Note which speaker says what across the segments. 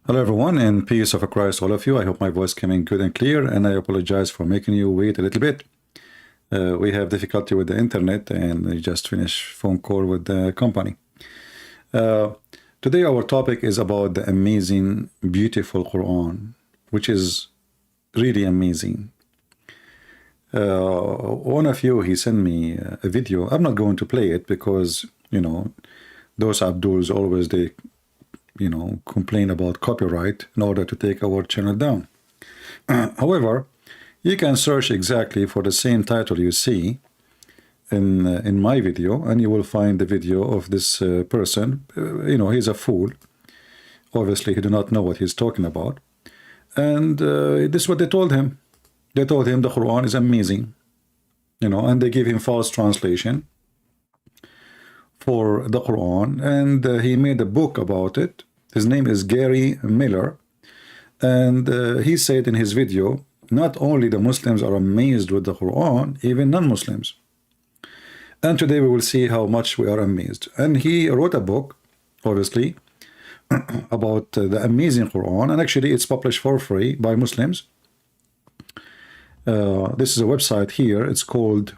Speaker 1: Hello everyone, and peace of Christ all of you. I hope my voice came in good and clear, and I apologize for making you wait a little bit. We have difficulty with the internet, and we just finished phone call with the company. Today our topic is about the amazing, beautiful Quran, which is really amazing. One of you, he sent me a video. I'm not going to play it because, you know, those Abduls always, they complain about copyright in order to take our channel down. However, you can search exactly for the same title you see in my video, and you will find the video of this person. He's a fool. Obviously, he do not know what he's talking about. And this is what they told him. They told him the Quran is amazing, and they give him false translation for the Quran, and he made a book about it. His name is Gary Miller, and he said in his video, not only the Muslims are amazed with the Quran, even non-Muslims. And today we will see how much we are amazed. And he wrote a book, obviously, about the amazing Quran, and actually it's published for free by Muslims. This is a website here. It's called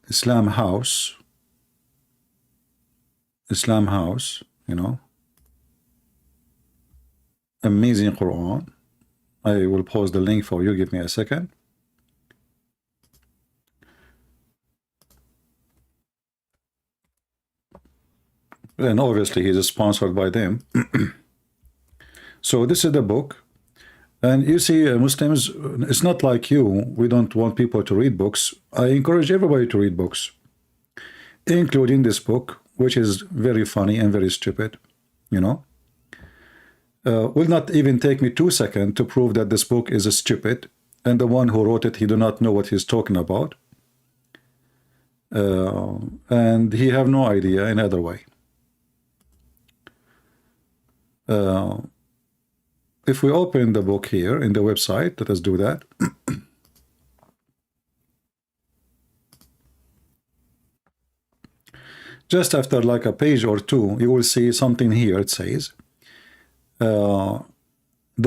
Speaker 1: Islam House, amazing Quran. I will post the link for you. Give me a second. And obviously he's sponsored by them. So this is the book. And you see, Muslims, it's not like you. We don't want people to read books. I encourage everybody to read books, including this book, which is very funny and very stupid. Will not even take me 2 seconds to prove that this book is stupid, and the one who wrote it, he do not know what he's talking about. And he have no idea in other way. If we open the book here in the website, let us do that. Just after like a page or two, you will see something here. It says, the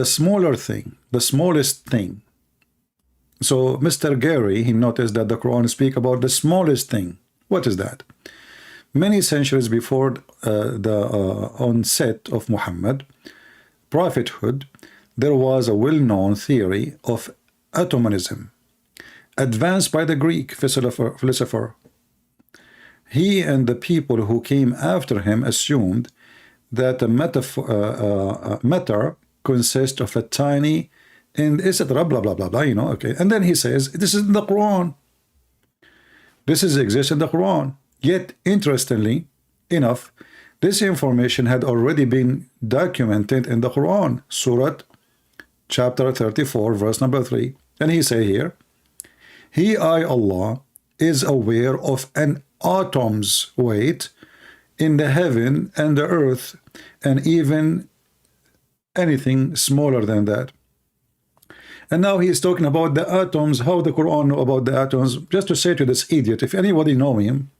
Speaker 1: smaller thing, the smallest thing. So Mr. Gary, he noticed that the Quran speak about the smallest thing. What is that? Many centuries before the onset of Muhammad prophethood, there was a well-known theory of atomism advanced by the Greek philosopher. He and the people who came after him assumed that matter consists of a tiny, and etc. blah blah blah blah. Okay. And then he says this is in the Quran. This exists in the Quran. Yet, interestingly enough, this information had already been documented in the Quran, Surah chapter 34, verse number 3. And he say here, He, Allah, is aware of an atom's weight in the heaven and the earth, and even anything smaller than that. And now he is talking about the atoms, how the Quran know about the atoms. Just to say to this idiot, if anybody know him,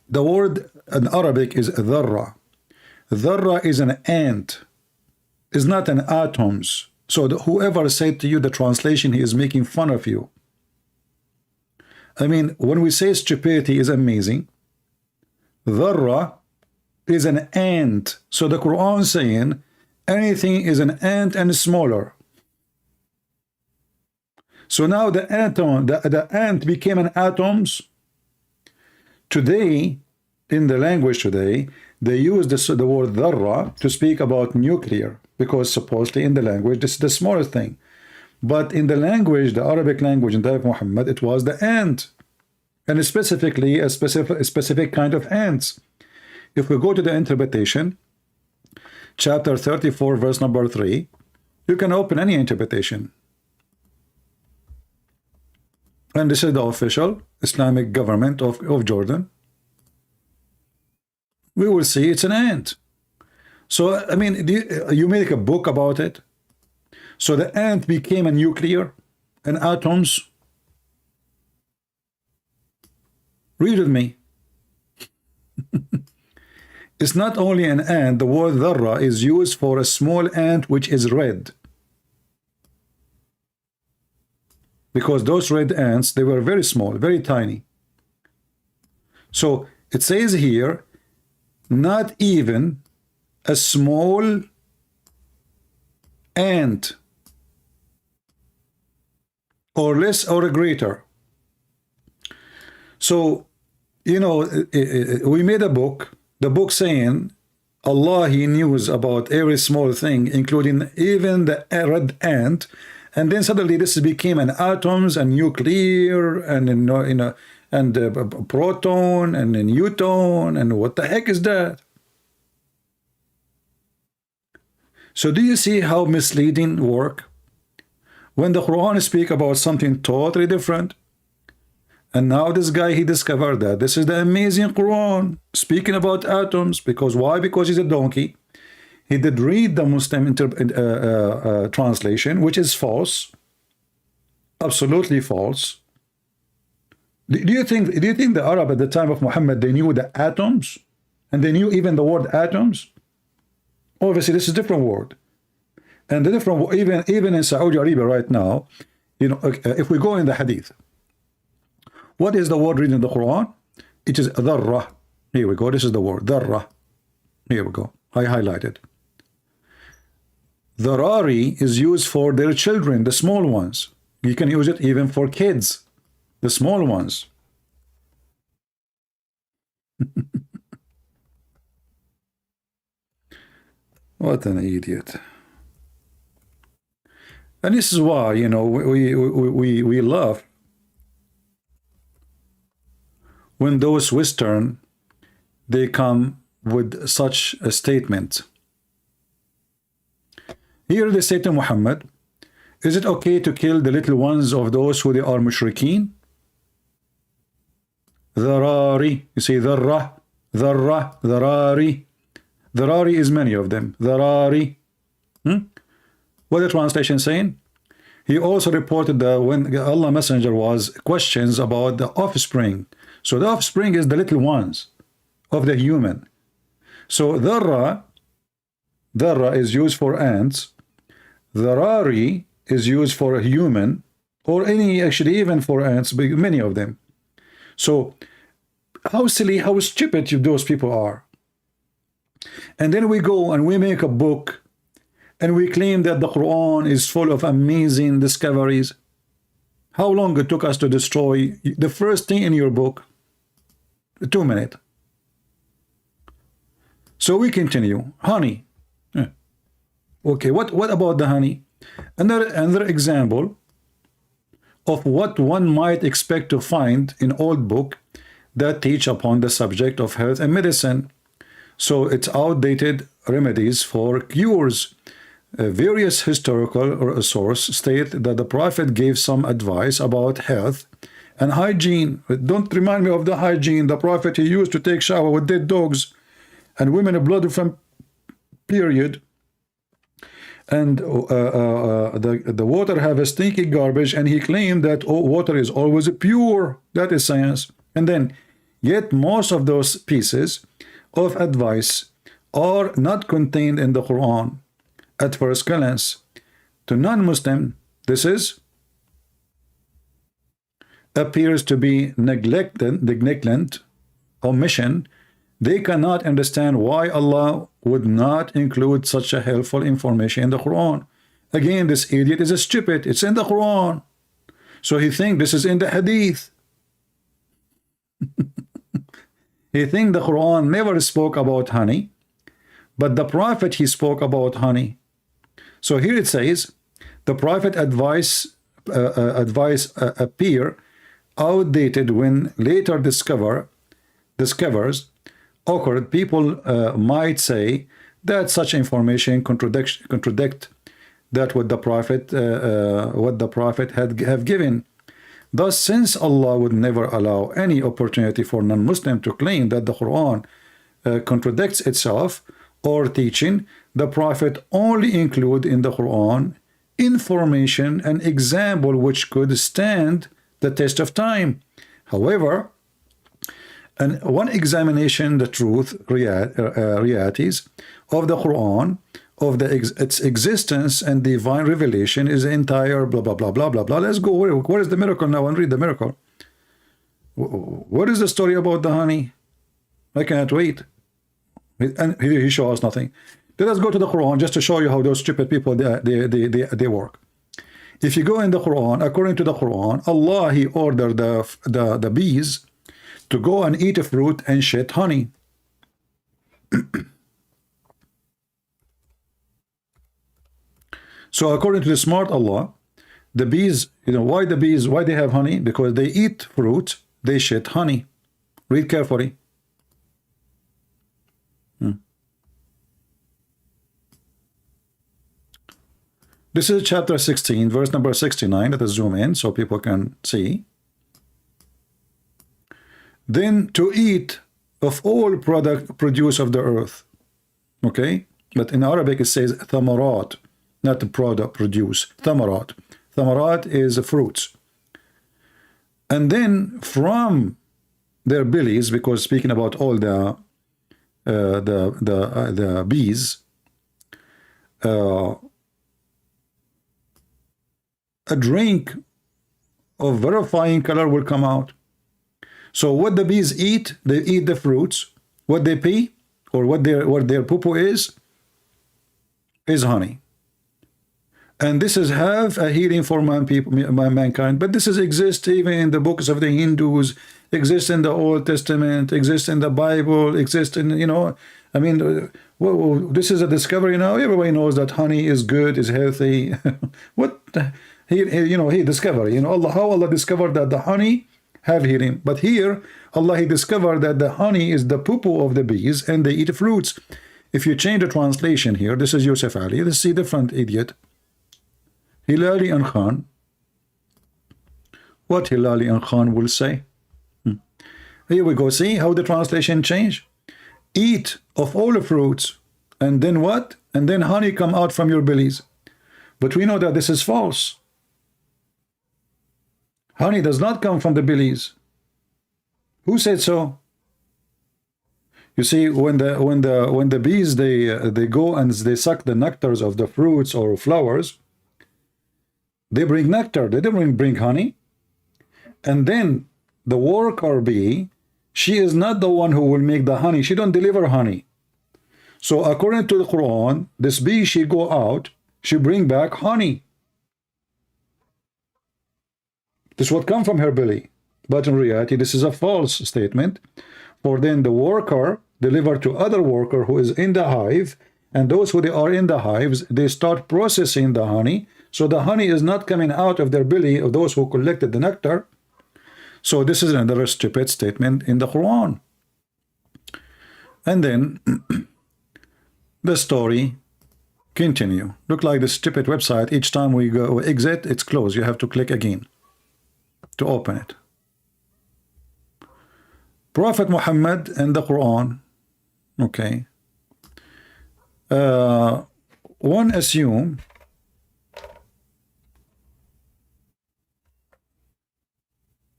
Speaker 1: the word in Arabic is dharra. Dharra is an ant, is not an atoms. So whoever said to you the translation, he is making fun of you. I mean, when we say stupidity is amazing, dharra is an ant. So the Quran saying anything is an ant and smaller. So now the atom, the ant became an atoms. Today, in the language today, they use the word dharra to speak about nuclear, because supposedly in the language this is the smallest thing. But in the language, the Arabic language in the time of Muhammad, it was the ant, and specifically a specific kind of ants. If we go to the interpretation, chapter 34, verse number 3, you can open any interpretation. And this is the official Islamic government of Jordan. We will see it's an ant. So, I mean, you make a book about it. So the ant became a nuclear and atoms. Read with me. It's not only an ant. The word dharra is used for a small ant which is red. Because those red ants, they were very small, very tiny. So it says here, not even a small ant, or less or greater. So, you know, we made a book, the book saying Allah, He knows about every small thing, including even the red ant. And then suddenly this became an atoms and nuclear and proton and a neutron, and what the heck is that? So do you see how misleading work? When the Quran speak about something totally different, and now this guy, he discovered that this is the amazing Quran speaking about atoms. Because why? Because he's a donkey. He did read the Muslim translation, which is false, absolutely false. Do you think the Arab at the time of Muhammad, they knew the atoms, and they knew even the word atoms? Obviously, this is a different word, and the different even in Saudi Arabia right now, you know, if we go in the Hadith, what is the word reading in the Quran? It is dharra. Here we go. This is the word dharra. Here we go. I highlighted. Dharari is used for their children, the small ones. You can use it even for kids, the small ones. What an idiot. And this is why, you know, we love when those Western, they come with such a statement. Here they say to Muhammad, is it okay to kill the little ones of those who they are mushrikeen? Dharari. You say dharra, dharra, dharari. Dharari is many of them. Dharari. What the translation saying? He also reported that when Allah Messenger was questions about the offspring. So the offspring is the little ones of the human. So dharra is used for ants. Dharari is used for a human, or any, actually even for ants, many of them. So how silly, how stupid those people are. And then we go and we make a book and we claim that the Quran is full of amazing discoveries. How long it took us to destroy the first thing in your book? 2 minutes. So we continue. Honey. Okay, what about the honey? Another example of what one might expect to find in old book that teach upon the subject of health and medicine. So it's outdated remedies for cures. Various historical sources state that the Prophet gave some advice about health and hygiene. Don't remind me of the hygiene. The Prophet, he used to take shower with dead dogs and women blood from period. And the water have a stinky garbage, and he claimed that water is always pure. That is science. And then, yet most of those pieces of advice are not contained in the Quran at first glance. To non-Muslim, this is appears to be negligent, omission. They cannot understand why Allah would not include such a helpful information in the Quran. Again, this idiot is a stupid. It's in the Quran. So he thinks this is in the Hadith. He thinks the Quran never spoke about honey, but the Prophet, he spoke about honey. So here it says, the Prophet advice appear outdated when later discovers occurred. People might say that such information contradict that what the Prophet have given. Thus, since Allah would never allow any opportunity for non-Muslim to claim that the Quran contradicts itself or teaching, the Prophet only include in the Quran information and example which could stand the test of time. However, And one examination, the truth, realities of the Quran, of its existence and divine revelation is the entire blah, blah, blah, blah, blah, blah. Let's go. Where is the miracle now and read the miracle? What is the story about the honey? I can't wait. And he shows us nothing. Let us go to the Quran just to show you how those stupid people, they work. If you go in the Quran, according to the Quran, Allah, he ordered the bees to go and eat a fruit and shit honey. So according to the smart Allah, the bees, why the bees, why they have honey? Because they eat fruit, they shit honey. Read carefully. This is chapter 16, verse number 69. Let us zoom in so people can see. Then to eat of all produce of the earth. Okay? But in Arabic it says thamarat, not the produce. Thamarat. Thamarat is fruits. And then from their bellies, because speaking about all the bees, a drink of verifying color will come out. So what the bees eat, they eat the fruits. What they pee, or what their poo-poo is honey. And this is have a healing for mankind. But this exists even in the books of the Hindus, exists in the Old Testament, exists in the Bible, exists in, I mean, this is a discovery now. Everybody knows that honey is good, is healthy. What? He discovered, how Allah discovered that the honey have healing. But here, Allah, he discovered that the honey is the poo-poo of the bees and they eat fruits. If you change the translation here, this is Yusuf Ali. Let's see different idiot. Hilali and Khan. What Hilali and Khan will say. Here we go. See how the translation changed? Eat of all the fruits. And then what? And then honey come out from your bellies. But we know that this is false. Honey does not come from the bellies. Who said so? You see, when the bees they go and they suck the nectars of the fruits or flowers, they bring nectar. They don't bring honey. And then the worker bee, she is not the one who will make the honey. She don't deliver honey. So according to the Quran, this bee, she go out, she bring back honey. This would come from her belly. But in reality, this is a false statement. For then the worker deliver to other worker who is in the hive, and those who they are in the hives, they start processing the honey. So the honey is not coming out of their belly of those who collected the nectar. So this is another stupid statement in the Quran. And then the story continue. Look like the stupid website. Each time we go exit, it's closed. You have to click again to open it. Prophet Muhammad and the Quran. Okay. One assume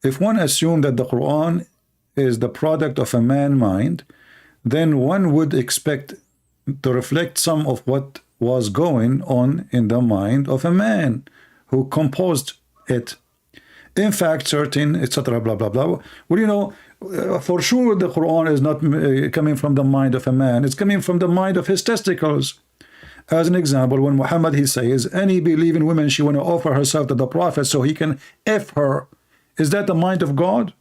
Speaker 1: if one assumed that the Quran is the product of a man mind, then one would expect to reflect some of what was going on in the mind of a man who composed it. In fact, certain, etc., blah, blah, blah. Well, for sure the Quran is not coming from the mind of a man. It's coming from the mind of his testicles. As an example, when Muhammad, he says, any believing woman, she want to offer herself to the Prophet so he can F her. Is that the mind of God?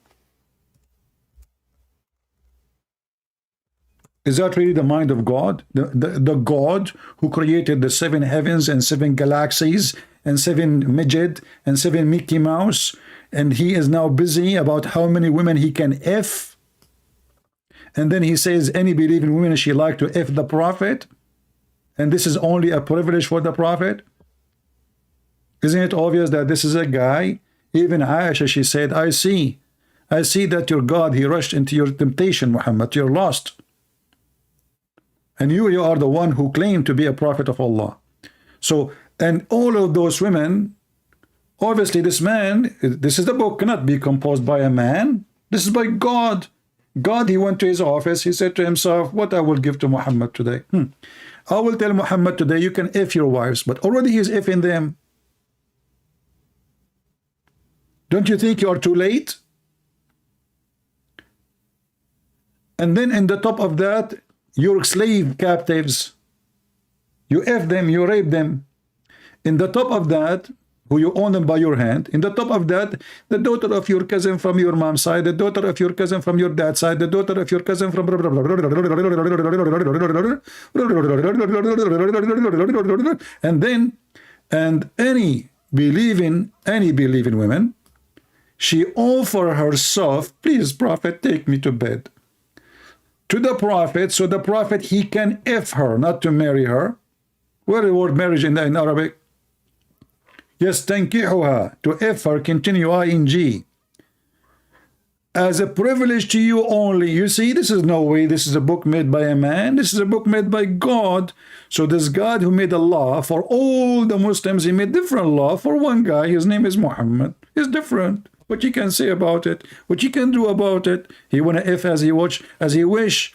Speaker 1: Is that really the mind of God? The God who created the 7 heavens and 7 galaxies and 7 midget and 7 Mickey Mouse, and he is now busy about how many women he can F. And then he says any believing woman, she like to F the Prophet, and this is only a privilege for the Prophet. Isn't it obvious that this is a guy? Even Aisha, she said, I see that your God, he rushed into your temptation, Muhammad, you're lost. And you are the one who claimed to be a prophet of Allah. So, and all of those women, obviously this man, this is the book, cannot be composed by a man. This is by God. God, he went to his office. He said to himself, what I will give to Muhammad today? I will tell Muhammad today, you can F your wives, but already he's Fing them. Don't you think you are too late? And then in the top of that, your slave captives, you F them, you rape them. In the top of that, who you own them by your hand. In the top of that, the daughter of your cousin from your mom's side, the daughter of your cousin from your dad's side, the daughter of your cousin from... And then, and any believing women, she offer herself, please, prophet, take me to bed. To the prophet, so the prophet, he can F her, not to marry her. Where the word marriage in Arabic? Yes, tankihuha, to F her, continue, ing. As a privilege to you only. You see, this is no way, this is a book made by a man, this is a book made by God. So this God who made a law for all the Muslims, he made different law for one guy, his name is Muhammad. It's different. What you can say about it, what you can do about it. He wanna F as he wish.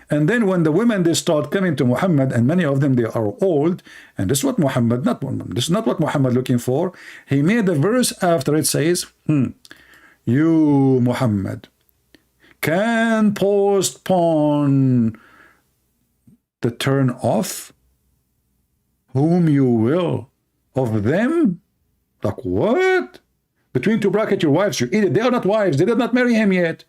Speaker 1: And then when the women, they start coming to Muhammad, and many of them, they are old, and this is what Muhammad, this is not what Muhammad looking for. He made a verse after it says, you, Muhammad, can postpone the turn off whom you will of them. Like what? Between two brackets, your wives, you idiot. They are not wives. They did not marry him yet.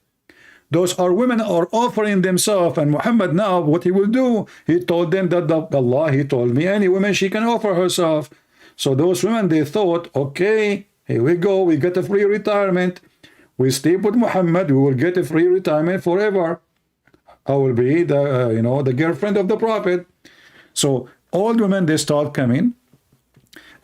Speaker 1: Those are women are offering themselves, and Muhammad now, what he will do, he told them that Allah, he told me, any woman, she can offer herself. So those women, they thought, okay, here we go, we get a free retirement. We sleep with Muhammad, we will get a free retirement forever. I will be the, the girlfriend of the Prophet. So all women, they start coming,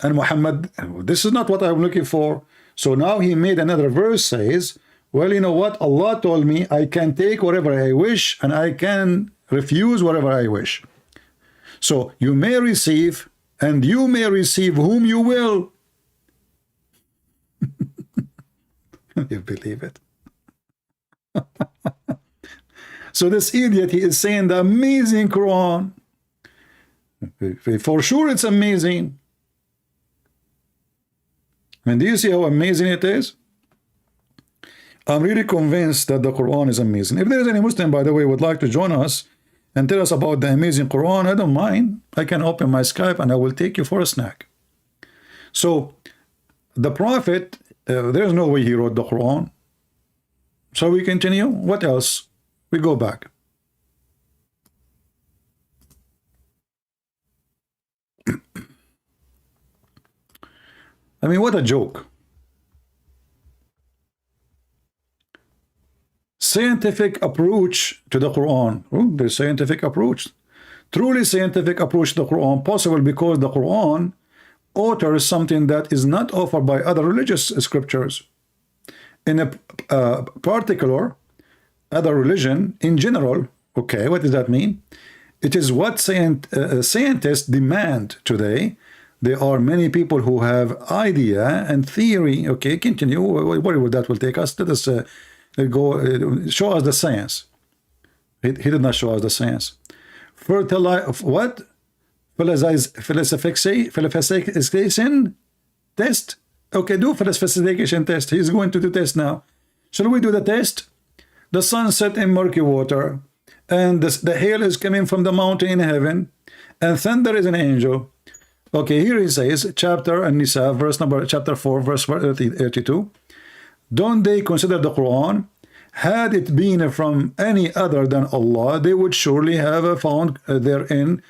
Speaker 1: and Muhammad, this is not what I'm looking for. So now he made another verse, says, well, you know what? Allah told me I can take whatever I wish and I can refuse whatever I wish. So you may receive and you may receive whom you will. You believe it? So this idiot, he is saying the amazing Quran. For sure it's amazing. And do you see how amazing it is? I'm really convinced that the Quran is amazing. If there is any Muslim, by the way, would like to join us and tell us about the amazing Quran, I don't mind. I can open my Skype and I will take you for a snack. So the Prophet, there's no way he wrote the Quran. So we continue. What else? We go back. I mean, what a joke. Scientific approach to the Quran. The scientific approach. Truly scientific approach to the Quran. Possible because the Quran utters something that is not offered by other religious scriptures. In a particular, other religion, in general, okay, what does that mean? It is what scientists demand today. There are many people who have idea and theory. Okay, continue. Whatever that will take us. Let us go show us the science. He did not show us the science. Fertilize what? Philosophication test. Okay, do philosophication test. He's going to do test now. Shall we do the test? The sun set in murky water, and the hail is coming from the mountain in heaven, and thunder is an angel. Okay, here he says, chapter An-Nisa, chapter 4, verse 32. Don't they consider the Quran? Had it been from any other than Allah, they would surely have found therein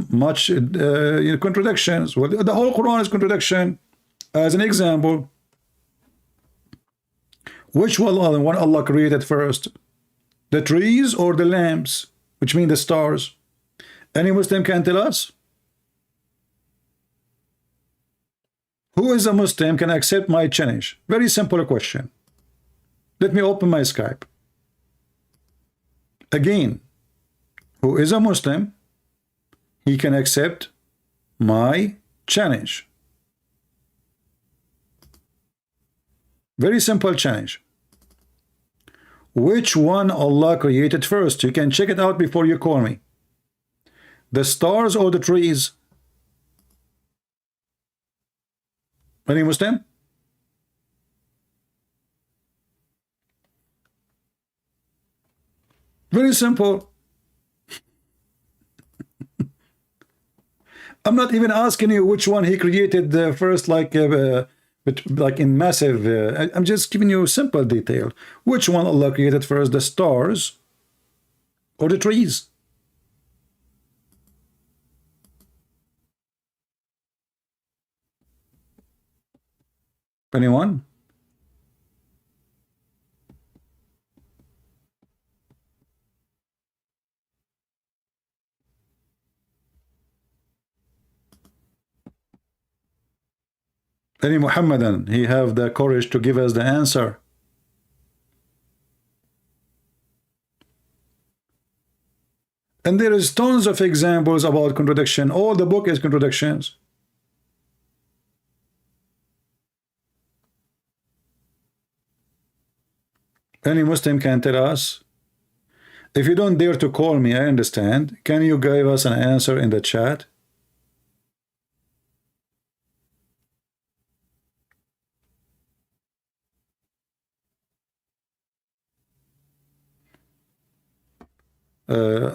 Speaker 1: much contradictions. Well, the whole Quran is contradiction. As an example, which one Allah created first? The trees or the lamps, which mean the stars? Any Muslim can tell us? Who is a Muslim can accept my challenge? Very simple question. Let me open my Skype. Again, who is a Muslim, he can accept my challenge. Very simple challenge. which one Allah created first? You can check it out before you call me. The stars or the trees? Any Muslim? Very simple. I'm not even asking you which one he created first, like in massive. I'm just giving you simple detail. Which one Allah created first, the stars or the trees? Anyone? Any Muhammadan, he have the courage to give us the answer. And there is tons of examples about contradiction. All the book is contradictions. Any Muslim can tell us. If you don't dare to call me, I understand. Can you give us an answer in the chat?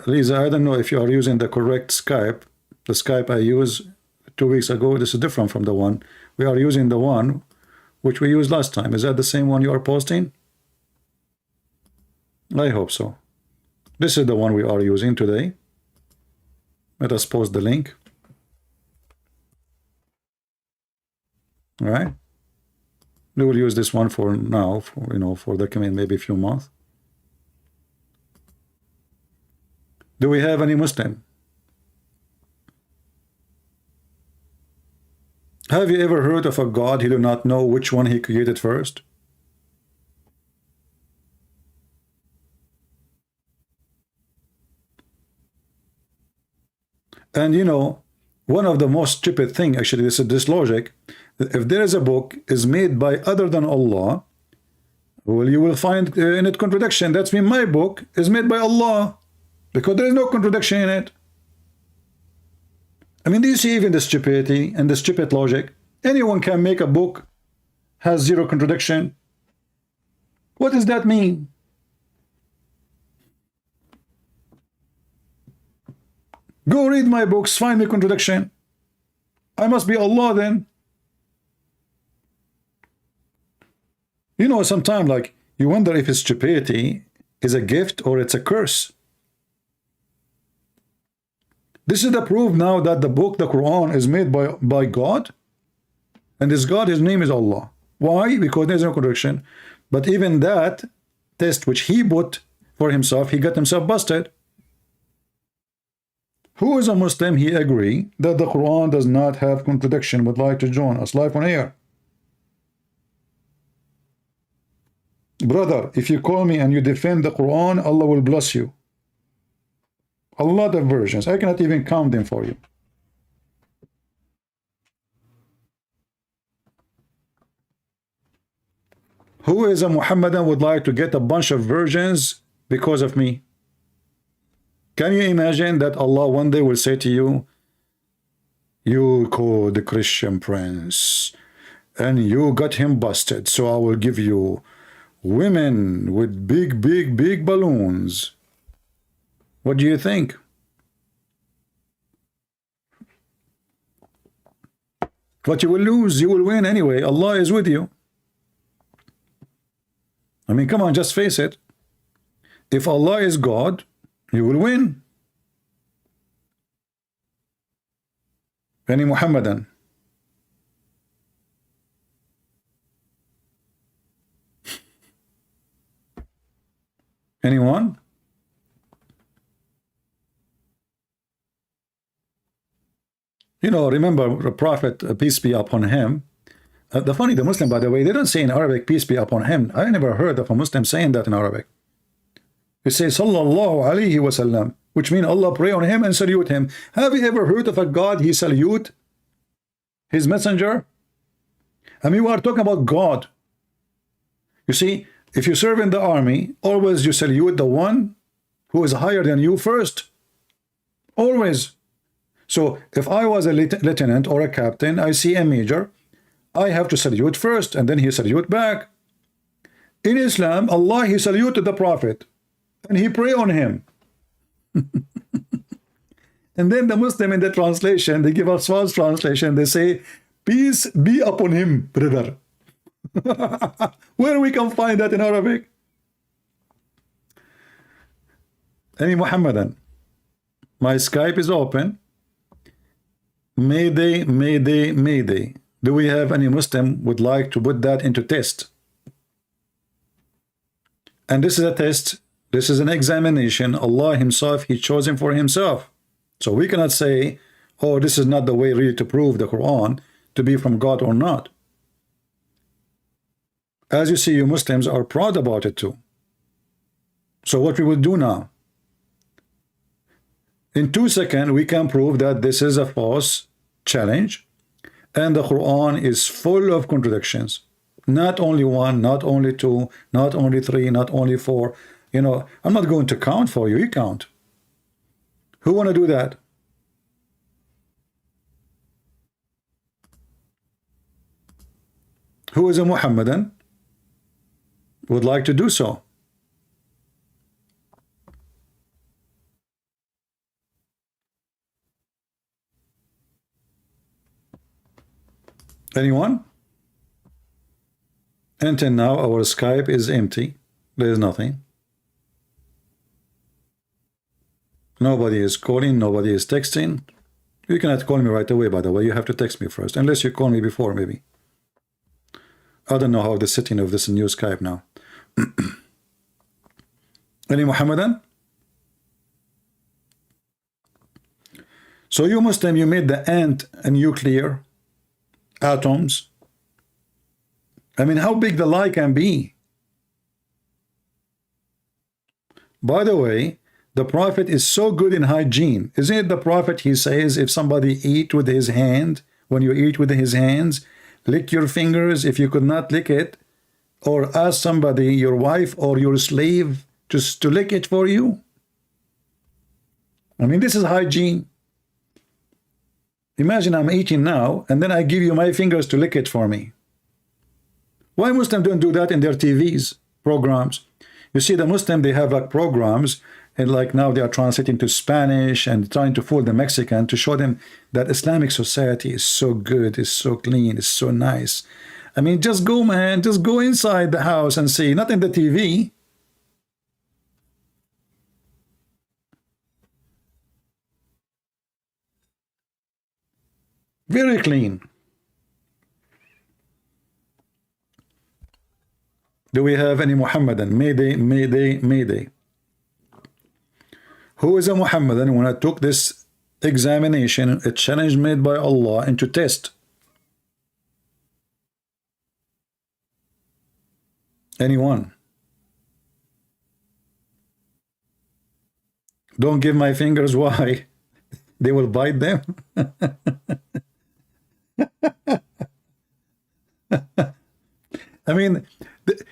Speaker 1: Lisa, I don't know if you are using the correct Skype. The Skype I used 2 weeks ago, this is different from the one. We are using the one which we used last time. Is that the same one you are posting? I hope so. This is the one we are using today. Let us post the link. All right. We will use this one for now, for the coming maybe a few months. Do we have any Muslim? Have you ever heard of a God who do not know which one he created first? And one of the most stupid thing, actually, this logic, if there is a book is made by other than Allah, well, you will find in it contradiction. That's mean my book is made by Allah, because there is no contradiction in it. I mean, do you see even the stupidity and the stupid logic? Anyone can make a book has zero contradiction. What does that mean? Go read my books, find me contradiction. I must be Allah then. Sometimes like you wonder if his stupidity is a gift or it's a curse. This is the proof now that the book, the Quran, is made by God. And this God, his name is Allah. Why? Because there's no contradiction. But even that test which he put for himself, he got himself busted. Who is a Muslim? He agree that the Quran does not have contradiction, would like to join us live on air. Brother, if you call me and you defend the Quran, Allah will bless you. A lot of versions. I cannot even count them for you. Who is a Muhammadan would like to get a bunch of versions because of me? Can you imagine that Allah one day will say to you, you called the Christian prince and you got him busted, so I will give you women with big balloons. What do you think? But you will lose, you will win anyway. Allah is with you. I mean, come on, just face it. If Allah is God, you will win. Any Muhammadan? Anyone? Remember the Prophet, peace be upon him. The Muslim, by the way, they don't say in Arabic, peace be upon him. I never heard of a Muslim saying that in Arabic. They say, Sallallahu Alaihi Wasallam, which means Allah pray on him and salute him. Have you ever heard of a God he salute his messenger? I mean, we are talking about God. You see, If you serve in the army, always you salute the one who is higher than you first. Always. So if I was a lieutenant or a captain, I see a major, I have to salute first, and then he salute back. In Islam, Allah, he saluted the Prophet, and he pray on him. And then the Muslim in the translation, they give us false translation. They say, peace be upon him, brother. Where we can find that in Arabic? Any Muhammadan? My Skype is open. Mayday, Mayday, Mayday. Do we have any Muslim would like to put that into test? And this is a test. This is an examination. Allah himself, he chose him for himself. So we cannot say, oh, this is not the way really to prove the Quran to be from God or not. As you see, you Muslims are proud about it too. So what we will do now, in 2 seconds, we can prove that this is a false challenge, and the Quran is full of contradictions. Not only one, not only two, not only three, not only four. You know, I'm not going to count for you. You count. Who want to do that? Who is a Muhammadan would like to do so? Anyone? Until now, our Skype is empty. There is nothing. Nobody is calling. Nobody is texting. You cannot call me right away, by the way. You have to text me first. Unless you call me before, maybe. I don't know how the setting of this new Skype now. Any Muhammadan? So you Muslim, you made the ant a nuclear atoms. I mean, how big the lie can be? By the way, the Prophet is so good in hygiene. Isn't it the Prophet, he says, if somebody eat with his hand, when you eat with his hands, lick your fingers if you could not lick it, or ask somebody, your wife or your slave, just to lick it for you? I mean, this is hygiene. Imagine I'm eating now, and then I give you my fingers to lick it for me. Why Muslims don't do that in their TVs programs? You see, the Muslim, they have like programs, and like now they are translating to Spanish and trying to fool the Mexican to show them that Islamic society is so good, is so clean, is so nice. I mean, just go, man, just go inside the house and see, not in the TV. Very clean. Do we have any Muhammadan? Mayday, Mayday, Mayday. Who is a Muhammadan when I took this examination, a challenge made by Allah, into test? Anyone? Don't give my fingers. Why? They will bite them. I mean,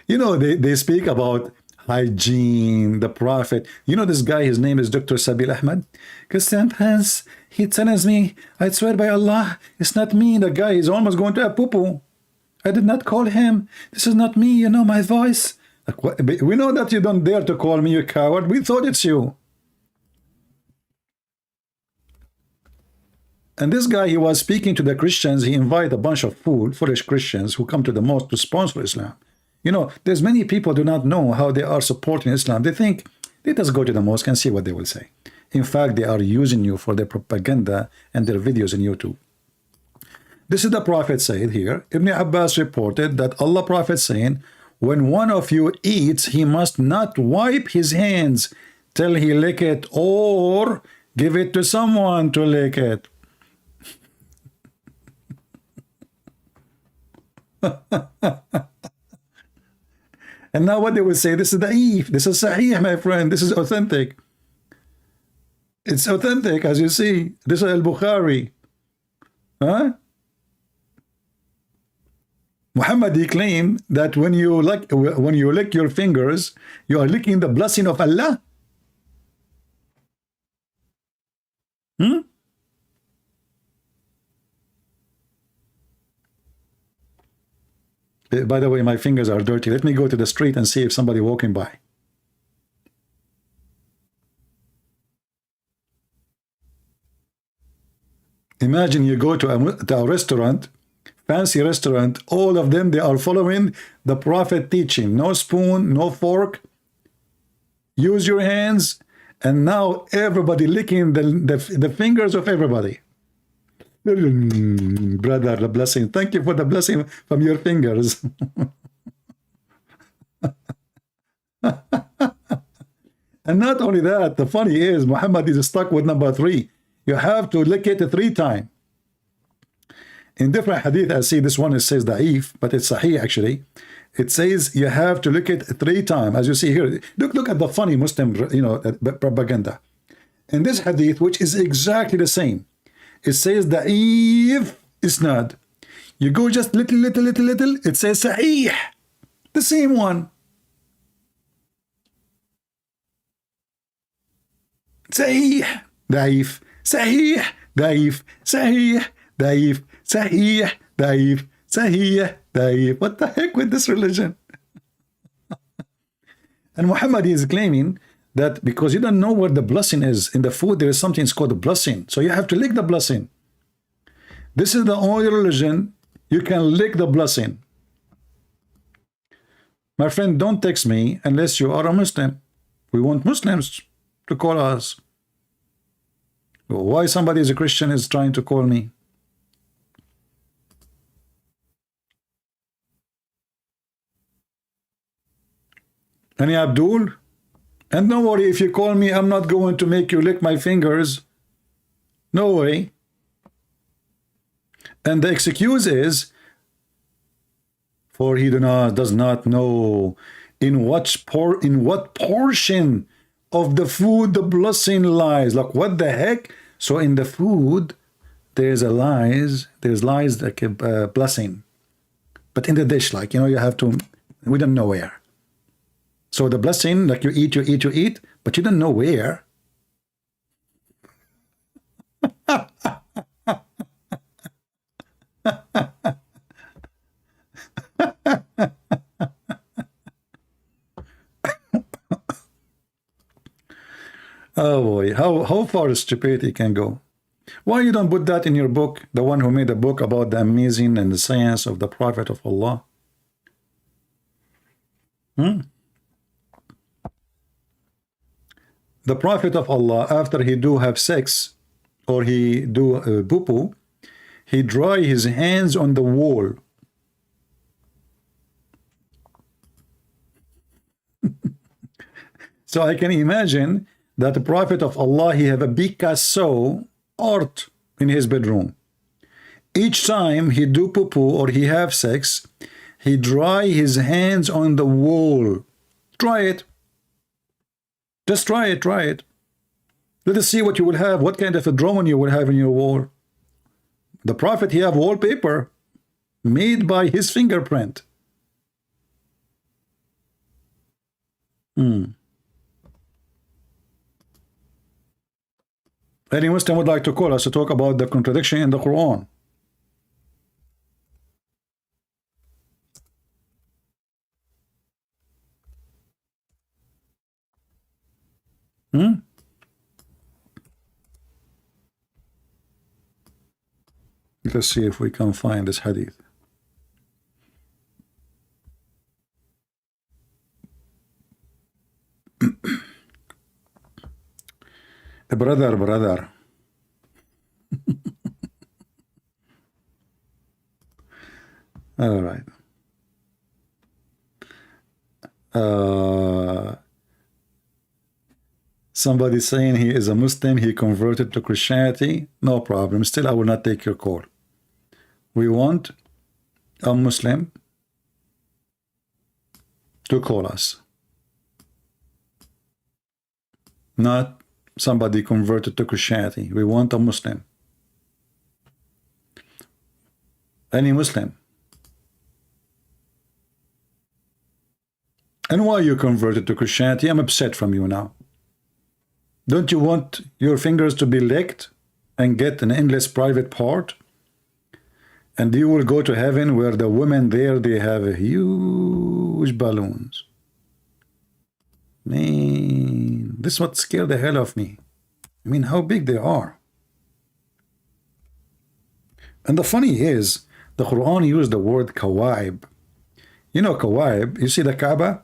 Speaker 1: you know, they speak about hygiene, the Prophet. You know this guy, his name is Dr. Sabil Ahmed. Because sometimes he tells me, I swear by Allah, it's not me. The guy is almost going to a poo-poo. I did not call him. This is not me, you know my voice. Like, what? We know that you don't dare to call me, you coward. We thought it's you. And this guy, he was speaking to the Christians. He invited a bunch of foolish Christians who come to the mosque to sponsor Islam. You know, there's many people do not know how they are supporting Islam. They think, they just go to the mosque and see what they will say. In fact, they are using you for their propaganda and their videos on YouTube. This is the Prophet said here. Ibn Abbas reported that Allah Prophet saying, when one of you eats, he must not wipe his hands till he lick it, or give it to someone to lick it. And now what they will say, this is da'if, this is sahih, my friend, this is authentic. It's authentic, as you see. This is al-Bukhari. Huh? Muhammad, he claimed that when you lick your fingers, you are licking the blessing of Allah. By the way, my fingers are dirty. Let me go to the street and see if somebody walking by. Imagine you go to a restaurant, fancy restaurant, all of them, they are following the Prophet teaching. No spoon, no fork. Use your hands. And now everybody licking the fingers of everybody. Brother, the blessing. Thank you for the blessing from your fingers. And not only that, the funny is, Muhammad is stuck with number 3. You have to lick it 3 times. In different hadith, I see this one, it says da'if, but it's sahih actually. It says you have to lick it 3 times. As you see here, look at the funny Muslim, propaganda. In this hadith, which is exactly the same, it says da'if isnad. You go just little, it says sahih. The same one. Sahih, da'if. Sahih, da'if, sahih, da'if, sahih, da'if, sahih, da'if. What the heck with this religion? And Muhammad is claiming that because you don't know where the blessing is in the food, there is something called the blessing. So you have to lick the blessing. This is the only religion you can lick the blessing. My friend, don't text me unless you are a Muslim. We want Muslims to call us. Why somebody is a Christian is trying to call me? Any Abdul? And don't worry, if you call me, I'm not going to make you lick my fingers. No way. And the excuse is, for he does not know in what portion of the food the blessing lies. Like, what the heck? So in the food, there's like a blessing. But in the dish, like, you have to, we don't know where. So the blessing, like you eat, but you don't know where. Oh boy, how far stupidity can go. Why you don't put that in your book, the one who made a book about the amazing and the science of the Prophet of Allah? The Prophet of Allah, after he do have sex or he do poo-poo, he dry his hands on the wall. So I can imagine that the Prophet of Allah, he have a Picasso art in his bedroom. Each time he do poo-poo or he have sex, he dry his hands on the wall. Try it. Just try it, try it. Let us see what you will have, what kind of a drawing you will have in your wall. The Prophet, he have wallpaper made by his fingerprint. Any Muslim would like to call us to talk about the contradiction in the Quran? Let's see if we can find this hadith. Brother. All right. Somebody saying he is a Muslim, he converted to Christianity. No problem. Still, I will not take your call. We want a Muslim to call us, not somebody converted to Christianity. We want a Muslim. Any Muslim. And why you converted to Christianity? I'm upset from you now. Don't you want your fingers to be licked and get an endless private part? And you will go to heaven where the women there, they have huge balloons. Man, this is what scared the hell of me. I mean, how big they are. And the funny is, the Quran used the word kawaib. You know kawaib, you see the Kaaba?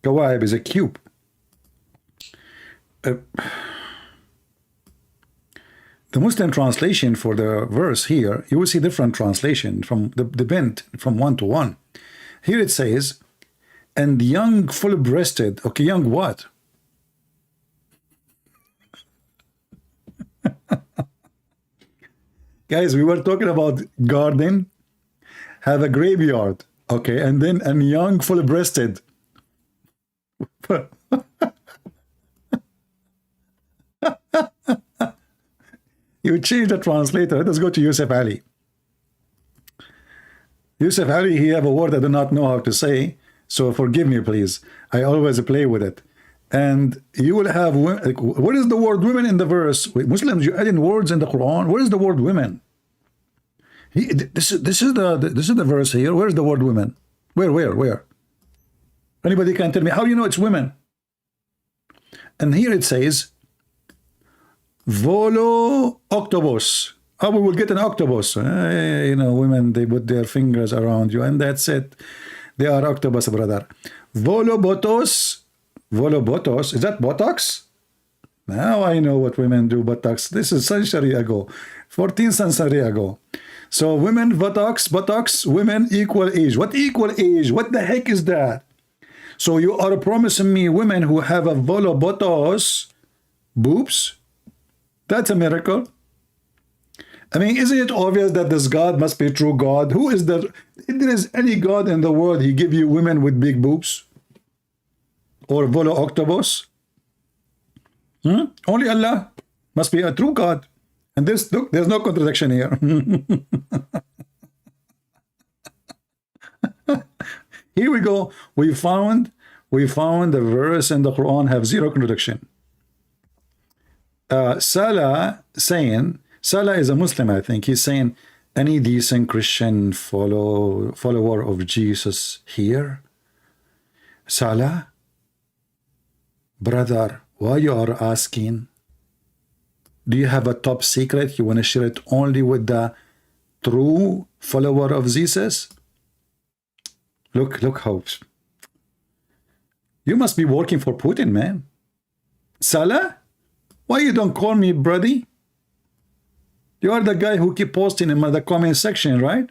Speaker 1: Kawaib is a cube. The Muslim translation for the verse here, you will see different translation from the bent from 1 to 1. Here it says, and young full-breasted. Okay, young what? Guys, we were talking about garden, have a graveyard, okay, and then a young full-breasted. You change the translator. Let us go to Yusuf Ali. Yusuf Ali, he have a word I do not know how to say, so forgive me, please. I always play with it. And you will have, what is the word women in the verse? Wait, Muslims, you add in words in the Quran. Where is the word women? This is the verse here. Where is the word women? Where? Anybody can tell me how you know it's women? And here it says, Volo octopus. Oh, we will get an octopus. You know, women, they put their fingers around you, and that's it. They are octopus, brother. Volobotos. Volobotos. Is that Botox? Now I know what women do, Botox. This is century ago. 14th century ago. So women, Botox, women equal age. What equal age? What the heck is that? So you are promising me women who have a Volobotos boobs? That's a miracle. I mean, isn't it obvious that this God must be true God? Who is the... If there is any God in the world, he give you women with big boobs? Or Volo octopus? Only Allah must be a true God. And this, look, there's no contradiction here. Here we go. We found the verse in the Quran have zero contradiction. Salah saying, Salah is a Muslim, I think. He's saying, any decent Christian follower of Jesus here? Salah? Brother, why you are asking? Do you have a top secret? You want to share it only with the true follower of Jesus? Look how... You must be working for Putin, man. Salah? Why you don't call me buddy? You are the guy who keep posting in the comment section, right?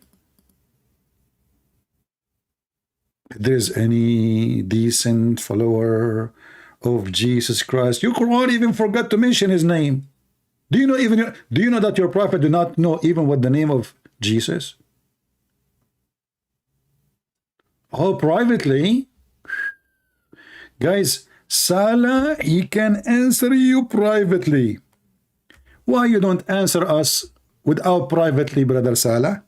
Speaker 1: If there's any decent follower of Jesus Christ, your Quran even forgot to mention his name. Do you know that your prophet do not know even what the name of Jesus? Oh, privately, guys. Salah, he can answer you privately. Why you don't answer us without privately, brother Salah?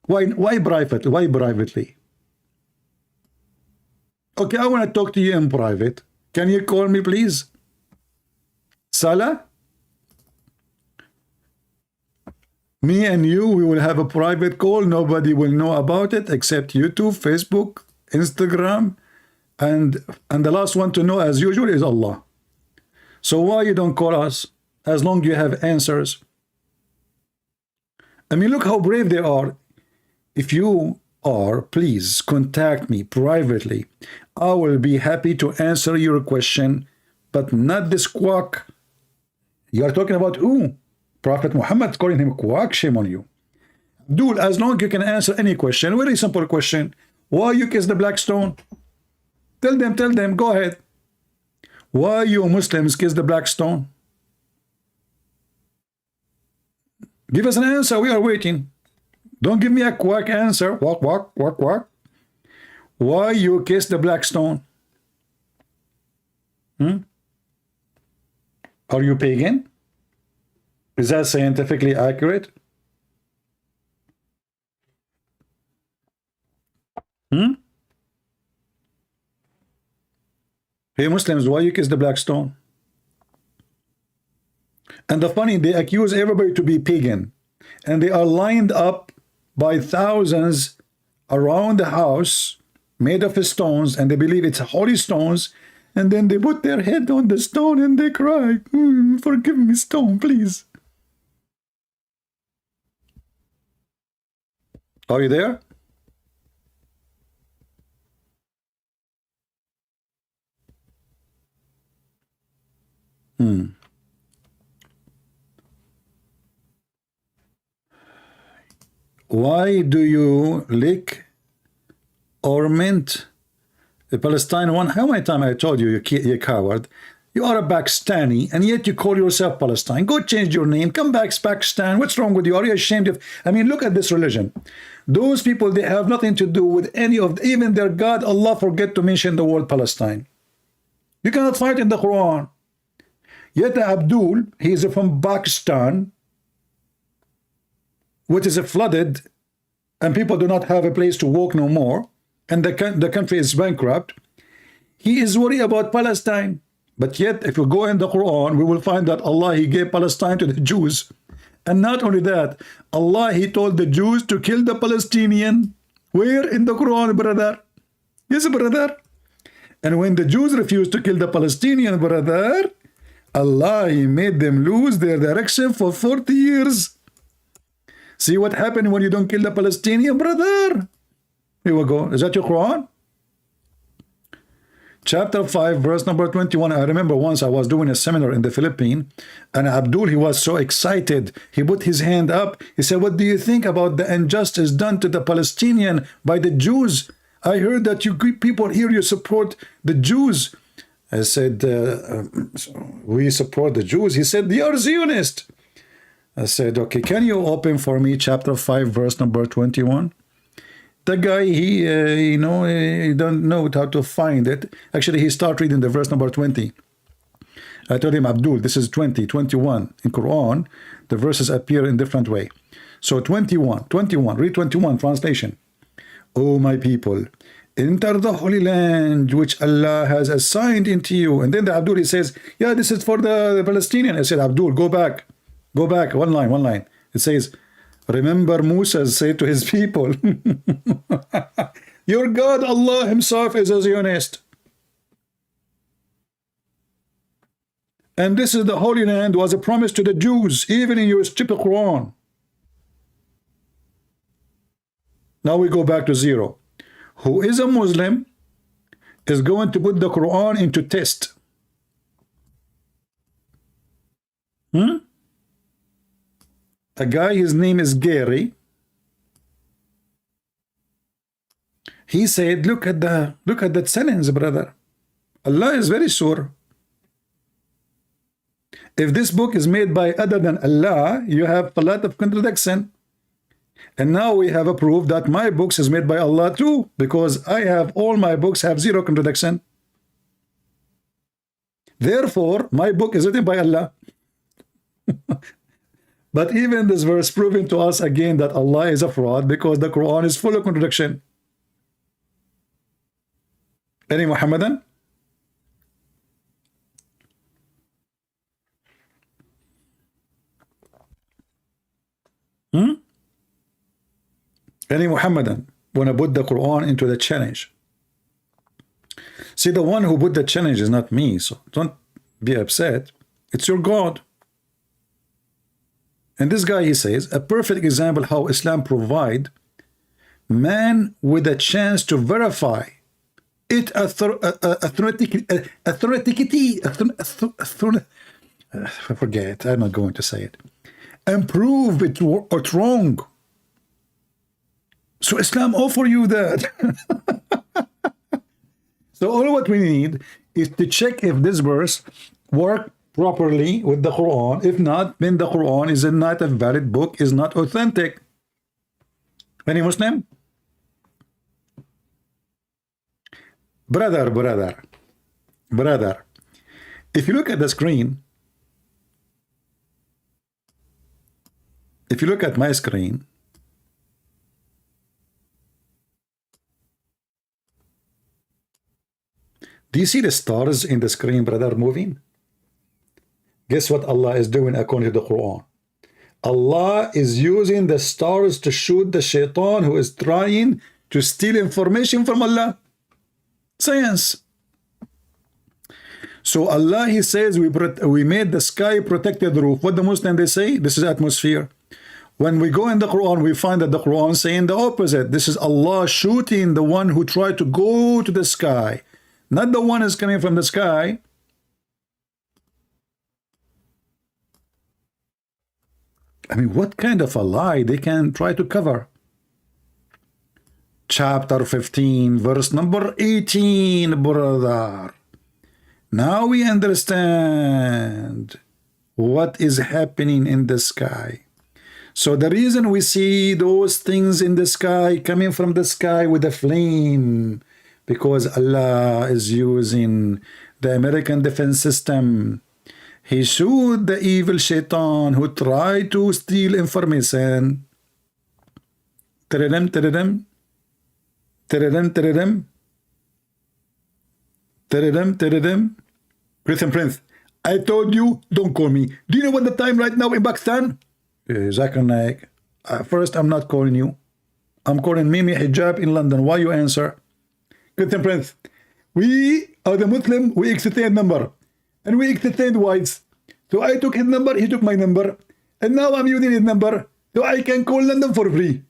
Speaker 1: Why privately? Why privately? Okay, I want to talk to you in private. Can you call me, please? Salah? Me and you, we will have a private call. Nobody will know about it except YouTube, Facebook, Instagram. And the last one to know, as usual, is Allah. So why you don't call us as long as you have answers? I mean, look how brave they are. If you are, please contact me privately. I will be happy to answer your question, but not this quack. You are talking about who? Prophet Muhammad, calling him quack? Shame on you. Dude, as long as you can answer any question, very simple question. Why you kiss the black stone? Tell them, go ahead. Why you Muslims kiss the black stone? Give us an answer, we are waiting. Don't give me a quack answer. Walk, walk, walk, walk. Why you kiss the black stone? Are you pagan? Is that scientifically accurate? Hey Muslims, why you kiss the black stone? And the funny, they accuse everybody to be pagan, and they are lined up by thousands around the house made of stones, and they believe it's holy stones, and then they put their head on the stone and they cry, forgive me, stone, please. Are you there? Why do you lick or mint the Palestine one? How many times I told you, you coward? You are a Pakistani, and yet you call yourself Palestine. Go change your name. Come back to Pakistan. What's wrong with you? Are you ashamed of? I mean, look at this religion. Those people, they have nothing to do with any of, even their God, Allah, forget to mention the word Palestine. You cannot fight in the Quran. Yet Abdul, he is from Pakistan, which is flooded, and people do not have a place to walk no more, and the country is bankrupt. He is worried about Palestine. But yet, if you go in the Quran, we will find that Allah, he gave Palestine to the Jews. And not only that, Allah, he told the Jews to kill the Palestinian. Where in the Quran, brother? Yes, brother. And when the Jews refused to kill the Palestinian, brother, Allah, he made them lose their direction for 40 years. See what happened when you don't kill the Palestinian, brother? Here we go. Is that your Quran? Chapter 5, verse number 21. I remember once I was doing a seminar in the Philippines, and Abdul, he was so excited. He put his hand up. He said, what do you think about the injustice done to the Palestinian by the Jews? I heard that you people here, you support the Jews. I said, we support the Jews. He said, they are Zionist. I said, okay, can you open for me chapter 5, verse number 21? The guy, he don't know how to find it. Actually, he started reading the verse number 20. I told him, Abdul, this is 20, 21. In Quran, the verses appear in different way. So 21, read 21, translation. O my people, enter the Holy Land, which Allah has assigned into you. And then the Abdul, he says, yeah, this is for the Palestinian. I said, Abdul, go back, one line. It says, remember Musa said to his people, your God, Allah himself is a Zionist. And this is the Holy Land was a promise to the Jews, even in your stupid Quran. Now we go back to zero. Who is a Muslim is going to put the Quran into test. A guy, his name is Gary. He said, look at that sentence, brother. Allah is very sure. If this book is made by other than Allah, you have a lot of contradiction. And now we have a proof that my books is made by Allah too, because I have all my books have zero contradiction. Therefore, my book is written by Allah. But even this verse proving to us again that Allah is a fraud, because the Quran is full of contradiction. Any Muhammadan? Any Muhammadan want to put the Quran into the challenge? See, the one who put the challenge is not me, so don't be upset. It's your God. And this guy, he says, a perfect example how Islam provide man with a chance to verify it forget, I'm not going to say it, and prove it wrong. So Islam offer you that. So all what we need is to check if this verse work properly with the Quran. If not, then the Quran is not a valid book, is not authentic. Any Muslim? Brother, if you look at the screen, if you look at my screen, Do you see the stars in the screen, brother, moving? Guess what Allah is doing according to the Quran? Allah is using the stars to shoot the shaitan who is trying to steal information from Allah. Science. So Allah, He says, we made the sky protected roof. What the Muslim they say? This is atmosphere. When we go in the Quran, we find that the Quran saying the opposite. This is Allah shooting the one who tried to go to the sky. Not the one is coming from the sky. I mean, what kind of a lie they can try to cover? Chapter 15, verse number 18, brother. Now we understand what is happening in the sky. So the reason we see those things in the sky coming from the sky with a flame, because Allah is using the American defense system. He showed the evil shaitan who tried to steal information. Tadadam, tadadam. Tadadam, tadadam. Tadadam, tadadam. Christian Prince, I told you, don't call me. Do you know what the time right now in Pakistan? Zakir Naik, first I'm not calling you. I'm calling Mimi Hijab in London. Why you answer? Christian Prince, we are the Muslim, we exchange number. And we exchange whites. So I took his number, he took my number. And now I'm using his number. So I can call London for free.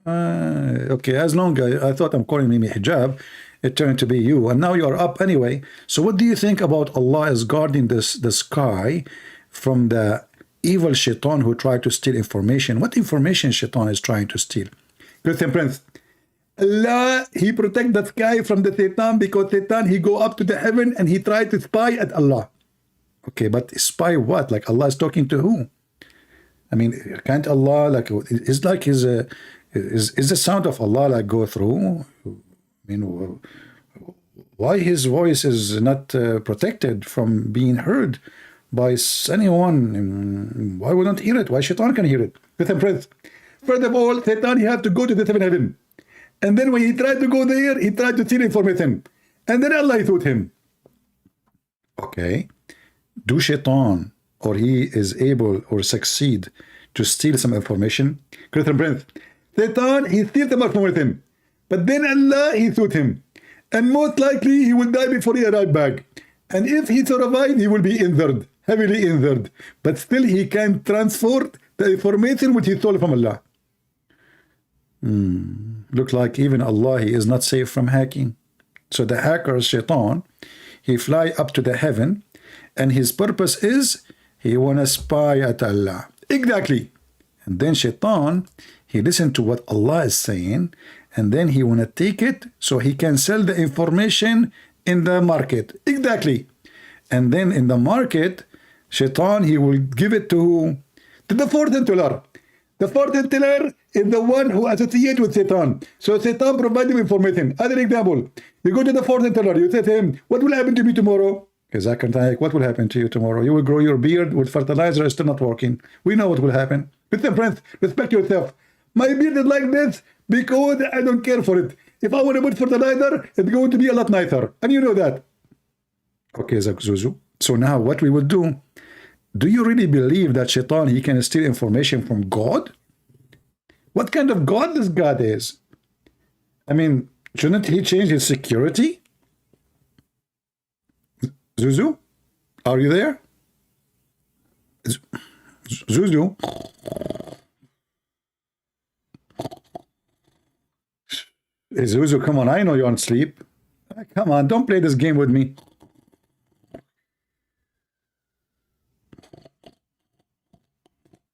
Speaker 1: Okay, as long as I thought I'm calling Mimi Hijab, it turned to be you. And now you are up anyway. So what do you think about Allah is guarding the sky from the evil shaitan who tried to steal information? What information shaitan is trying to steal? Christian Prince, Allah, He protect the sky from the Satan because Satan, he go up to the heaven and he tried to spy at Allah. Okay, but spy what? Like Allah is talking to who? I mean, can't Allah, like, it's like is the sound of Allah like go through? I mean, why his voice is not protected from being heard by anyone? Why we don't hear it? Why Shaitan can hear it? Christian Prince, first of all, Satan, he have to go to the seventh heaven. And then when he tried to go there, he tried to steal information. And then Allah taught him. Okay. Do Shaitan, or he is able or succeed to steal some information? Christian Prince, Satan, he steals some information. But then Allah, he taught him. And most likely, he will die before he arrives back. And if he survives, he will be injured, heavily injured. But still, he can transfer the information which he stole from Allah. Looks like even Allah, he is not safe from hacking. So the hacker, Shaitan, he fly up to the heaven, and his purpose is he want to spy at Allah. Exactly. And then Shaitan, he listen to what Allah is saying, and then he want to take it so he can sell the information in the market. Exactly. And then in the market, Shaitan, he will give it to the fortune teller. The fortune teller is the one who associates with Satan. So Satan provides him information. Other example, you go to the fortune teller, you say to him, what will happen to me tomorrow? What will happen to you tomorrow? You will grow your beard with fertilizer, it's still not working. We know what will happen. Listen, friends, respect yourself. My beard is like this because I don't care for it. If I want to put fertilizer, it's going to be a lot nicer. And you know that. Okay, Zuzu. So now what we will do you really believe that Shaitan, he can steal information from God? What kind of God this God is? I mean, shouldn't he change his security? Zuzu? Are you there? Zuzu? Hey, Zuzu, come on, I know you're on sleep. Come on, don't play this game with me.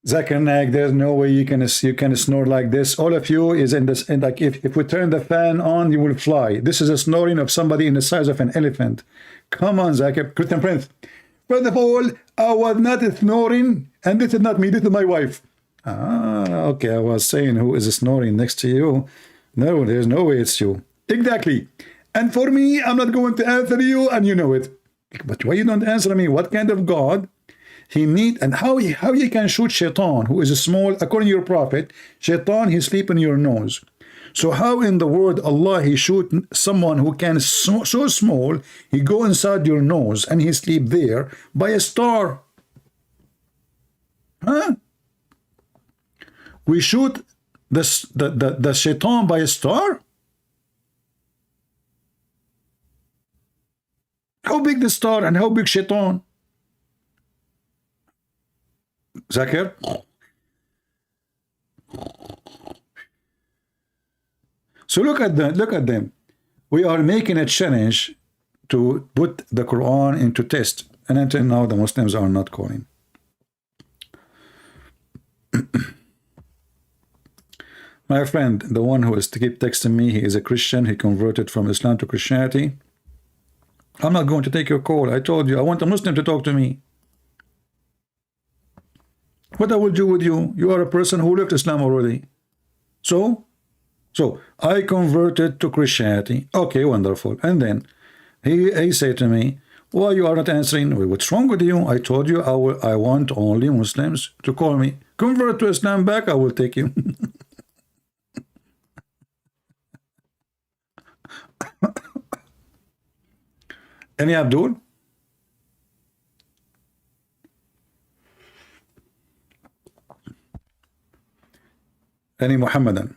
Speaker 1: Zakir Naik, there's no way you can snore like this. All of you is in this, and like if we turn the fan on, you will fly. This is a snoring of somebody in the size of an elephant. Come on, Zakir. Christian Prince. First of all, I was not snoring, and this is not me, this is my wife. Okay, I was saying who is snoring next to you. No, there's no way it's you. Exactly. And for me, I'm not going to answer you, and you know it. But why you don't answer me? What kind of God he need, and how he can shoot Shaitan, who is small, according to your prophet? Shaitan, he sleep in your nose. So how in the world Allah he shoot someone who can so small, he go inside your nose and he sleep there by a star? Huh? We shoot the shaitan by a star? How big the star and how big shaitan? Zakir? So look at them. We are making a challenge to put the Quran into test, and until now the Muslims are not calling. My friend, the one who is to keep texting me, he is a Christian, he converted from Islam to Christianity. I'm not going to take your call. I told you I want a Muslim to talk to me. What I will do with you? You are a person who left Islam already. So I converted to Christianity. Okay, wonderful. And then he said to me, why you are not answering? What's wrong with you? I told you I want only Muslims to call me. Convert to Islam back, I will take you. Any Abdul? Any Muhammadan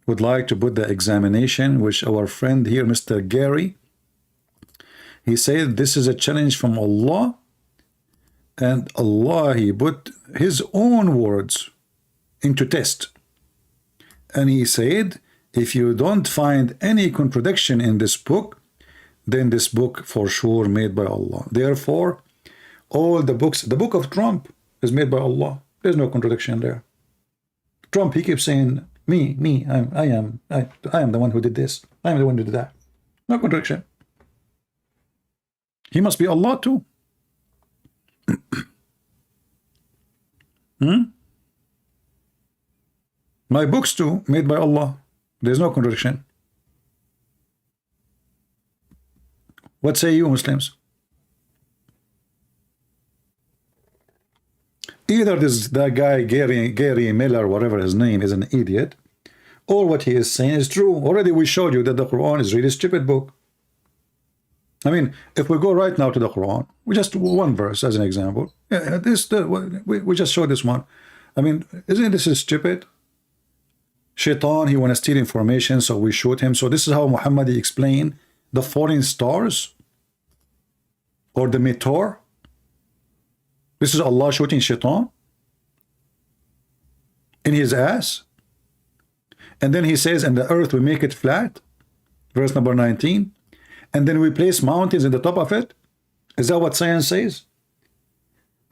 Speaker 1: would like to put the examination which our friend here, Mr. Gary, he said this is a challenge from Allah, and Allah he put his own words into test, and he said if you don't find any contradiction in this book, then this book for sure made by Allah. Therefore all the books, the book of Trump is made by Allah. There's no contradiction there. Trump, he keeps saying, I am the one who did this. I am the one who did that. No contradiction. He must be Allah too. My books too, made by Allah. There's no contradiction. What say you, Muslims? Either that guy Gary Miller, whatever his name, is an idiot, or what he is saying is true. Already we showed you that the Quran is really a stupid book. I mean, if we go right now to the Quran, we just one verse as an example. Yeah, we just showed this one. I mean, isn't this stupid? Shaitan, he want to steal information, so we shoot him. So this is how Muhammad explained the falling stars or the meteor. This is Allah shooting Shaitan in his ass. And then he says, and the earth we make it flat. Verse number 19. And then we place mountains in the top of it. Is that what science says?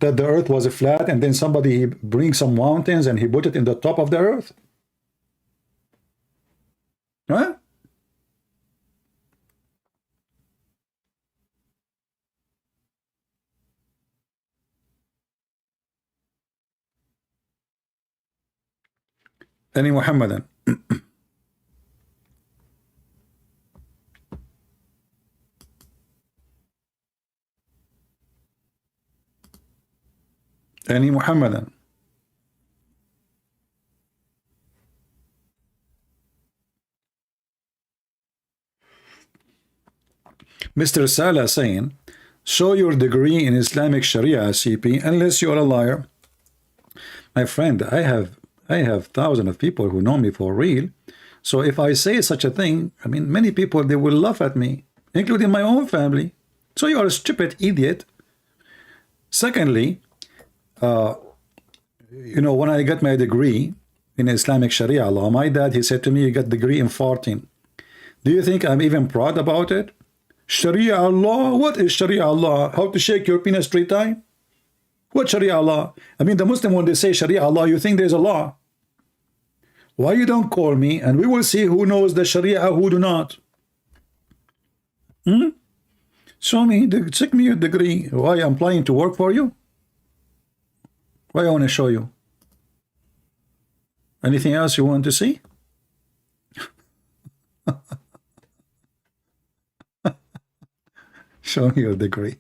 Speaker 1: That the earth was flat and then somebody brings some mountains and he put it in the top of the earth? Huh? Any Muhammadan? Any Muhammadan? Mr. Salah saying, show your degree in Islamic Sharia, CP, unless you are a liar. My friend, I have thousands of people who know me for real. So if I say such a thing, I mean, many people, they will laugh at me, including my own family. So you are a stupid idiot. Secondly, you know, when I got my degree in Islamic Sharia law, my dad, he said to me, you got degree in farting. Do you think I'm even proud about it? Sharia law? What is Sharia law? How to shake your penis 3 times? What Sharia law? I mean, the Muslim, when they say Sharia law, you think there's a law. Why you don't call me and we will see who knows the Sharia, who do not. Show me, check me your degree. Why I'm applying to work for you? Why I want to show you? Anything else you want to see? Show me your degree.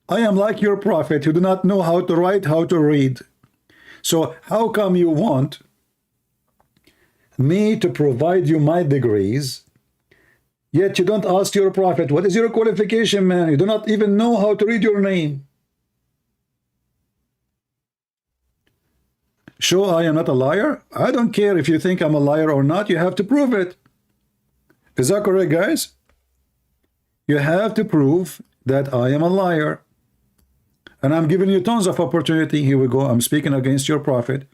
Speaker 1: I am like your prophet who do not know how to write, how to read. So how come you want me to provide you my degrees, yet you don't ask your prophet, what is your qualification, man? You do not even know how to read your name. Show I am not a liar? I don't care if you think I'm a liar or not. You have to prove it. Is that correct, guys? You have to prove that I am a liar. And I'm giving you tons of opportunity. Here we go. I'm speaking against your prophet.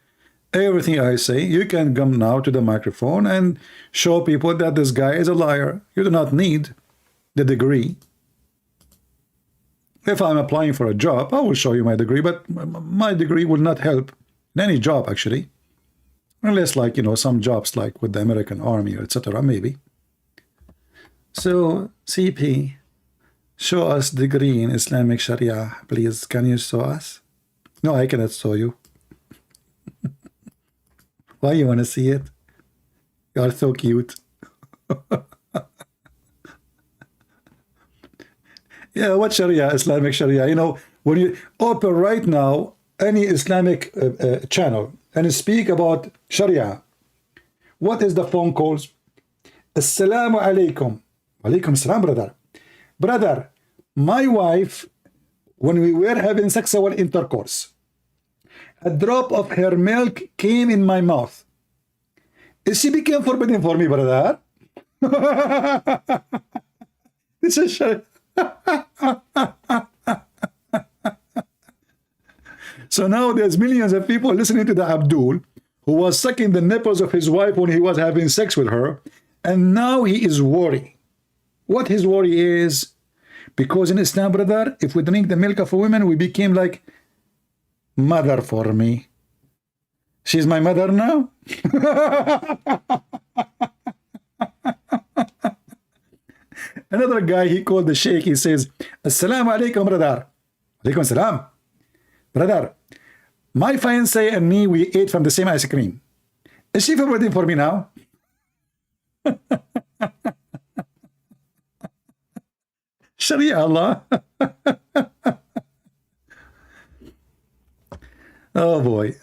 Speaker 1: Everything I say, you can come now to the microphone and show people that this guy is a liar. You do not need the degree. If I'm applying for a job, I will show you my degree, but my degree will not help in any job, actually. Unless, like, you know, some jobs like with the American Army, etc., maybe. So, CP, show us degree in Islamic Sharia, please. Can you show us? No, I cannot show you. Why you want to see it? You are so cute. Yeah, what Sharia? Islamic Sharia. You know, when you open right now any Islamic channel and speak about Sharia, what is the phone calls? Assalamu alaikum. Alaikum salam, brother. Brother, my wife, when we were having sexual intercourse, a drop of her milk came in my mouth. She became forbidden for me, brother. This is Sharia. So now there's millions of people listening to the Abdul who was sucking the nipples of his wife when he was having sex with her, and now he is worried. What his worry is, because in Islam, brother, if we drink the milk of a woman, we became like mother for me. She's my mother now. Another guy, he called the sheikh, he says, Assalamu alaikum, brother. Alaikum salam. Brother, my fiancé and me, we ate from the same ice cream. Is she forbidden for me now? Sharia Allah. Oh boy.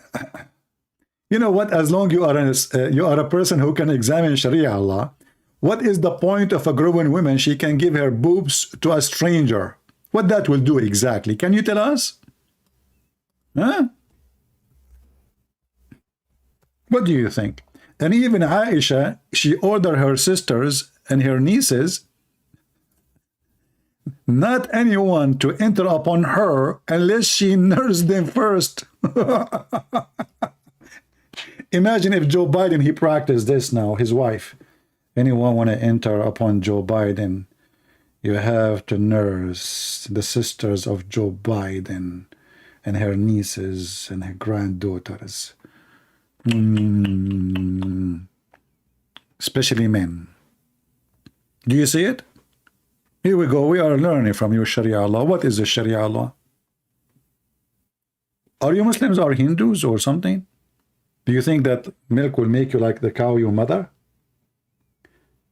Speaker 1: You know what? As long you are a person who can examine Sharia Allah, what is the point of a growing woman? She can give her boobs to a stranger. What that will do exactly? Can you tell us? Huh? What do you think? And even Aisha, she ordered her sisters and her nieces, not anyone to enter upon her unless she nursed them first. Imagine if Joe Biden, he practiced this now, his wife. Anyone want to enter upon Joe Biden, you have to nurse the sisters of Joe Biden and her nieces and her granddaughters. Especially men. Do you see it? Here we go. We are learning from your Sharia law. What is the Sharia law? Are you Muslims or Hindus or something? Do you think that milk will make you like the cow your mother?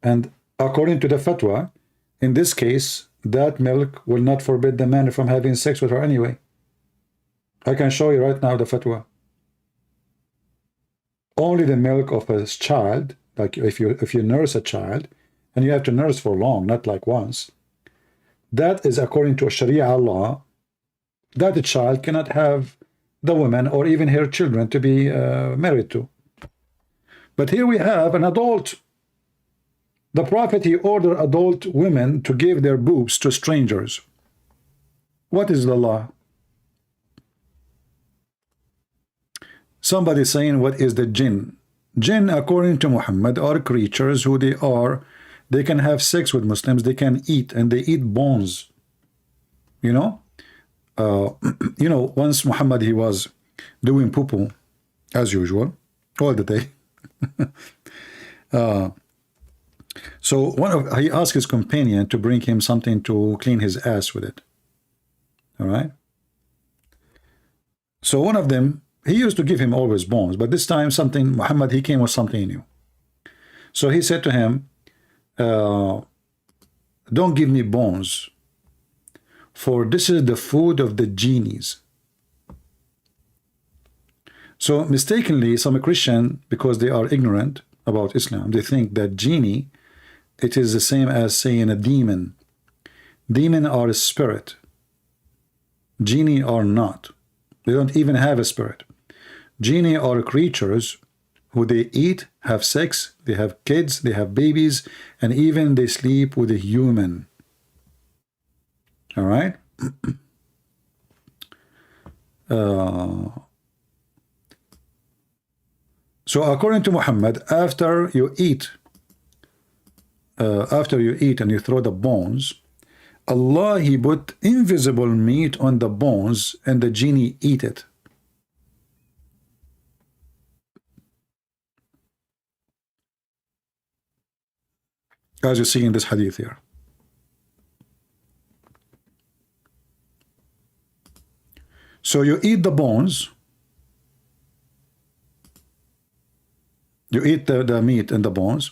Speaker 1: And according to the fatwa, in this case, that milk will not forbid the man from having sex with her anyway. I can show you right now the fatwa. Only the milk of a child, like if you nurse a child, and you have to nurse for long, not like once, that is according to a Sharia law, that the child cannot have the woman or even her children to be married to. But here we have an adult. The Prophet, he ordered adult women to give their boobs to strangers. What is the law? Somebody saying, what is the jinn? Jinn, according to Muhammad, are creatures who they are. They can have sex with Muslims. They can eat, and they eat bones. You know? You know, once Muhammad, he was doing poo-poo, as usual, all the day. So he asked his companion to bring him something to clean his ass with it. All right? So one of them, he used to give him always bones, but this time Muhammad, he came with something new. So he said to him, don't give me bones, for this is the food of the genies. So mistakenly, some Christian, because they are ignorant about Islam, they think that genie, it is the same as saying a demon. Demon are a spirit. Genie are not. They don't even have a spirit. Genie are creatures who they eat, have sex, they have kids, they have babies, and even they sleep with a human. All right? So according to Muhammad, after you eat and you throw the bones, Allah, he put invisible meat on the bones and the genie eat it. As you see in this hadith here. So you eat the bones, you eat the meat and the bones,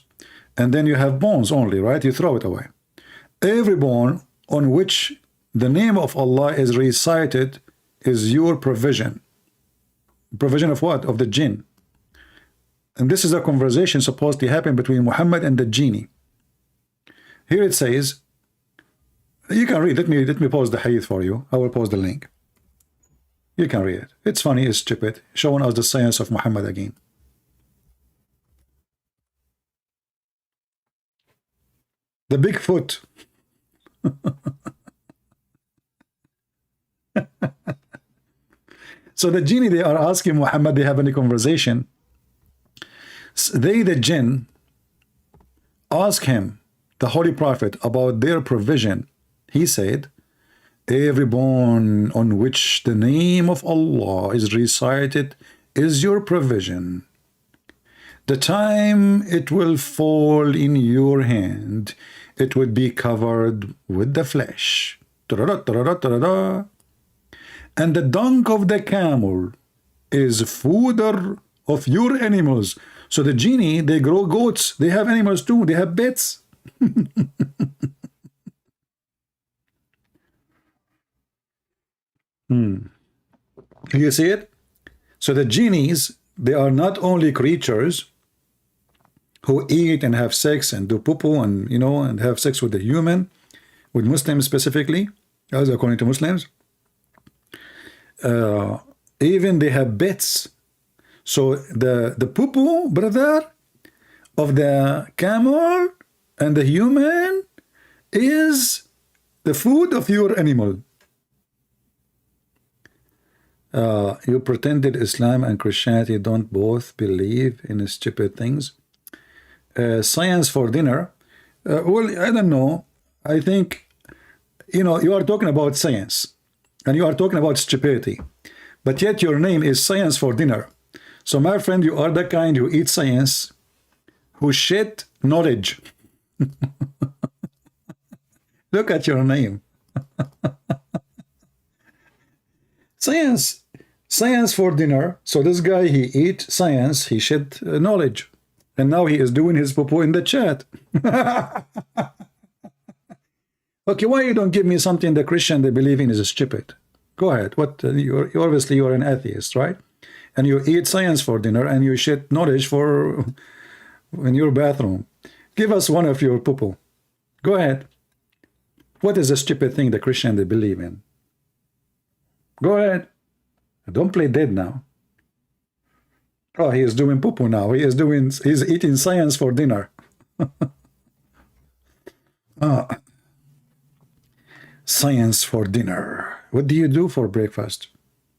Speaker 1: and then you have bones only, right? You throw it away. Every bone on which the name of Allah is recited is your provision. Provision of what? Of the jinn. And this is a conversation supposed to happen between Muhammad and the genie. Here it says, you can read, let me pause the hadith for you. I will post the link. You can read it. It's funny, it's stupid, showing us the science of Muhammad again. The big foot. So the genie, they are asking Muhammad, they have any conversation. They, the jinn, ask him, the Holy Prophet, about their provision. He said, every bone on which the name of Allah is recited is your provision. The time it will fall in your hand, it would be covered with the flesh. And the dung of the camel is fodder of your animals. So the genie, they grow goats. They have animals too. They have pets. You see it? So the genies, they are not only creatures who eat and have sex and do poo-poo and, you know, and have sex with the human, with Muslims specifically, as according to Muslims. Even they have bets. So the poo-poo, brother, of the camel and the human is the food of your animal. You pretended Islam and Christianity don't both believe in stupid things. Science for dinner. Well, I don't know. I think, you know, you are talking about science and you are talking about stupidity, but yet your name is Science for Dinner. So my friend, you are the kind who eat science, who shit knowledge. Look at your name. Science for dinner. So this guy, he eat science, he shit knowledge. And now he is doing his poo-poo in the chat. Okay, why you don't give me something the Christian they believe in is stupid? Go ahead. What you obviously you're an atheist, right? And you eat science for dinner and you shit knowledge for in your bathroom. Give us one of your poo-poo. Go ahead. What is the stupid thing the Christian they believe in? Go ahead. Don't play dead now. Oh, he is doing poo-poo now. He's eating science for dinner. Science for dinner. What do you do for breakfast?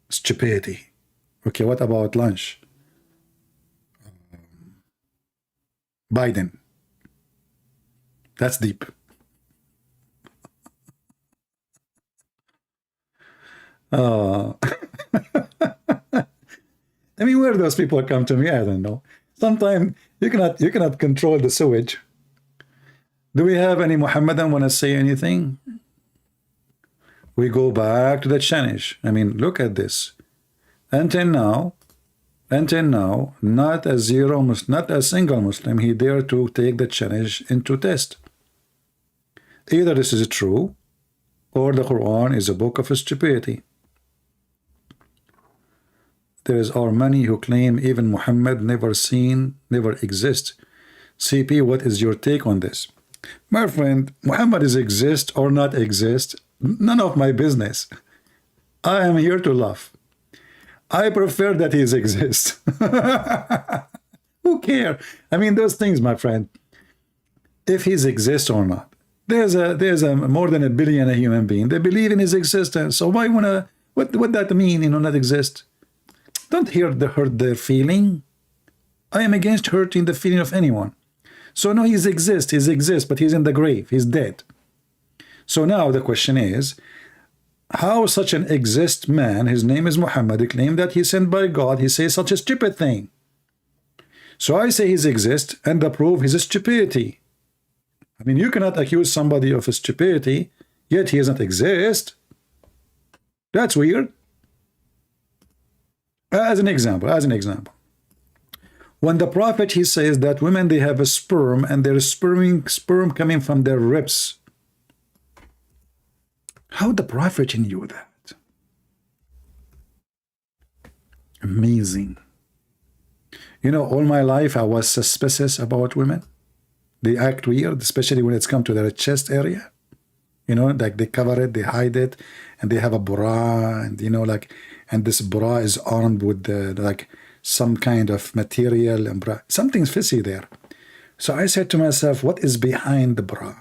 Speaker 1: Stupidity. Okay, what about lunch? Biden. That's deep. I mean, where those people come to me, I don't know. Sometimes you cannot control the sewage. Do we have any Muhammadan want to say anything? We go back to the challenge. I mean, look at this. Until now, not a single Muslim he dared to take the challenge into test. Either this is true, or the Quran is a book of stupidity. there are many who claim even Muhammad never seen, never exist. CP, what is your take on this? My friend, Muhammad is exist or not exist, none of my business. I am here to laugh. I prefer that he exists. Who cares? I mean, those things, my friend, if he's exist or not. There's a more than 1 billion human being. They believe in his existence. So why wanna what that mean, not exist? Don't hurt their feeling. I am against hurting the feeling of anyone. So no, he exists, but he's in the grave, he's dead. So now the question is, how such an exist man, his name is Muhammad, claim that he's sent by God, he says such a stupid thing. So I say he's exist, and the proof is stupidity. I mean, you cannot accuse somebody of stupidity, yet he doesn't exist. That's weird. As an example, when the prophet, he says that women, they have a sperm, and there's sperm coming from their ribs. How the prophet knew that? Amazing. All my life I was suspicious about women. They act weird, especially when it's come to their chest area. Like they cover it, they hide it, and they have a bra, and and this bra is armed with like some kind of material and bra. Something's fishy there. So I said to myself, what is behind the bra?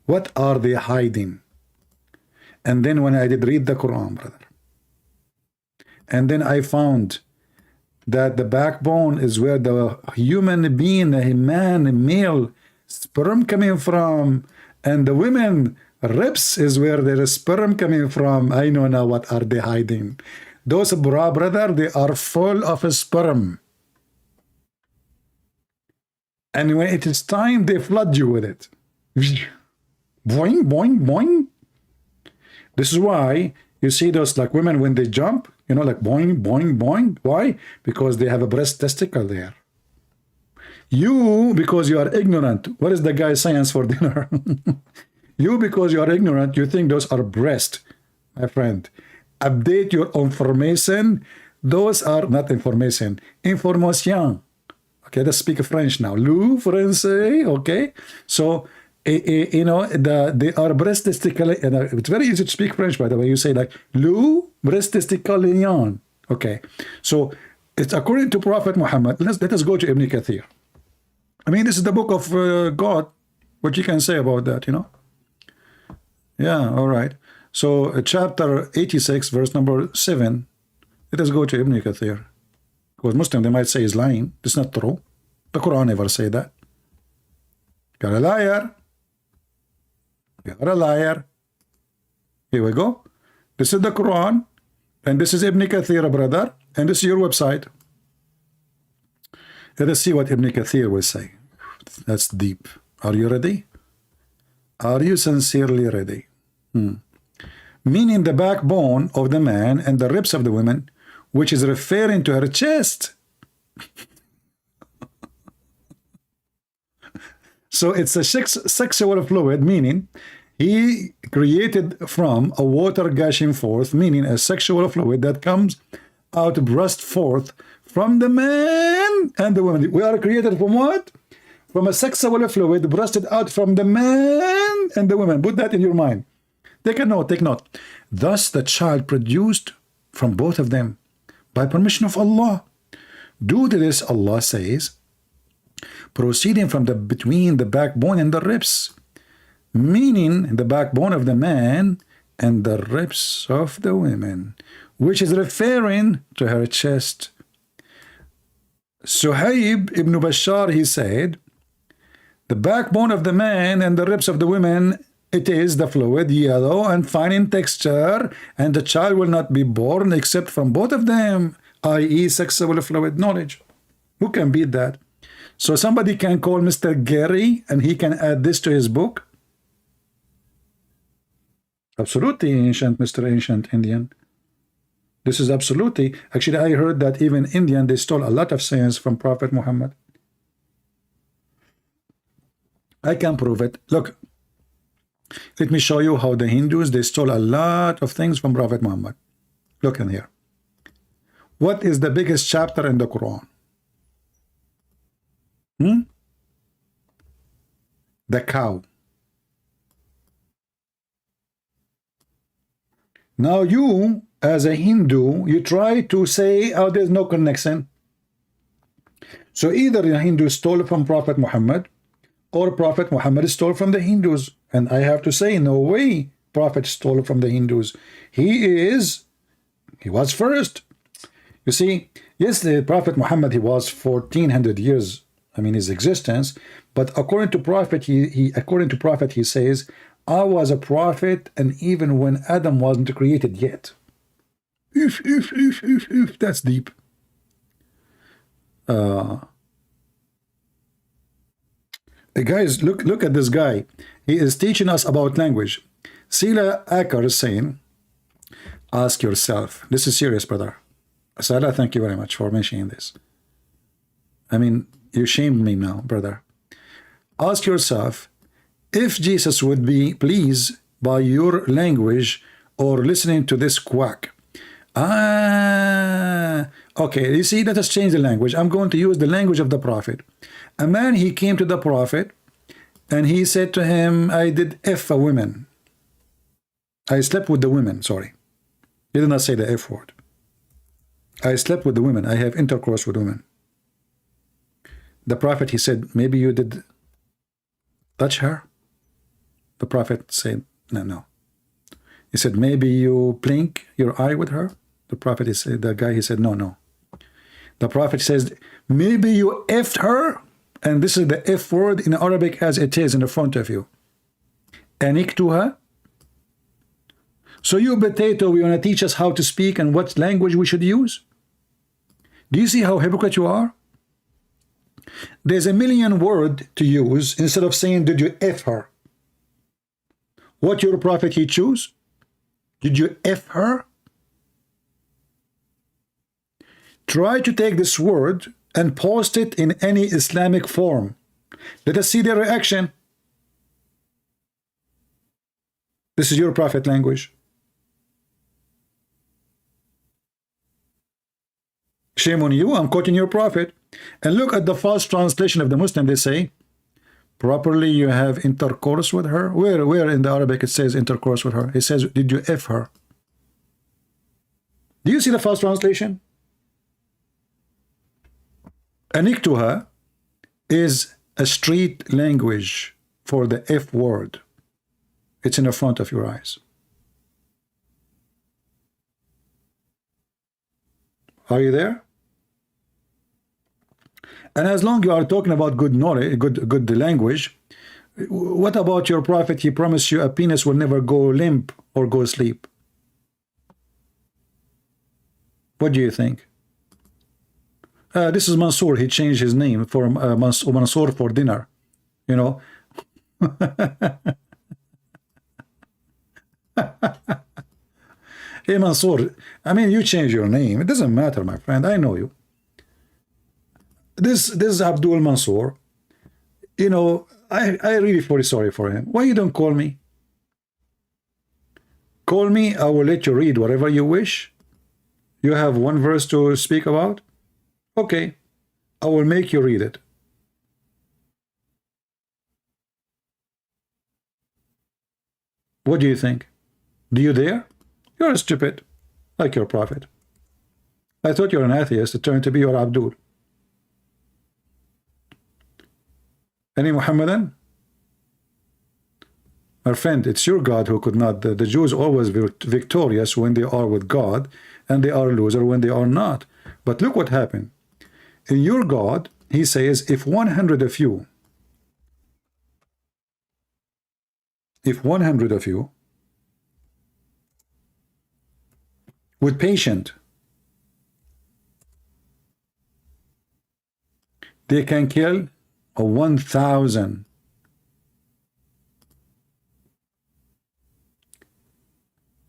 Speaker 1: What are they hiding? And then when I did read the Quran, brother, and then I found that the backbone is where the human being, a man, a male sperm coming from, and the women ribs is where there is sperm coming from. I know now what are they hiding. Those bra, brother, they are full of sperm. And when it is time, they flood you with it. Boing, boing, boing. This is why you see those like women when they jump, like boing, boing, boing. Why? Because they have a breast testicle there. You, because you are ignorant. What is the guy's science for dinner? You, because you are ignorant, you think those are breast. My friend, update your information. Those are not information. Information. Okay, let's speak French now. Le français, okay? So, they are breast testicle. It's very easy to speak French, by the way. You say like, le breast testicle. Okay, so it's according to Prophet Muhammad. Let us go to Ibn Kathir. I mean, this is the book of God. What you can say about that, Yeah, all right. So chapter 86, verse number 7. Let us go to Ibn Kathir. Because Muslim, they might say is lying. It's not true. The Quran never say that. You're a liar. You're a liar. Here we go. This is the Quran. And this is Ibn Kathir, brother. And this is your website. Let us see what Ibn Kathir will say. That's deep. Are you ready? Are you sincerely ready? Meaning the backbone of the man and the ribs of the woman, which is referring to her chest. So it's a sexual fluid, meaning he created from a water gushing forth, meaning a sexual fluid that comes out, burst forth from the man and the woman. We are created from what? From a sexual fluid burst out from the man and the woman. Put that in your mind. Take a note, take note. Thus the child produced from both of them by permission of Allah. Due to this, Allah says, proceeding from between the backbone and the ribs, meaning the backbone of the man and the ribs of the women, which is referring to her chest. Suhaib ibn Bashar, he said, the backbone of the man and the ribs of the women, it is the fluid, yellow and fine in texture, and the child will not be born except from both of them, i.e. sexual fluid knowledge. Who can beat that? So somebody can call Mr. Gary and he can add this to his book? Absolutely, Mr. Ancient Indian. This is absolutely. Actually, I heard that even Indian, they stole a lot of science from Prophet Muhammad. I can prove it. Look, let me show you how the Hindus, they stole a lot of things from Prophet Muhammad. Look in here. What is the biggest chapter in the Quran? The cow. Now you, as a Hindu, you try to say, oh, there's no connection. So either the Hindu stole from Prophet Muhammad, or Prophet Muhammad stole from the Hindus. And I have to say, no way Prophet stole from the Hindus. He was first. You see, yes, the Prophet Muhammad, he was 1400 years, I mean, his existence. But according to Prophet, according to Prophet, he says, I was a prophet, and even when Adam wasn't created yet. If that's deep. Guys, look at this guy. He is teaching us about language. Sila Akar is saying, ask yourself. This is serious, brother. Sala, thank you very much for mentioning this. I mean, you shamed me now, brother. Ask yourself, if Jesus would be pleased by your language or listening to this quack. Okay, you see, let us change the language. I'm going to use the language of the prophet. A man, he came to the prophet and he said to him, I did F a women. I slept with the women, sorry. He did not say the F word. I slept with the women. I have intercourse with women. The prophet, he said, maybe you did touch her? The prophet said, no. He said, maybe you blink your eye with her? The prophet, he said, the guy, he said, no. The prophet says, maybe you effed her? And this is the F word in Arabic as it is in the front of you. Aniktuha. So you potato, you want to teach us how to speak and what language we should use? Do you see how hypocrite you are? There's a million word to use instead of saying, did you F her? What your prophet he choose? Did you F her? Try to take this word and post it in any Islamic form. Let us see their reaction. This is your prophet language. Shame on you, I'm quoting your prophet. And look at the false translation of the Muslim. They say, properly you have intercourse with her. Where in the Arabic it says intercourse with her? It says, did you F her? Do you see the false translation? Aniktuha is a street language for the F word. It's in the front of your eyes. Are you there? And as long as you are talking about good knowledge, good language, what about your prophet? He promised you a penis will never go limp or go asleep. What do you think? This is Mansour. He changed his name for Mansour for dinner. You know. Hey Mansour, I mean, you change your name. It doesn't matter, my friend. I know you. This is Abdul Mansour. You know, I really feel sorry for him. Why you don't call me? Call me. I will let you read whatever you wish. You have one verse to speak about. Okay, I will make you read it. What do you think? Do you dare? You're stupid, like your prophet. I thought you're an atheist. It turned to be your Abdul. Any Muhammadan? My friend, it's your God who could not. The Jews always victorious when they are with God, and they are loser when they are not. But look what happened. In your God, he says, if 100 of you with patient, they can kill 1,000.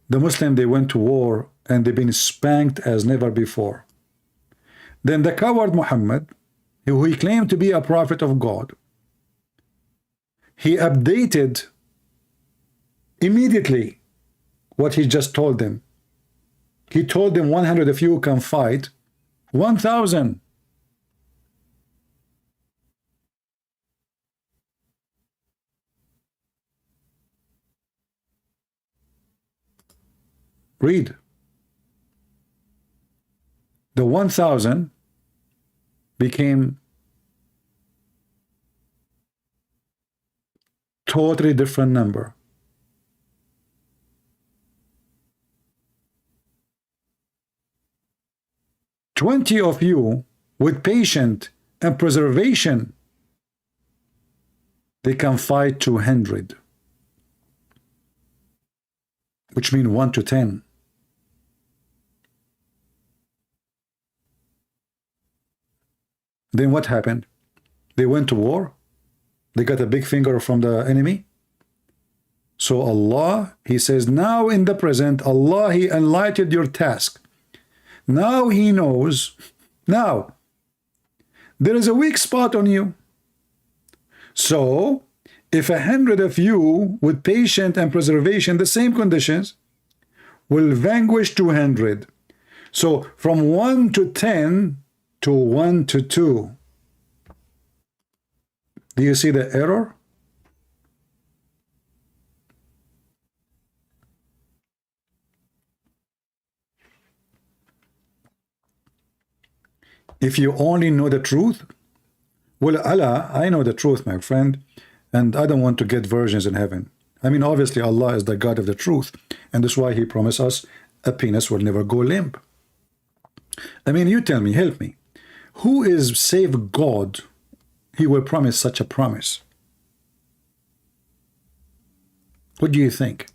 Speaker 1: The Muslim, they went to war and they've been spanked as never before. Then the coward Muhammad, who he claimed to be a prophet of God, he updated immediately what he just told them. He told them 100 of you can fight 1,000. Read. The 1,000 became totally different number. "20 of you with patience and preservation, they can fight 200, which means 1 to 10. Then what happened? They went to war. They got a big finger from the enemy. So Allah, He says, now in the present, Allah, He enlightened your task. Now He knows. Now, there is a weak spot on you. So, if 100 of you with patience and preservation, the same conditions, will vanquish 200. So, from 1 to 10 to 1 to 2. Do you see the error? If you only know the truth, well, Allah, I know the truth, my friend, and I don't want to get versions in heaven. I mean, obviously, Allah is the God of the truth, and that's why He promised us a penis will never go limp. I mean, you tell me, help me. Who is save God? He will promise such a promise. What do you think?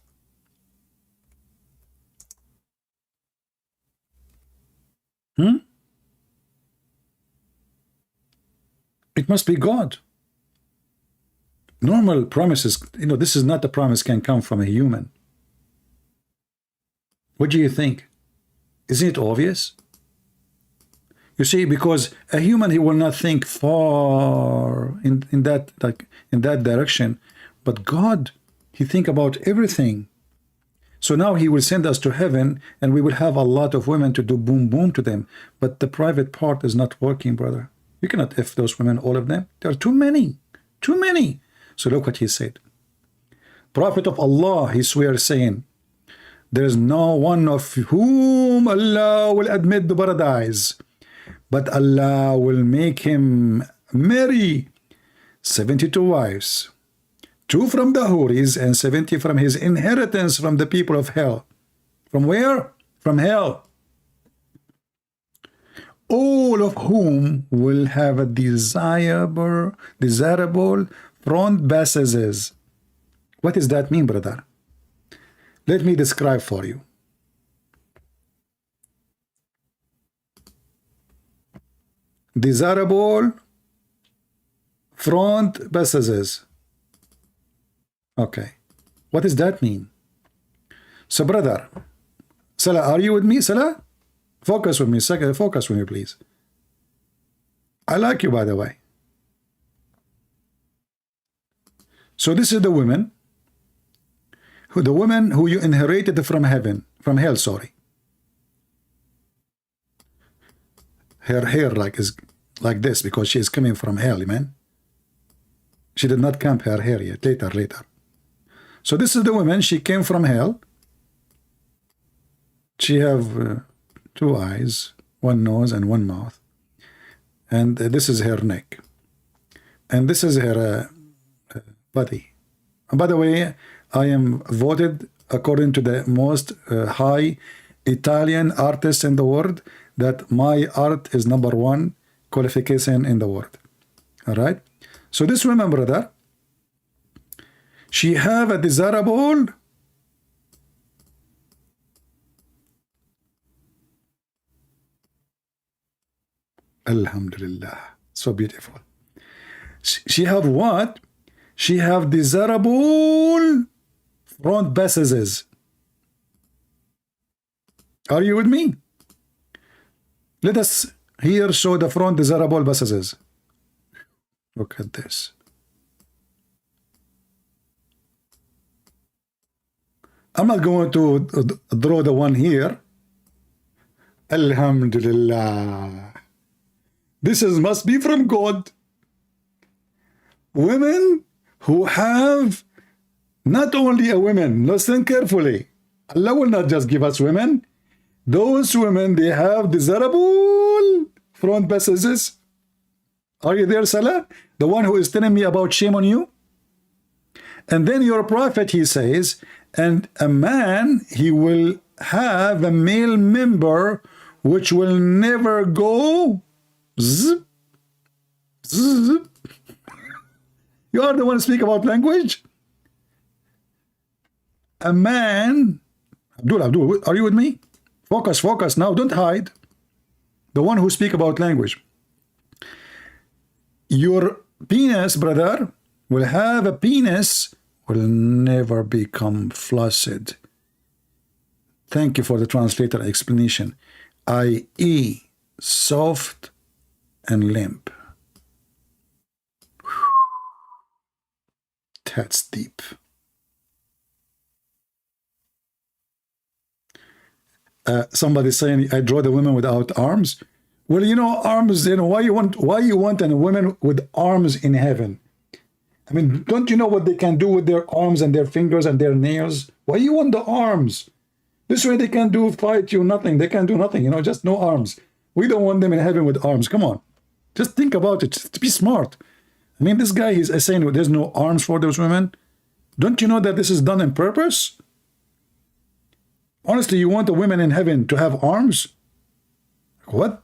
Speaker 1: It must be God. Normal promises, this is not a promise can come from a human. What do you think? Isn't it obvious? You see, because a human, he will not think far in that direction, but God, He think about everything. So now He will send us to heaven, and we will have a lot of women to do boom boom to them. But the private part is not working, brother. You cannot F those women, all of them. There are too many, too many. So look what he said. Prophet of Allah, he swears, saying, there is no one of whom Allah will admit to paradise, but Allah will make him marry 72 wives, 2 from the Houris and 70 from his inheritance from the people of hell. From where? From hell. All of whom will have a desirable front bases. What does that mean, brother? Let me describe for you. Desirable front bases. Okay. What does that mean? So, brother, Salah, are you with me, Salah? Focus with me, focus with me, please. I like you, by the way. So this is the woman who you inherited from heaven, from hell, sorry. Her hair is like this because she is coming from hell, man. She did not comb her hair yet, later. So this is the woman, she came from hell. She have 2 eyes, 1 nose, and 1 mouth. And this is her neck. And this is her body. And by the way, I am voted according to the most high Italian artist in the world that my art is #1 qualification in the world. All right? So this woman, brother, she have a desirable Alhamdulillah, so beautiful. She have what? She have desirable front bases. Are you with me? Let us here show the front desirable bases. Look at this. I'm not going to draw the one here. Alhamdulillah. This must be from God. Women who have not only a women, listen carefully. Allah will not just give us women. Those women, they have desirable front passages. Are you there, Salah? The one who is telling me about shame on you? And then your prophet, he says, and a man, he will have a male member which will never go zip, zip. You are the one speak about language? A man, Abdul, are you with me? Focus now, don't hide. The one who speak about language. Your penis, brother, will have a penis, will never become flaccid. Thank you for the translator explanation. i.e. soft and limp. That's deep. Somebody saying I draw the women without arms. Well, you know, arms. You know why you want a woman with arms in heaven? I mean, don't you know what they can do with their arms and their fingers and their nails? Why you want the arms? This way they can fight you nothing. They can do nothing. You know, just no arms. We don't want them in heaven with arms. Come on, just think about it. Just be smart. I mean, this guy is saying there's no arms for those women. Don't you know that this is done on purpose? Honestly, you want the women in heaven to have arms? What?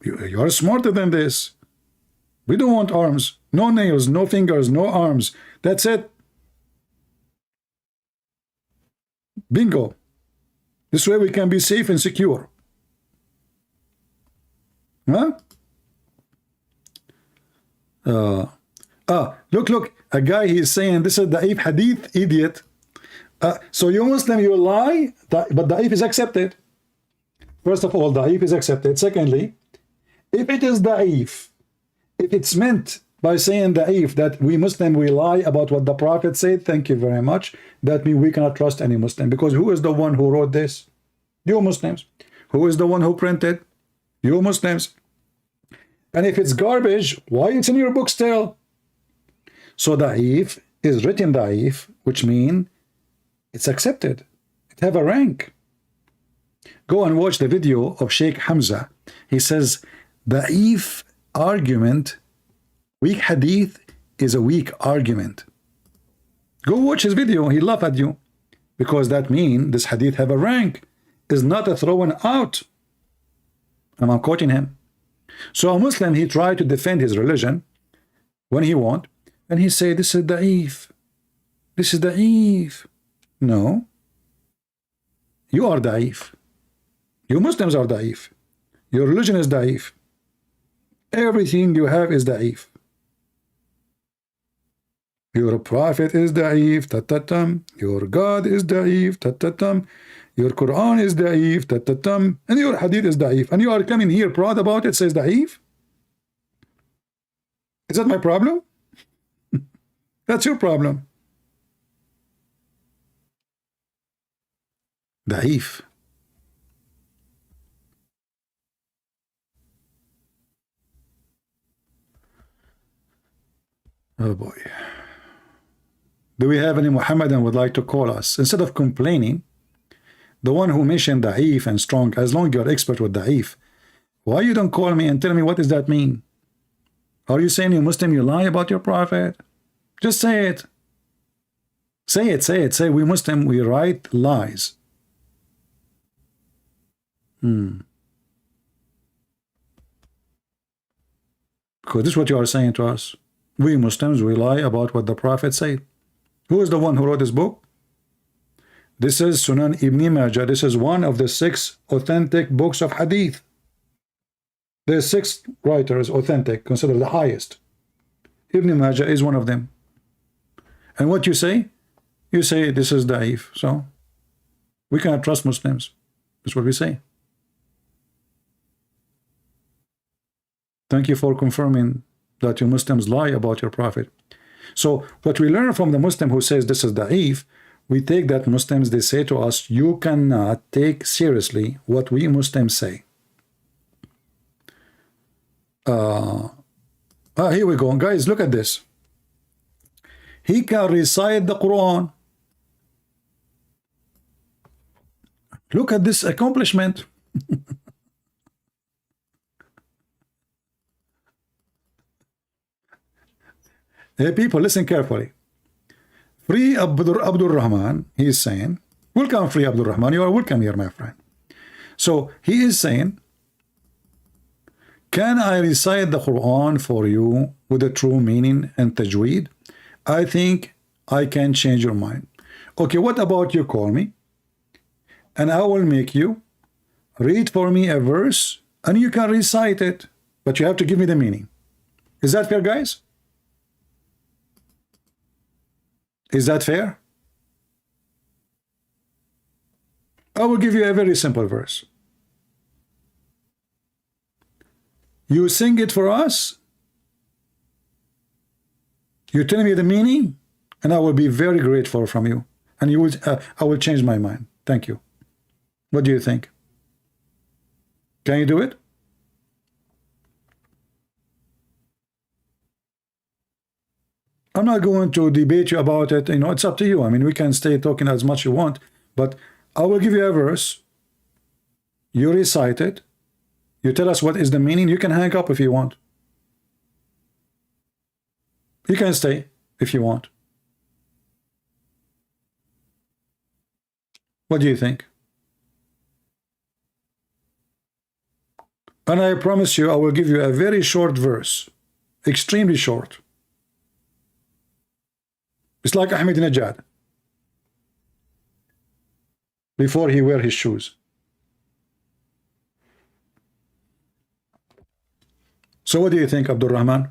Speaker 1: You are smarter than this. We don't want arms. No nails, no fingers, no arms. That's it. Bingo. This way we can be safe and secure. Huh? Look. A guy, he is saying this is da'if hadith, idiot. So you Muslim, you lie, but da'if is accepted. First of all, da'if is accepted. Secondly, if it is da'if, if it's meant by saying da'if that we Muslim, we lie about what the Prophet said, thank you very much. That means we cannot trust any Muslim, because who is the one who wrote this? You Muslims. Who is the one who printed? You Muslims. And if it's garbage, why it's in your book still? So da'if is written da'if, which means it's accepted. It have a rank. Go and watch the video of Sheikh Hamza. He says da'if argument, weak hadith is a weak argument. Go watch his video. He laugh at you, because that means this hadith have a rank, is not a thrown out. And I'm quoting him. So a Muslim, he tried to defend his religion when he want, and he say this is da'if. This is da'if. No. You are da'if. You Muslims are da'if. Your religion is da'if. Everything you have is da'if. Your prophet is da'if, ta-ta-tum. Your God is da'if, ta-ta-tum. Your Quran is da'if, ta-ta-tum. And your hadith is da'if. And you are coming here proud about it, says da'if? Is that my problem? That's your problem. Da'if. Oh boy. Do we have any Muhammadan would like to call us? Instead of complaining, the one who mentioned da'if and strong, as long as you're expert with da'if, why you don't call me and tell me what does that mean? Are you saying you Muslim, you lie about your prophet? Just say it. Say it, say it. Say we Muslim, we write lies. Because this is what you are saying to us. We Muslims, we lie about what the Prophet said. Who is the one who wrote this book? This is Sunan Ibn Majah. This is one of the 6 authentic books of Hadith. There are 6 writers authentic, considered the highest. Ibn Majah is one of them. And what you say? You say this is da'if. So we cannot trust Muslims. That's what we say. Thank you for confirming that you Muslims lie about your prophet. So what we learn from the Muslim who says this is da'if, we take that Muslims, they say to us, you cannot take seriously what we Muslims say. Here we go. Guys, look at this. He can recite the Quran. Look at this accomplishment. Hey, people, listen carefully. Free Abdul Rahman, he is saying, welcome, Free Abdul Rahman, you are welcome here, my friend. So he is saying, can I recite the Quran for you with the true meaning and tajweed? I think I can change your mind. Okay, what about you call me and I will make you read for me a verse and you can recite it, but you have to give me the meaning. Is that fair, guys? Is that fair? I will give you a very simple verse. You sing it for us. You tell me the meaning, and I will be very grateful from you. And you will, I will change my mind. Thank you. What do you think? Can you do it? I'm not going to debate you about it. You know, it's up to you. I mean, we can stay talking as much as you want, but I will give you a verse. You recite it. You tell us what is the meaning. You can hang up if you want. You can stay if you want. What do you think? And I promise you, I will give you a very short verse. Extremely short. It's like Ahmadinejad before he wear his shoes. So what do you think, Abdul Rahman?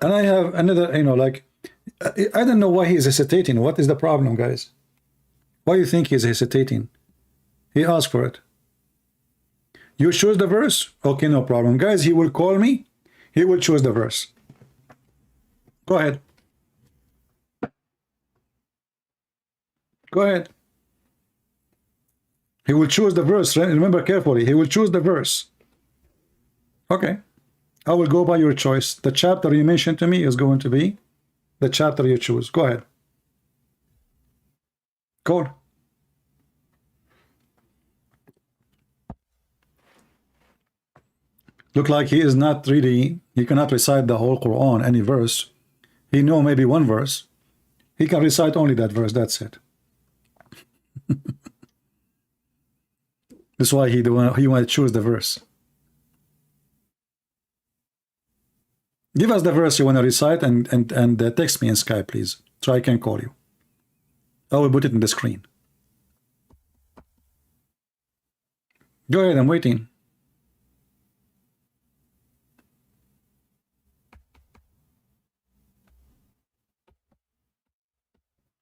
Speaker 1: And I have another, you know, like, I don't know why he's hesitating. What is the problem, guys? Why do you think he's hesitating? He asked for it. You choose the verse? Okay, no problem. Guys, he will call me. He will choose the verse. Go ahead. Go ahead. He will choose the verse. Remember carefully. He will choose the verse. Okay. I will go by your choice. The chapter you mentioned to me is going to be the chapter you choose. Go ahead. Go. Look like he is not really, he cannot recite the whole Quran, any verse. He know maybe one verse. He can recite only that verse, that's it. That's why he want to choose the verse. Give us the verse you want to recite and text me in Skype, please, so I can call you. I will put it in the screen. Go ahead, I'm waiting.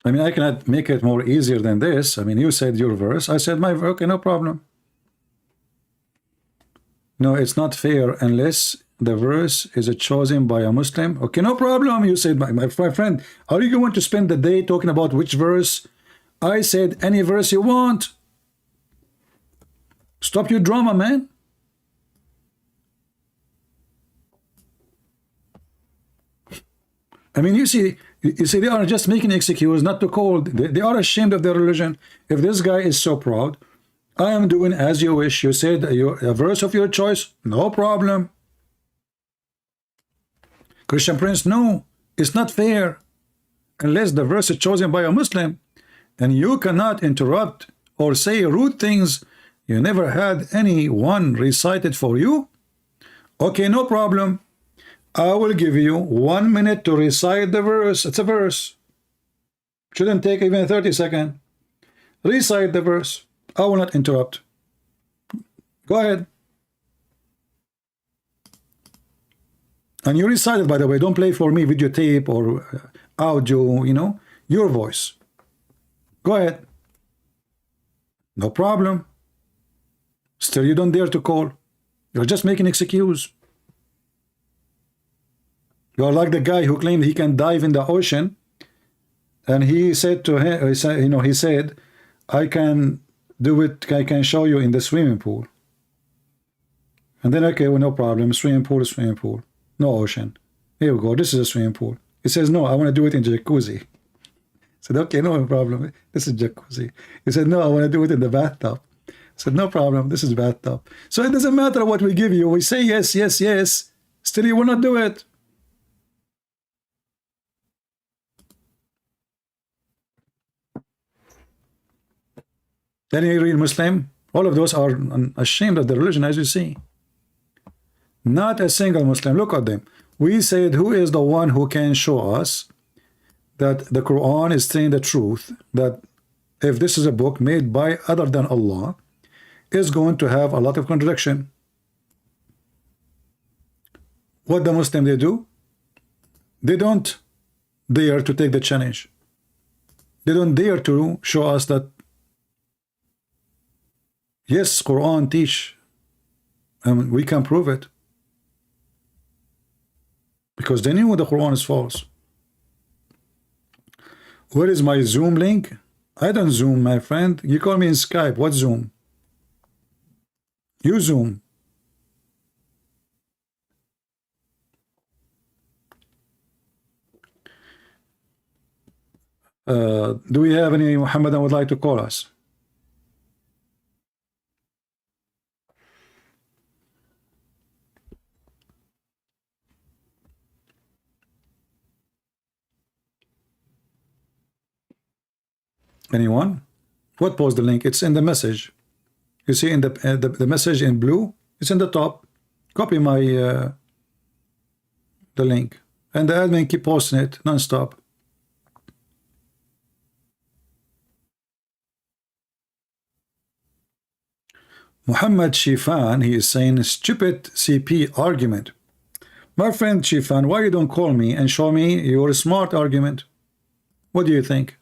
Speaker 1: I mean, I cannot make it more easier than this. I mean, you said your verse. I said my verse. Okay, no problem. No, it's not fair unless the verse is chosen by a Muslim. Okay, no problem. You said, my friend, are you going to spend the day talking about which verse? I said any verse you want. Stop your drama, man. I mean, you see, they are just making excuse not to call. They are ashamed of their religion. If this guy is so proud, I am doing as you wish. You said a verse of your choice, no problem. Christian Prince, no, it's not fair unless the verse is chosen by a Muslim, and you cannot interrupt or say rude things. You never had anyone recite it for you. Okay, no problem. I will give you 1 minute to recite the verse. It's a verse. Shouldn't take even 30 seconds. Recite the verse. I will not interrupt. Go ahead. And you recite it, by the way. Don't play for me videotape or audio, you know, your voice. Go ahead. No problem. Still, you don't dare to call. You're just making excuse. You're like the guy who claimed he can dive in the ocean, and he said to him, he said, I can do it, I can show you in the swimming pool. And then, okay, well, no problem, swimming pool is swimming pool, no ocean. Here we go, this is a swimming pool. He says, no, I want to do it in jacuzzi. I said, okay, no problem, this is jacuzzi. He said, no, I want to do it in the bathtub. I said, no problem, this is bathtub. So it doesn't matter what we give you, we say yes, yes, yes, still you will not do it. Any real Muslim, all of those are ashamed of the religion, as you see. Not a single Muslim. Look at them. We said, who is the one who can show us that the Quran is saying the truth, that if this is a book made by other than Allah, is going to have a lot of contradiction. What the Muslim they do? They don't dare to take the challenge. They don't dare to show us that yes, Quran teach, and we can prove it. Because they knew the Quran is false. Where is my Zoom link? I don't Zoom, my friend. You call me in Skype. What Zoom? You Zoom. Do we have any Muhammadan would like to call us? Anyone? What post the link? It's in the message. You see in the message in blue? It's in the top. Copy my the link. And the admin keep posting it non-stop. Muhammad Shifan, he is saying stupid CP argument. My friend Shifan, why you don't call me and show me your smart argument? What do you think?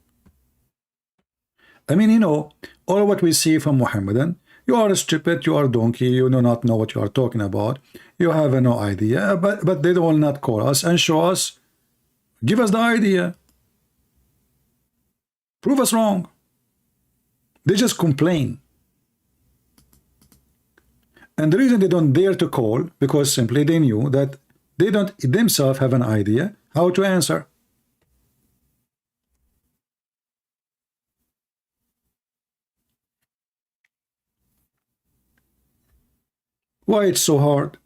Speaker 1: I mean, you know, all what we see from Muhammadan, you are stupid, you are donkey, you do not know what you are talking about, you have no idea, but they will not call us and show us, give us the idea, prove us wrong. They just complain. And the reason they don't dare to call, because simply they knew that they don't themselves have an idea how to answer. Why it's so hard?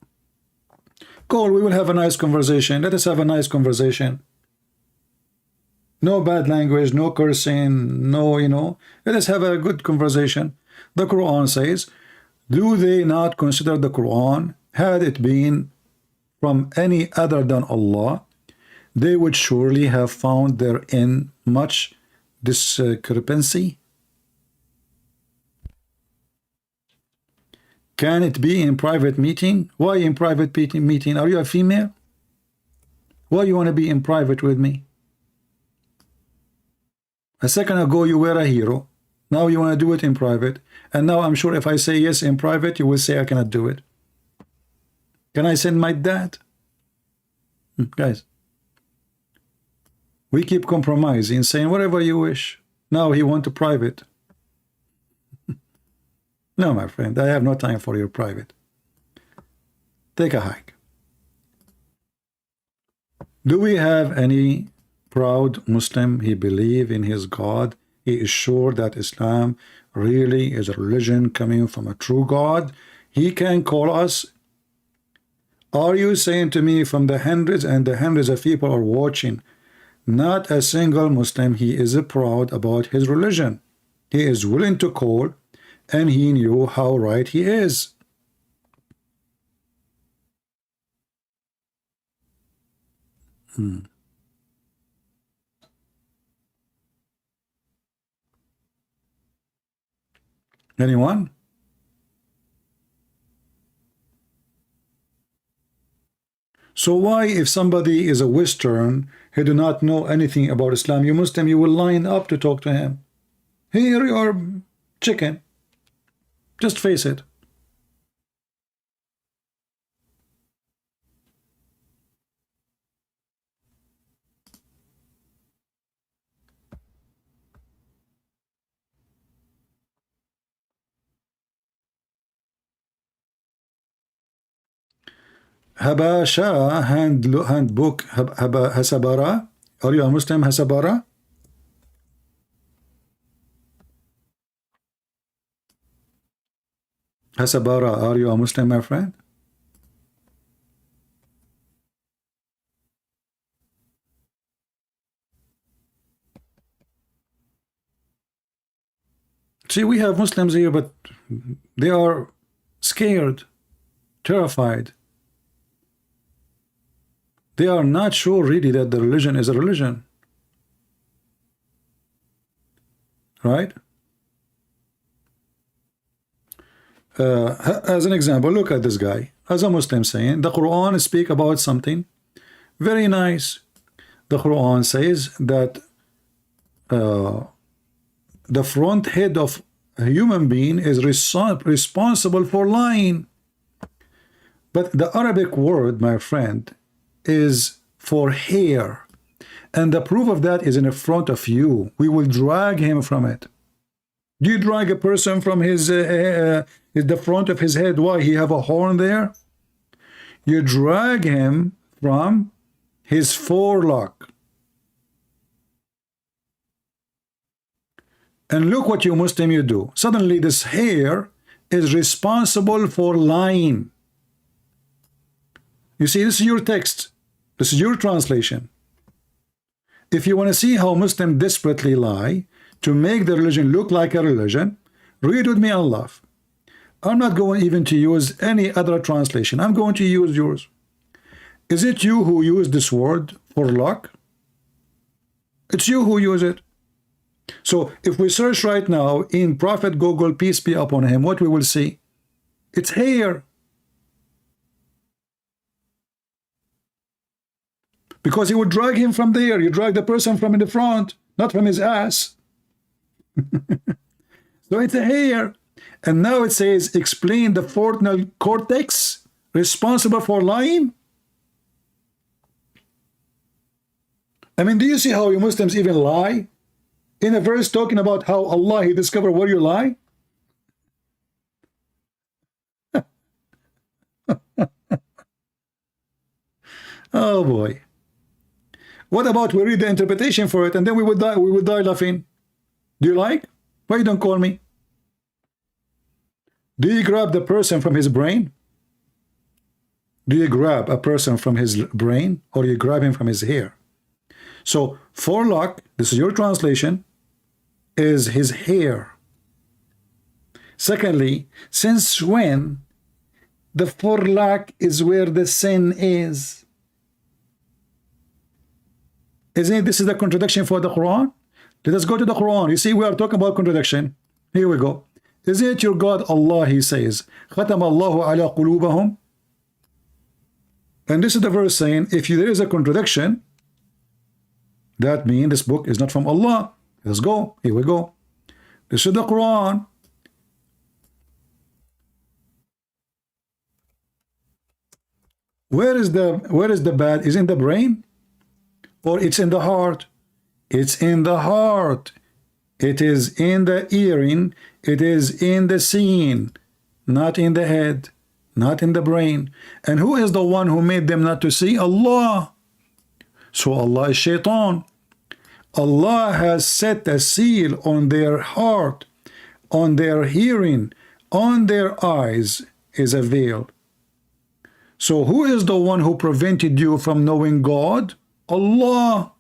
Speaker 1: Call, we will have a nice conversation. Let us have a nice conversation. No bad language, no cursing, no, you know. Let us have a good conversation. The Quran says, do they not consider the Quran, had it been from any other than Allah, they would surely have found therein much discrepancy? Can it be in private meeting? Why in private meeting? Are you a female? Why you want to be in private with me? A second ago you were a hero. Now you want to do it in private. And now I'm sure if I say yes in private, you will say I cannot do it. Can I send my dad? Guys, we keep compromising, saying whatever you wish. Now he want to private. No, my friend, I have no time for your private. Take a hike. Do we have any proud Muslim? He believes in his God. He is sure that Islam really is a religion coming from a true God. He can call us. Are you saying to me from the hundreds and the hundreds of people are watching, not a single Muslim, he is proud about his religion. He is willing to call, and he knew how right he is. Anyone? So why, if somebody is a Western, he do not know anything about Islam, you Muslim, you will line up to talk to him? Here you are, chicken. Just face it. Habasha handbook Hasabara. Are you a Muslim, Hasabara? Hasabara, are you a Muslim, my friend? See, we have Muslims here, but they are scared, terrified. They are not sure really that the religion is a religion. Right? As an example, look at this guy. As a Muslim saying, the Quran speak about something very nice. The Quran says that the front head of a human being is responsible for lying. But the Arabic word, my friend, is for hair. And the proof of that is in front of you. We will drag him from it. Do you drag a person from his the front of his head? Why? He have a horn there? You drag him from his forelock. And look what you Muslim you do. Suddenly this hair is responsible for lying. You see, this is your text. This is your translation. If you want to see how Muslims desperately lie to make the religion look like a religion, read with me Allah. I'm not going even to use any other translation. I'm going to use yours. Is it you who use this word for lock? It's you who use it. So if we search right now in Prophet Google, peace be upon him, what we will see? It's hair. Because he would drag him from there. You drag the person from in the front, not from his ass. So it's a hair. And now it says, explain the frontal cortex responsible for lying. I mean, do you see how you Muslims even lie? In a verse talking about how Allah, He discovered where you lie? Oh boy. What about we read the interpretation for it and then we would die laughing? Do you like? Why you don't call me? Do you grab the person from his brain? Do you grab a person from his brain or you grab him from his hair? So forelock, this is your translation, is his hair. Secondly, since when the forelock is where the sin is? Isn't it, this is the contradiction for the Quran? Let us go to the Quran. You see, we are talking about contradiction. Here we go. Is it your God Allah? He says, ختم الله على قلوبهم. And this is the verse saying, if there is a contradiction, that means this book is not from Allah. Let's go. Here we go. This is the Quran. Where is the bad? Is it in the brain? Or it's in the heart? It's in the heart. It is in the hearing. It is in the seeing, not in the head, not in the brain. And who is the one who made them not to see? Allah. So Allah is shaitan. Allah has set a seal on their heart, on their hearing, on their eyes is a veil. So who is the one who prevented you from knowing God? Allah,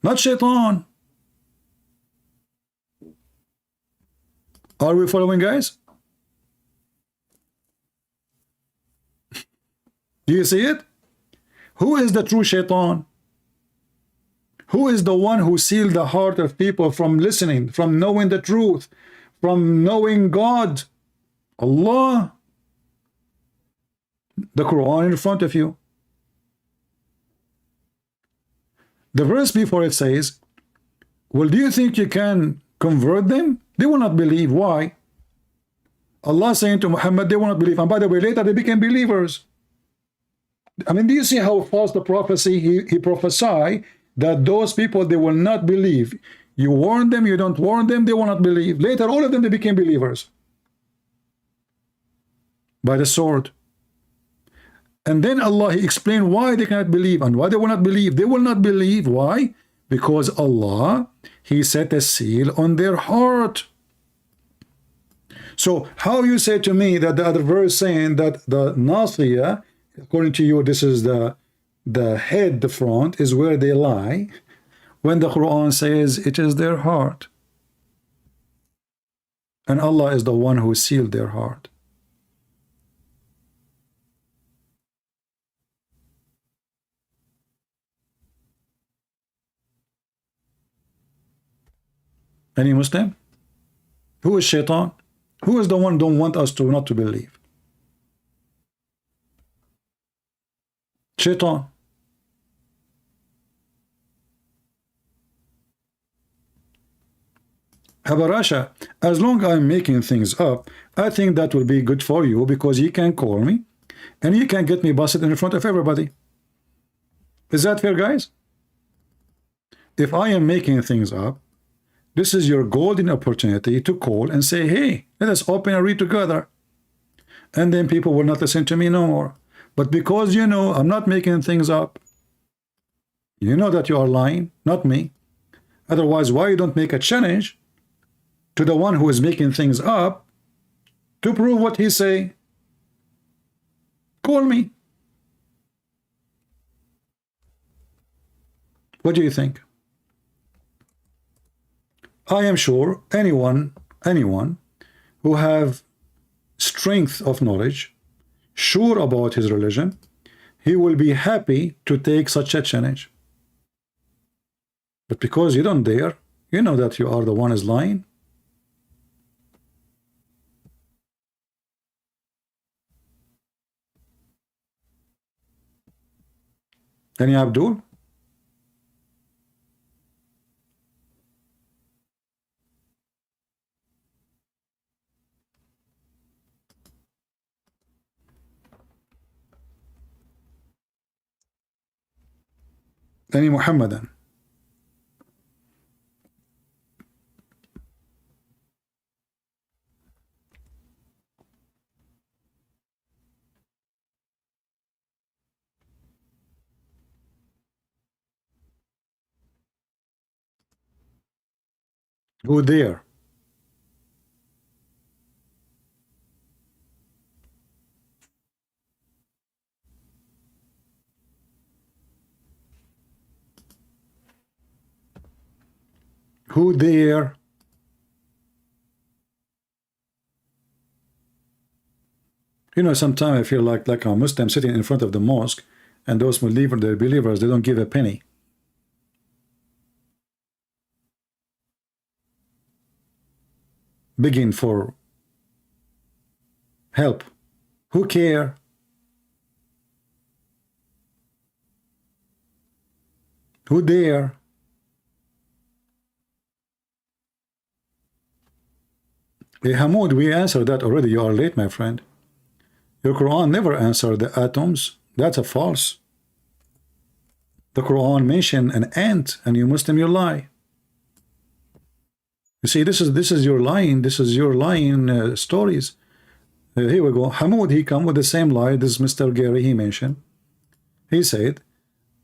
Speaker 1: not shaitan. Are we following, guys? Do you see it? Who is the true shaitan? Who is the one who sealed the heart of people from listening, from knowing the truth, from knowing God? Allah. The Quran in front of you. The verse before it says, well, do you think you can convert them? They will not believe. Why? Allah saying to Muhammad, they will not believe. And by the way, later they became believers. I mean, do you see how false the prophecy he prophesied that those people, they will not believe. You warn them, you don't warn them, they will not believe. Later, all of them, they became believers. By the sword. And then Allah, He explained why they cannot believe and why they will not believe. They will not believe. Why? Because Allah, He set a seal on their heart. So how you say to me that the other verse saying that the Nasiya, according to you, this is the head, the front, is where they lie, when the Quran says it is their heart. And Allah is the one who sealed their heart. Any Muslim? Who is Shaitan? Who is the one who don't want us to not to believe? Shaitan. Habarasha, as long as I'm making things up, I think that will be good for you because you can call me and you can get me busted in front of everybody. Is that fair, guys? If I am making things up, this is your golden opportunity to call and say, hey, let us open and read together. And then people will not listen to me no more. But because you know I'm not making things up, you know that you are lying, not me. Otherwise, why you don't make a challenge to the one who is making things up to prove what he say? Call me. What do you think? I am sure anyone who have strength of knowledge, sure about his religion, he will be happy to take such a challenge. But because you don't dare, you know that you are the one is lying. Any Abdul? Any Muhammadan? Who there? Who there? You know, sometimes I feel like a Muslim sitting in front of the mosque, and those believers, they don't give a penny. Begging for help. Who care? Who dare? Hey, Hamoud, we answered that already. You are late, my friend. Your Quran never answered the atoms. That's a false. The Quran mentioned an ant, and you Muslim, you lie. You see, this is your lying. This is your lying stories. Here we go. Hamoud, he come with the same lie. This is Mr. Gary. He mentioned. He said,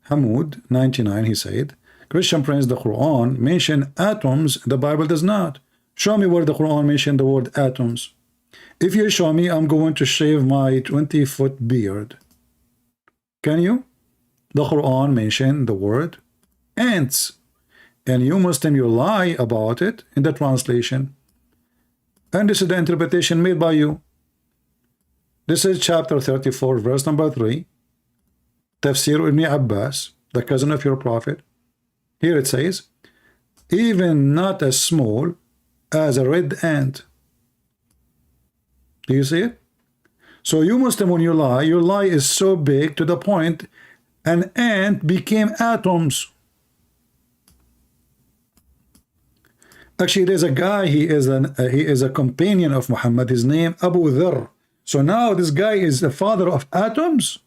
Speaker 1: Hamoud 99. He said, Christian Prince, the Quran mentioned atoms. The Bible does not. Show me where the Quran mentioned the word atoms. If you show me, I'm going to shave my 20-foot beard. Can you? The Quran mentioned the word ants. And you Muslim, you lie about it in the translation. And this is the interpretation made by you. This is chapter 34, verse number 3. Tafsir Ibn Abbas, the cousin of your prophet. Here it says, even not as small as a red ant. Do you see it? So you Muslim, when you lie, your lie is so big to the point an ant became atoms. Actually, there's a guy, he is a companion of Muhammad, his name Abu Dharr. So now this guy is the father of atoms.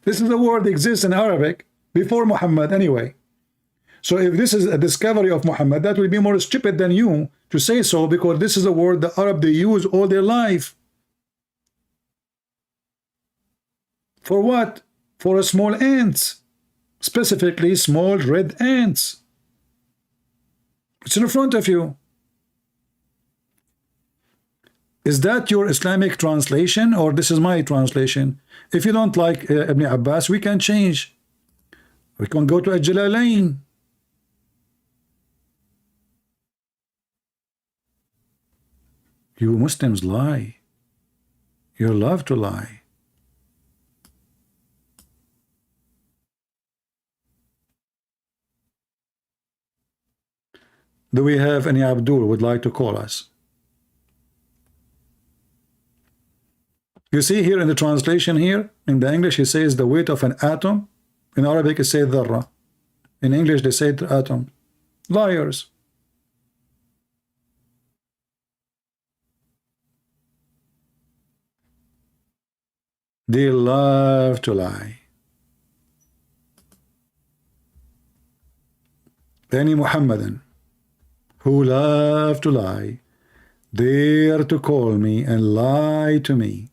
Speaker 1: This is a word that exists in Arabic before Muhammad anyway. So if this is a discovery of Muhammad, that will be more stupid than you to say so, because this is a word the Arab they use all their life. For what? For small ants, specifically small red ants. It's in front of you. Is that your Islamic translation, or this is my translation? If you don't like Ibn Abbas, we can change. We can go to Al-Jalalain. You Muslims lie. You love to lie. Do we have any Abdul would like to call us? You see here in the translation here, in the English, he says the weight of an atom. In Arabic, it says dharra. In English, they say atom. Liars. They love to lie. Any Muhammadan who love to lie, dare to call me and lie to me.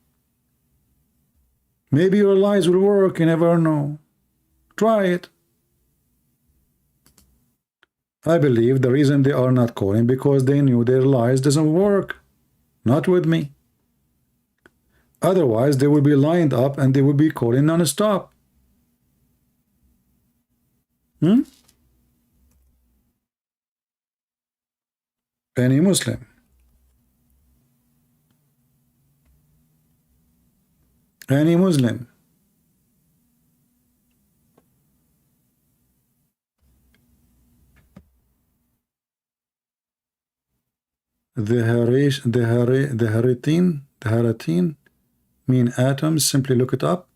Speaker 1: Maybe your lies will work, you never know. Try it. I believe the reason they are not calling because they knew their lies doesn't work. Not with me. Otherwise, they would be lined up and they would be calling non-stop. Any Muslim. Any Muslim. The haratin mean atoms. Simply look it up.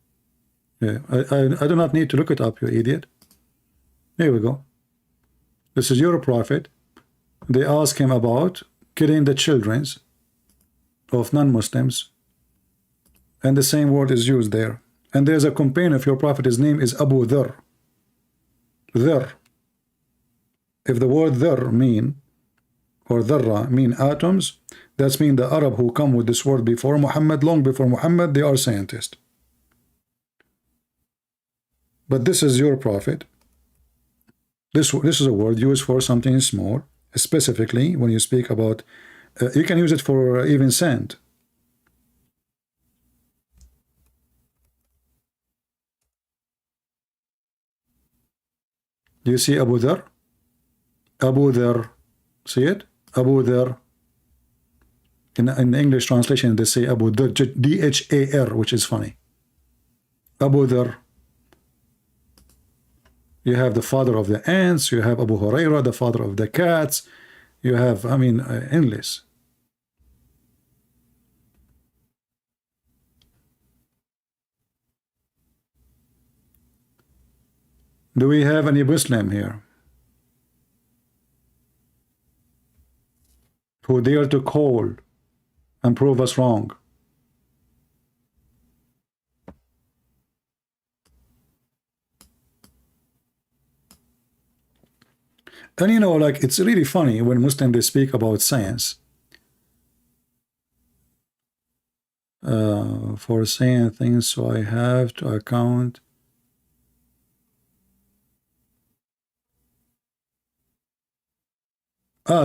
Speaker 1: Yeah, I do not need to look it up, you idiot. Here we go. This is your prophet. They ask him about killing the children of non-Muslims, and the same word is used there. And there's a companion of your prophet. His name is Abu Dhar. Dhar. If the word Dhar mean or dharra mean atoms, that's mean the Arab who come with this word before Muhammad, long before Muhammad, they are scientists. But this is your prophet. This is a word used for something small, specifically when you speak about, you can use it for even sand. Do you see Abu Dhar? Abu Dhar. See it? Abu Dhar. In the English translation, they say Abu Dhar, D-H-A-R, which is funny. Abu Dhar. You have the father of the ants. You have Abu Huraira, the father of the cats. You have, I mean, endless. Do we have any Muslim here who dare to call and prove us wrong? And you know, like, it's really funny when Muslims they speak about science. For saying things, so I have to account.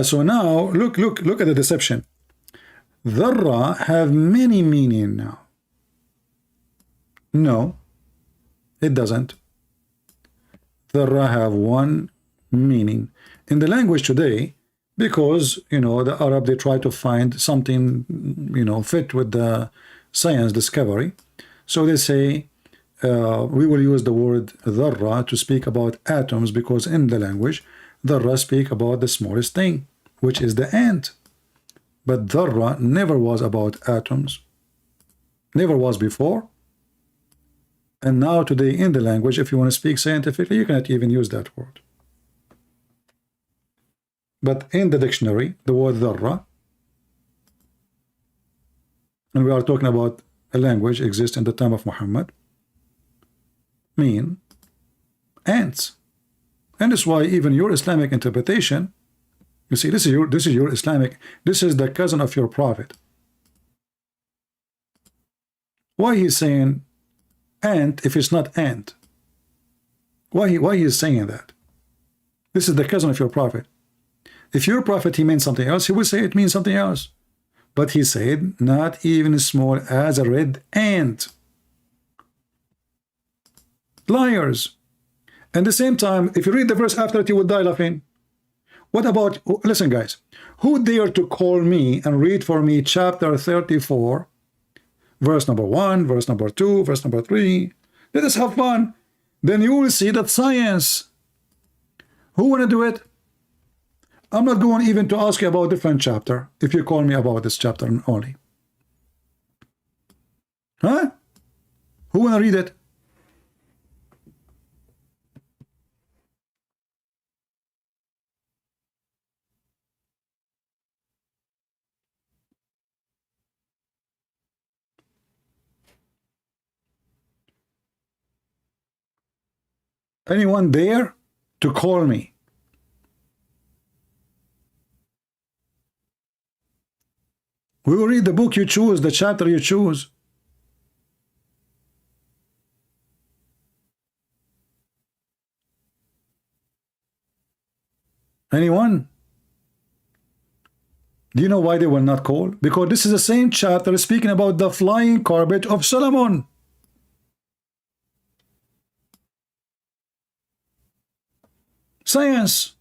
Speaker 1: So now look at the deception. Dharra have many meaning now. No, it doesn't. Dharra have one meaning in the language today, because you know the Arab they try to find something fit with the science discovery. So they say we will use the word dharra to speak about atoms, because in the language dharra speak about the smallest thing, which is the ant. But dharra never was about atoms, never was before. And now today in the language, if you want to speak scientifically, you cannot even use that word. But in the dictionary, the word dharra, and we are talking about a language exists in the time of Muhammad, mean ants. And that's why even your Islamic interpretation, you see, this is your Islamic, this is the cousin of your prophet. Why he's saying ant if it's not ant? Why he is saying that? This is the cousin of your prophet. If your prophet, he meant something else, he would say it means something else. But he said, not even as small as a red ant. Liars. At the same time, if you read the verse after it, you would die laughing. What about, listen guys, who dare to call me and read for me chapter 34, verse number 1, verse number 2, verse number 3? Let us have fun. Then you will see that science. Who want to do it? I'm not going even to ask you about a different chapter if you call me about this chapter only. Huh? Who want to read it? Anyone dare to call me? We will read the book you choose, the chapter you choose. Anyone? Do you know why they will not call? Because this is the same chapter speaking about the flying carpet of Solomon. Science.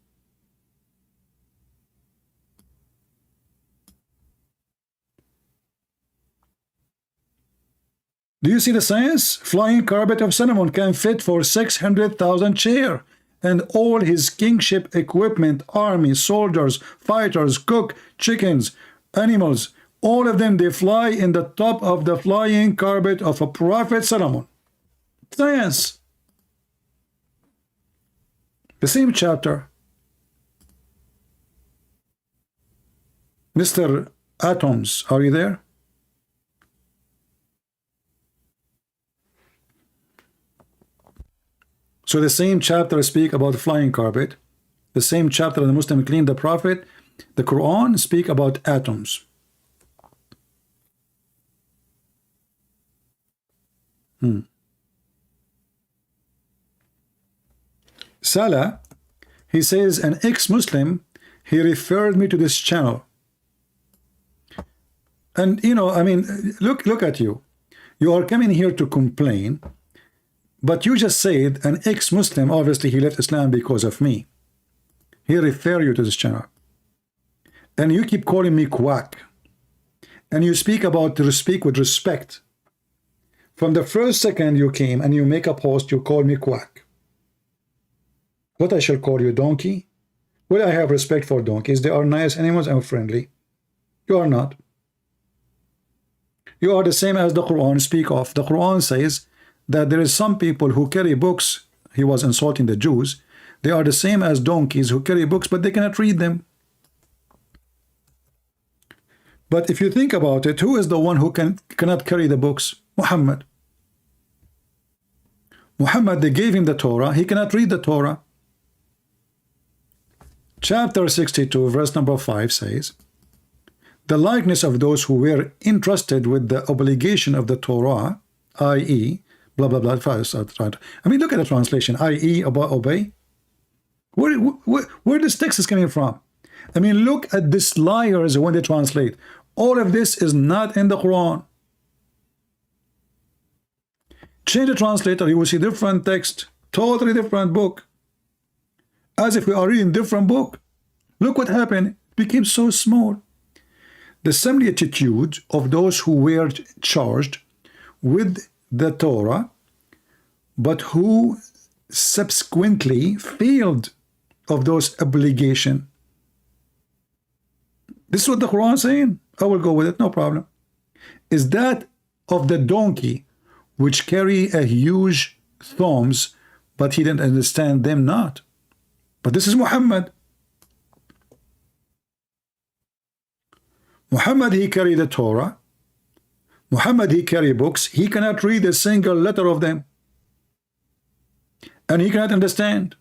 Speaker 1: Do you see the science? Flying carpet of Solomon can fit for 600,000 chair, and all his kingship equipment, army, soldiers, fighters, cook, chickens, animals, all of them, they fly in the top of the flying carpet of a prophet Solomon. Science. The same chapter. Mr. Atoms, are you there? So the same chapter speak about the flying carpet. The same chapter the Muslim clean the prophet. The Quran speak about atoms. Salah, he says, an ex-Muslim, he referred me to this channel. And you know, I mean, look at you. You are coming here to complain, but you just said an ex-Muslim, obviously he left Islam because of me. He referred you to this channel. And you keep calling me quack. And you speak about to speak with respect. From the first second you came and you make a post, you call me quack. What I shall call you, donkey? Well, I have respect for donkeys. They are nice animals and friendly. You are not. You are the same as the Quran speak of. The Quran says that there is some people who carry books. He was insulting the Jews. They are the same as donkeys who carry books, but they cannot read them. But if you think about it, who is the one who cannot carry the books? Muhammad. Muhammad, they gave him the Torah. He cannot read the Torah. Chapter 62, verse number 5 says, the likeness of those who were entrusted with the obligation of the Torah, i.e., blah, blah, blah. I mean, look at the translation, i.e., obey. Where this text is coming from? I mean, look at this liars when they translate. All of this is not in the Quran. Change the translator, you will see different text, totally different book. As if we are reading different book. Look what happened. It became so small. The similitude of those who were charged with the Torah, but who subsequently failed of those obligation. This is what the Quran is saying. I will go with it, no problem. Is that of the donkey which carry a huge thumbs, but he didn't understand them not. But this is Muhammad. Muhammad, he carried the Torah. Muhammad, he carried books. He cannot read a single letter of them. And he cannot understand.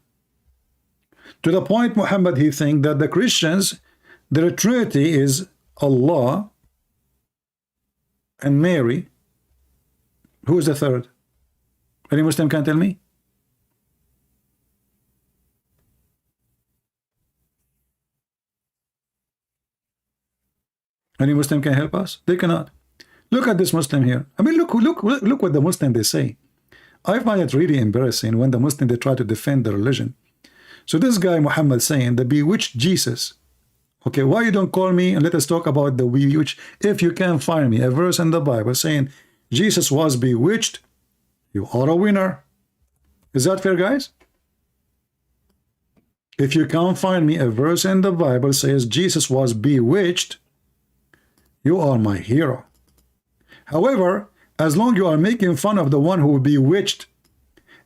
Speaker 1: To the point, Muhammad, he thinks that the Christians, their Trinity is Allah and Mary. Who is the third? Any Muslim can tell me? Any Muslim can help us? They cannot. Look at this Muslim here. I mean, look what the Muslim they say. I find it really embarrassing when the Muslim they try to defend the religion. So this guy Muhammad saying the bewitched Jesus. Okay, why you don't call me and let us talk about the bewitched? If you can find me a verse in the Bible saying Jesus was bewitched, you are a winner. Is that fair, guys? If you can't find me a verse in the Bible says Jesus was bewitched, you are my hero. However, as long you are making fun of the one who bewitched,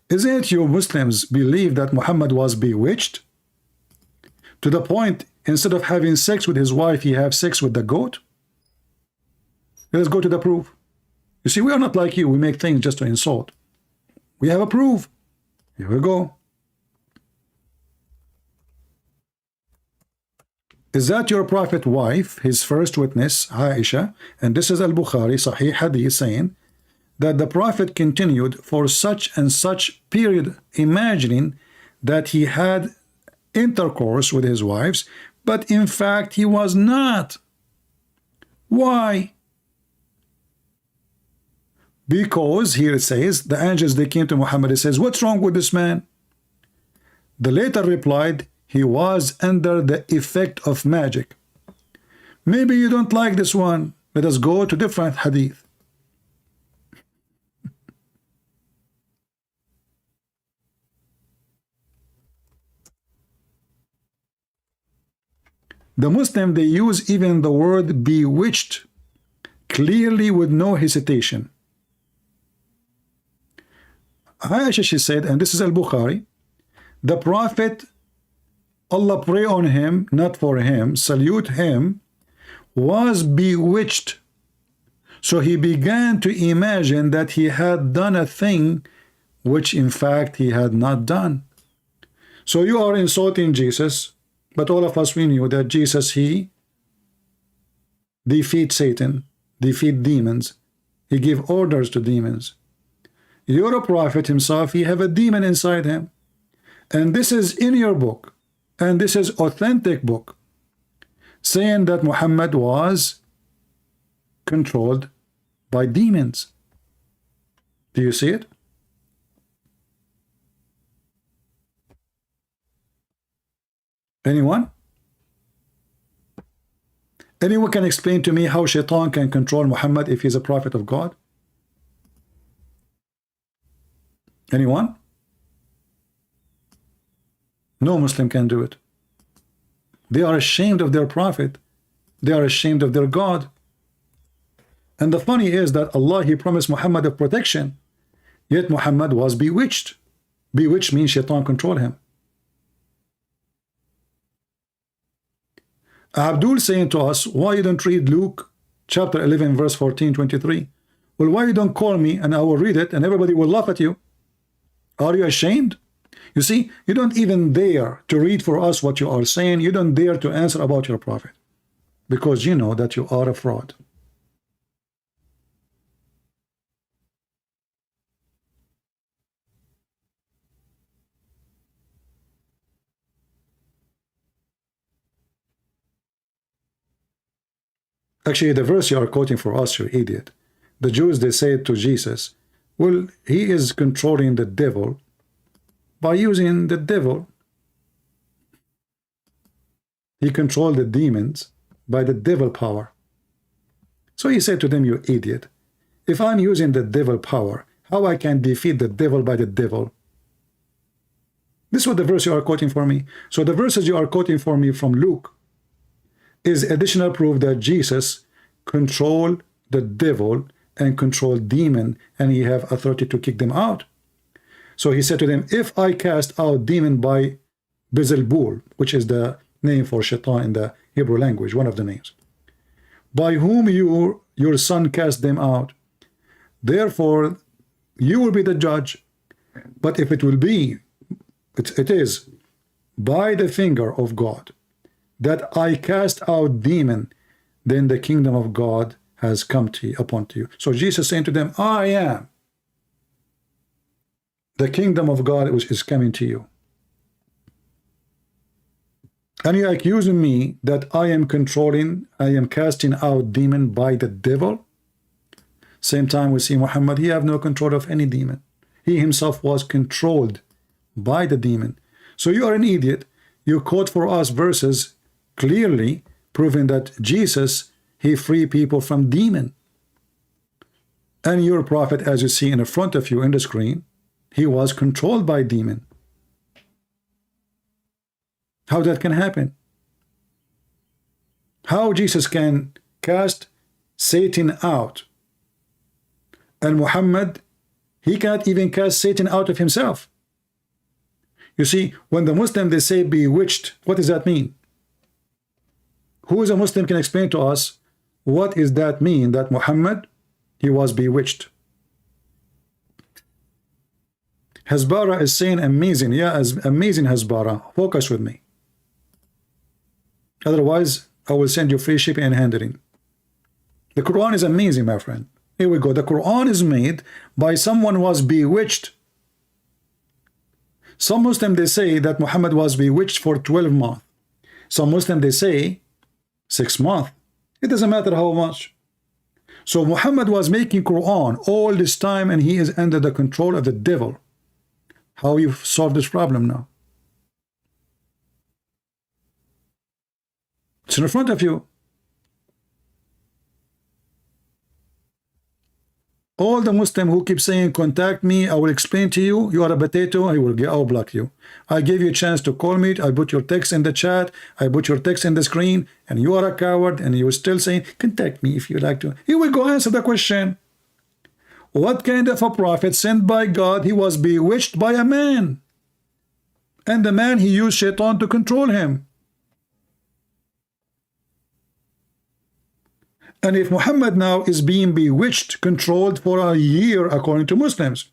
Speaker 1: isn't you Muslims believe that Muhammad was bewitched? To the point, instead of having sex with his wife, he have sex with the goat? Let's go to the proof. You see, we are not like you. We make things just to insult. We have a proof. Here we go. Is that your prophet wife, his first witness, Aisha? And this is Al-Bukhari, Sahih Hadith, saying that the prophet continued for such and such period, imagining that he had intercourse with his wives, but in fact he was not. Why? Because here it says, the angels, they came to Muhammad, it says, what's wrong with this man? The later replied, he was under the effect of magic. Maybe you don't like this one. Let us go to different hadith. The Muslim, they use even the word bewitched clearly with no hesitation. Aisha, she said, and this is Al-Bukhari, the Prophet, Allah pray on him, not for him, salute him, was bewitched. So he began to imagine that he had done a thing which in fact he had not done. So you are insulting Jesus, but all of us, we knew that Jesus, he defeat Satan, defeat demons. He give orders to demons. You're a prophet himself, he have a demon inside him. And this is in your book. And this is authentic book saying that Muhammad was controlled by demons. Do you see it? Anyone? Anyone can explain to me how Shaitan can control Muhammad if he's a prophet of God? Anyone? No Muslim can do it. They are ashamed of their prophet. They are ashamed of their God. And the funny is that Allah, he promised Muhammad of protection, yet Muhammad was bewitched. Bewitched means Shaitan controlled him. Abdul saying to us, why you don't read Luke chapter 11 verse 14-23? Well, why you don't call me and I will read it and everybody will laugh at you? Are you ashamed? You see, you don't even dare to read for us what you are saying. You don't dare to answer about your prophet because you know that you are a fraud. Actually, the verse you are quoting for us, you idiot. The Jews, they said to Jesus, well, he is controlling the devil by using the devil. He controlled the demons by the devil power. So he said to them, you idiot, if I'm using the devil power, how I can defeat the devil by the devil? This is what the verse you are quoting for me. So the verses you are quoting for me from Luke is additional proof that Jesus controlled the devil and controlled demon, and he have authority to kick them out. So he said to them, if I cast out demon by Beelzebul, which is the name for Shaitan in the Hebrew language, one of the names, by whom your son cast them out, therefore you will be the judge. But if it will be, it is by the finger of God that I cast out demon, then the kingdom of God has come to you, upon to you. So Jesus saying to them, I am The kingdom of God is coming to you. And you're accusing me that I am casting out demon by the devil. Same time we see Muhammad, he have no control of any demon. He himself was controlled by the demon. So you are an idiot. You quote for us verses clearly proving that Jesus, he free people from demon. And your prophet, as you see in the front of you in the screen, he was controlled by demon. How that can happen? How Jesus can cast Satan out? And Muhammad, he can't even cast Satan out of himself. You see, when the Muslim, they say bewitched, what does that mean? Who is a Muslim can explain to us what does that mean that Muhammad, he was bewitched? Hasbara is saying amazing. Yeah, amazing Hasbara. Focus with me. Otherwise, I will send you free shipping and handling. The Quran is amazing, my friend. Here we go. The Quran is made by someone who was bewitched. Some Muslim, they say that Muhammad was bewitched for 12 months. Some Muslim, they say 6 months. It doesn't matter how much. So Muhammad was making Quran all this time and he is under the control of the devil. How you solve this problem now? It's in front of you. All the Muslim who keep saying contact me, I will explain to you, you are a potato, I will block you. I gave you a chance to call me, I put your text in the chat, I put your text in the screen, and you are a coward, and you are still saying contact me if you like to. He will go answer the question. What kind of a prophet sent by God? He was bewitched by a man, and the man, he used shaitan to control him. And if Muhammad now is being bewitched, controlled for a year according to Muslims,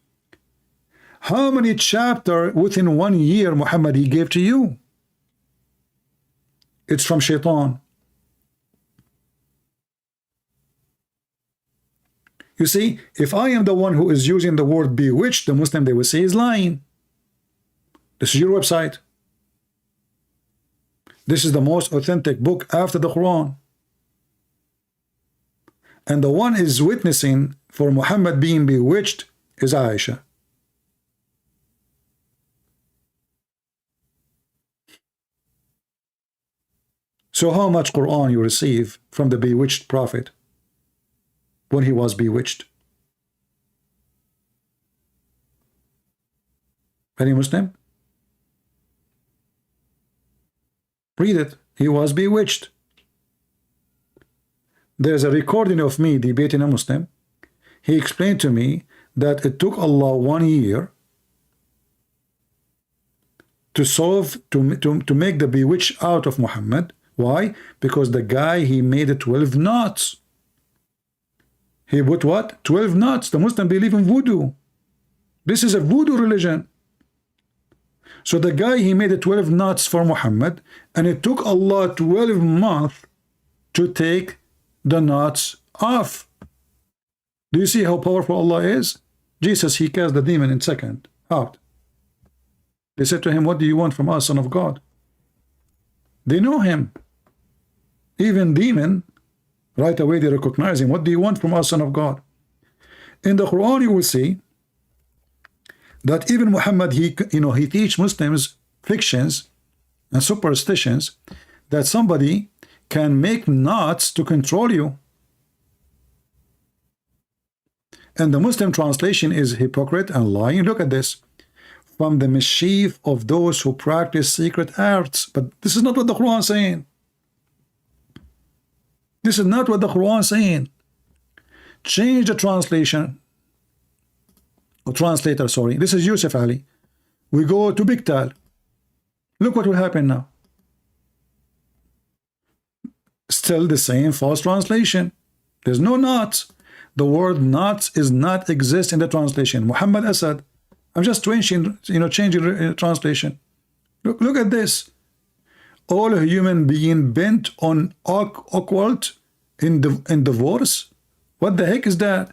Speaker 1: how many chapters within 1 year Muhammad he gave to you? It's from shaitan. You see, if I am the one who is using the word bewitched, the Muslim, they will say is lying. This is your website. This is the most authentic book after the Quran. And the one is witnessing for Muhammad being bewitched is Aisha. So how much Quran you receive from the bewitched prophet when he was bewitched? Any Muslim? Read it. He was bewitched. There's a recording of me debating a Muslim. He explained to me that it took Allah 1 year to solve, to make the bewitched out of Muhammad. Why? Because the guy, he made it 12 knots. He put what? 12 knots. The Muslim believe in voodoo. This is a voodoo religion. So the guy, he made it 12 knots for Muhammad, and it took Allah 12 months to take the knots off. Do you see how powerful Allah is? Jesus, he cast the demon in second out. They said to him, what do you want from us, son of God? They know him. Even demon, right away they recognize him. What do you want from us, son of God? In the Quran you will see that even Muhammad, he teach Muslims fictions and superstitions that somebody can make knots to control you. And the Muslim translation is hypocrite and lying. Look at this. From the mischief of those who practice secret arts. But this is not what the Quran is saying. This is not what the Quran is saying. Change the translation. Or translator, sorry. This is Yusuf Ali. We go to Bigtal. Look what will happen now. Still the same false translation. There's no knots. The word knots is not exist in the translation. Muhammad Asad. I'm just changing, changing translation. Look at this. All human being bent on occult in divorce. What the heck is that?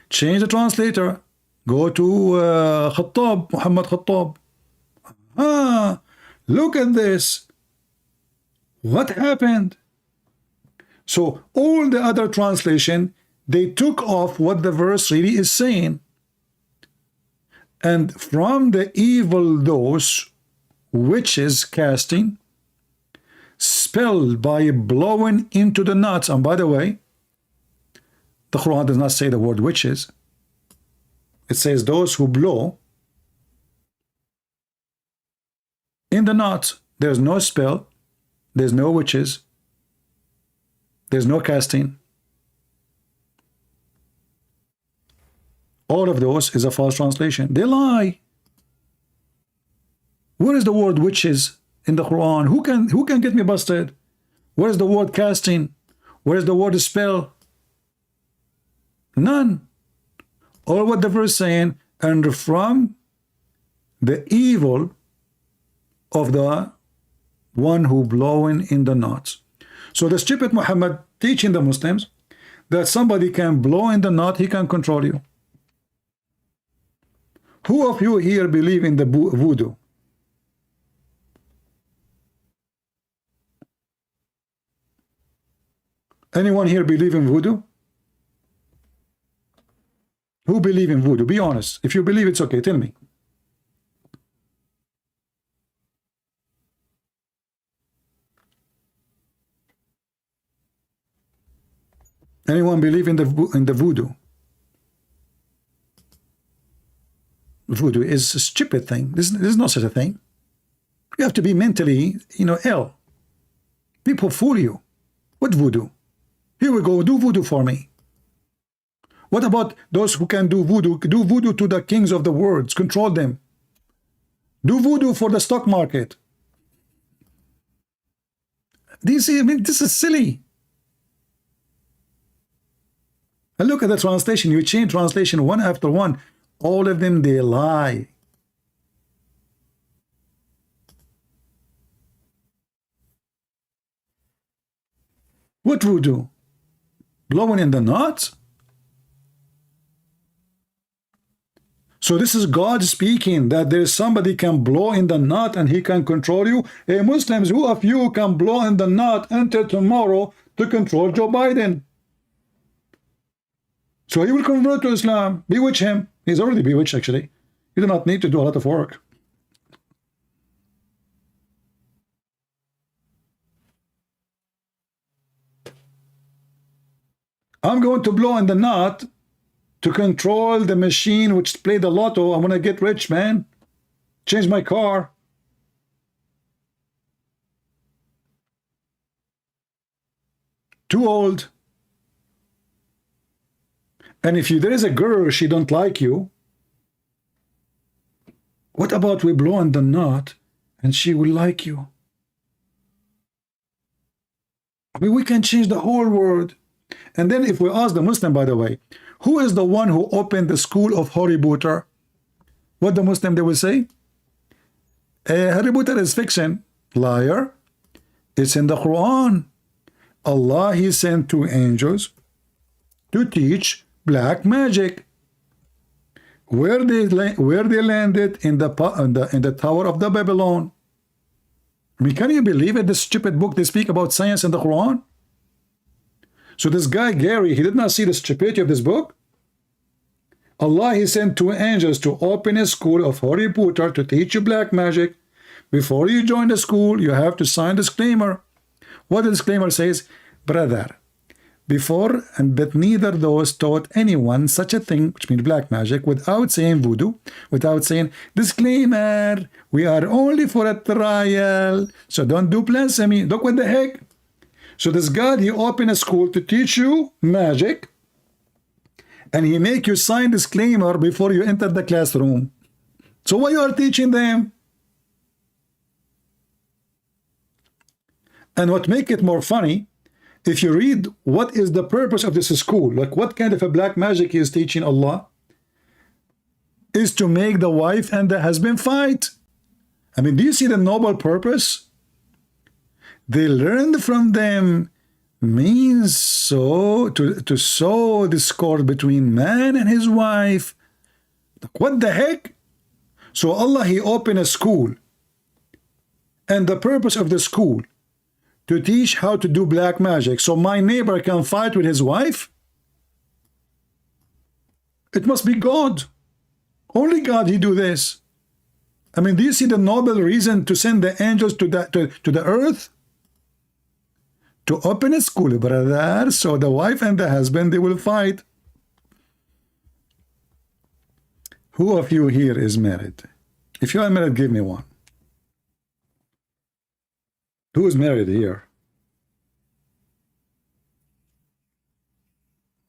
Speaker 1: Change the translator. Go to Khattab, Muhammad Khattab. Ah, look at this. What happened? So all the other translation, they took off what the verse really is saying. And from the evil those witches casting, spell by blowing into the nuts. And by the way, the Quran does not say the word witches. It says those who blow in the nuts. There's no spell. There's no witches. There's no casting. All of those is a false translation. They lie. Where is the word witches in the Quran? Who can get me busted? Where is the word casting? Where is the word spell? None. All what the verse saying, and from the evil of the one who blowing in the nuts. So the stupid Muhammad teaching the Muslims that somebody can blow in the knot, he can control you. Who of you here believe in the voodoo? Anyone here believe in voodoo? Who believe in voodoo? Be honest. If you believe, it's okay. Tell me. Anyone believe in the voodoo? Voodoo is a stupid thing. There's no such a thing. You have to be mentally, ill. People fool you. What voodoo? Here we go. Do voodoo for me. What about those who can do voodoo? Do voodoo to the kings of the world. Control them. Do voodoo for the stock market. Do you see? I mean, this is silly. And look at the translation. You change translation one after one. All of them, they lie. What voodoo? Blowing in the nuts? So this is God speaking, that there is somebody can blow in the knot and he can control you. Hey Muslims, who of you can blow in the knot until tomorrow to control Joe Biden? So he will convert to Islam. Bewitch him. He's already bewitched, actually. You do not need to do a lot of work. I'm going to blow in the knot to control the machine which play the lotto. I'm going to get rich, man. Change my car. Too old. And if there is a girl, she don't like you, what about we blow in the knot and she will like you? I mean, we can change the whole world. And then if we ask the Muslim, by the way, who is the one who opened the school of Harry Potter? What the Muslim, they will say? Harry Potter is fiction. Liar. It's in the Quran. Allah, he sent 2 angels to teach black magic. Where they landed in the Tower of the Babylon. I mean, can you believe it? This stupid book, they speak about science in the Quran. So this guy Gary, he did not see the stupidity of this book. Allah, he sent 2 angels to open a school of Harry Potter to teach you black magic. Before you join the school, you have to sign disclaimer. What the disclaimer says? Brother, before but neither those taught anyone such a thing, which means black magic, without saying voodoo, without saying disclaimer, we are only for a trial, so don't do blasphemy. Look what the heck. So this God, he opened a school to teach you magic, and he make you sign disclaimer before you enter the classroom. So why you are teaching them? And what make it more funny, if you read what is the purpose of this school, like what kind of a black magic he is teaching, Allah, is to make the wife and the husband fight. I mean, do you see the noble purpose? They learned from them means to sow discord between man and his wife. What the heck? So Allah, He opened a school, and the purpose of the school to teach how to do black magic, so my neighbor can fight with his wife? It must be God. Only God He do this. I mean, do you see the noble reason to send the angels to the earth? To open a school, brother, so the wife and the husband, they will fight. Who of you here is married? If you are married, give me one. Who is married here?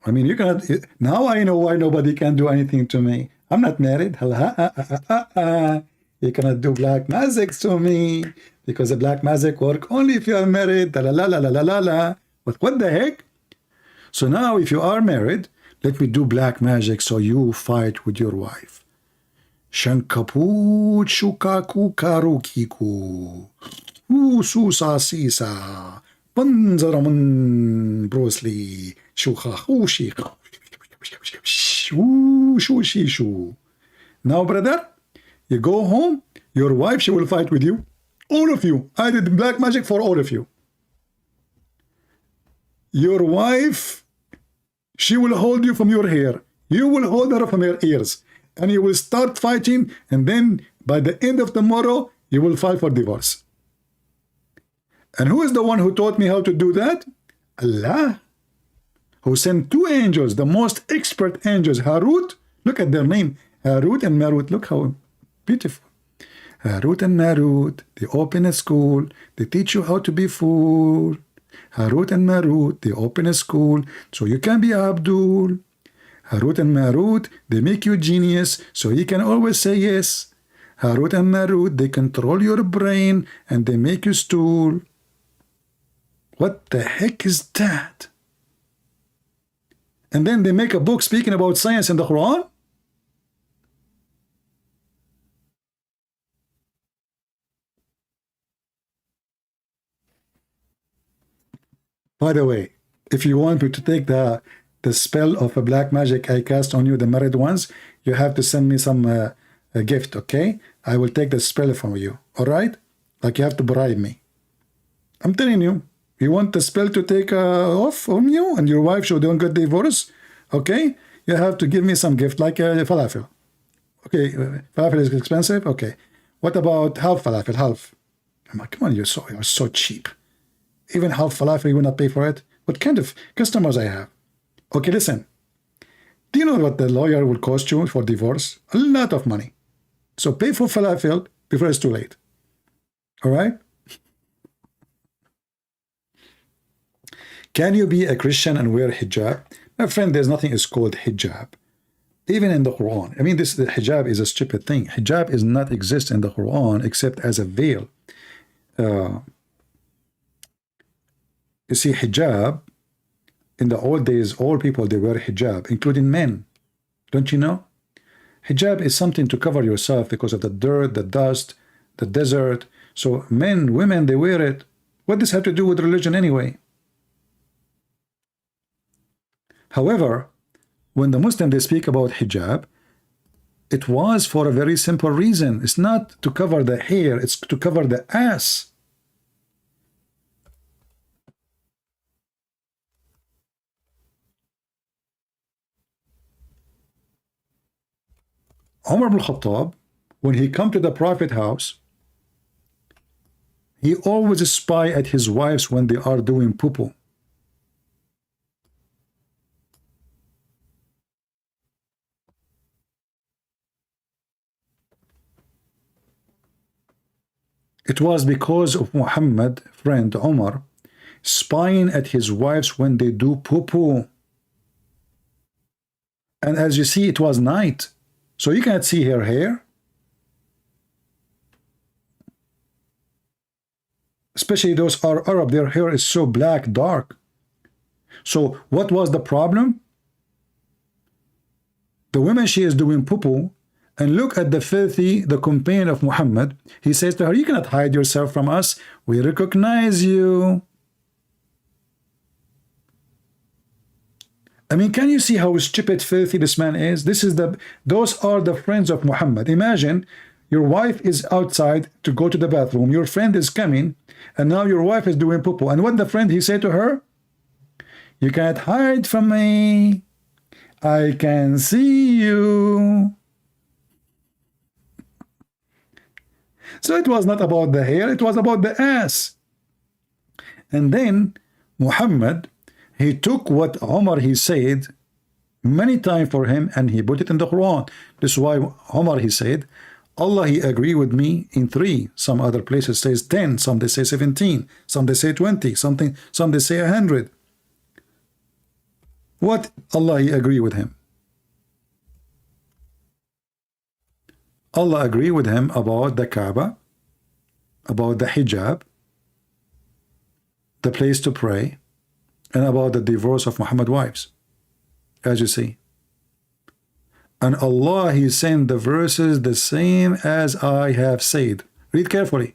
Speaker 1: I mean, you cannot. Now I know why nobody can do anything to me. I'm not married. You cannot do black magic to me because the black magic work only if you are married. La la la la la la la. But what the heck? So now, if you are married, let me do black magic so you fight with your wife. Shankaput shukaku karukiku. Ususa sisa. Banzaramun Bruce Lee. Now, brother, you go home, your wife, she will fight with you. All of you. I did black magic for all of you. Your wife, she will hold you from your hair. You will hold her from her ears. And you will start fighting, and then by the end of tomorrow, you will file for divorce. And who is the one who taught me how to do that? Allah, who sent two angels, the most expert angels, Harut. Look at their name, Harut and Marut. Look how beautiful. Harut and Marut, they open a school, they teach you how to be fool. Harut and Marut, they open a school, so you can be Abdul. Harut and Marut, they make you genius, so you can always say yes. Harut and Marut, they control your brain, and they make you stool. What the heck is that? And then they make a book speaking about science in the Quran? By the way, if you want me to take the spell of a black magic I cast on you, the married ones, you have to send me some a gift, okay? I will take the spell from you, all right? Like you have to bribe me. I'm telling you, you want the spell to take off from you and your wife so don't get divorced, okay? You have to give me some gift like falafel. Okay, falafel is expensive, okay. What about half falafel, half? I'm like, come on, you're so cheap. Even half falafel, you will not pay for it? What kind of customers I have? Okay, listen. Do you know what the lawyer will cost you for divorce? A lot of money. So pay for falafel before it's too late. All right? Can you be a Christian and wear hijab? My friend, there's nothing is called hijab. Even in the Quran. I mean, the hijab is a stupid thing. Hijab is not exist in the Quran except as a veil. You see, hijab, in the old days, all people, they wear hijab, including men. Don't you know? Hijab is something to cover yourself because of the dirt, the dust, the desert. So men, women, they wear it. What does this have to do with religion anyway? However, when the Muslims, they speak about hijab, it was for a very simple reason. It's not to cover the hair, it's to cover the ass. Umar ibn Khattab, when he come to the Prophet house, he always spy at his wives when they are doing poo-poo. It was because of Muhammad, friend Umar, spying at his wives when they do poo-poo. And as you see, it was night. So you cannot see her hair. Especially those are Arab, their hair is so black, dark. So what was the problem? The woman, she is doing poo-poo, and look at the filthy, the companion of Muhammad. He says to her, you cannot hide yourself from us. We recognize you. I mean, can you see how stupid, filthy this man is? Those are the friends of Muhammad. Imagine your wife is outside to go to the bathroom. Your friend is coming, and now your wife is doing poo-poo. And what the friend he said to her? You can't hide from me. I can see you. So it was not about the hair, it was about the ass. And then Muhammad, he took what Omar he said many times for him and he put it in the Quran. This is why Omar he said, Allah he agree with me in 3. Some other places says 10, some they say 17, some they say 20, some they say 100. What Allah he agree with him? Allah agree with him about the Kaaba, about the hijab, the place to pray, and about the divorce of Muhammad's wives, as you see. And Allah he sent the verses the same as I have said. Read carefully.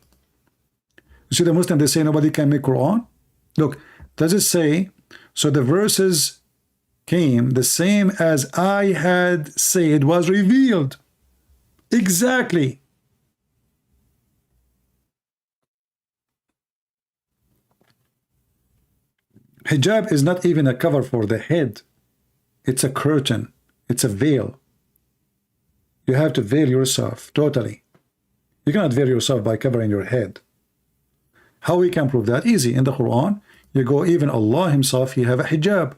Speaker 1: You see the Muslim, they say nobody can make Quran. Look, does it say, so the verses came the same as I had said was revealed. Exactly. Hijab is not even a cover for the head. It's a curtain. It's a veil. You have to veil yourself totally. You cannot veil yourself by covering your head. How we can prove that? Easy. In the Quran, you go, even Allah himself, he have a hijab.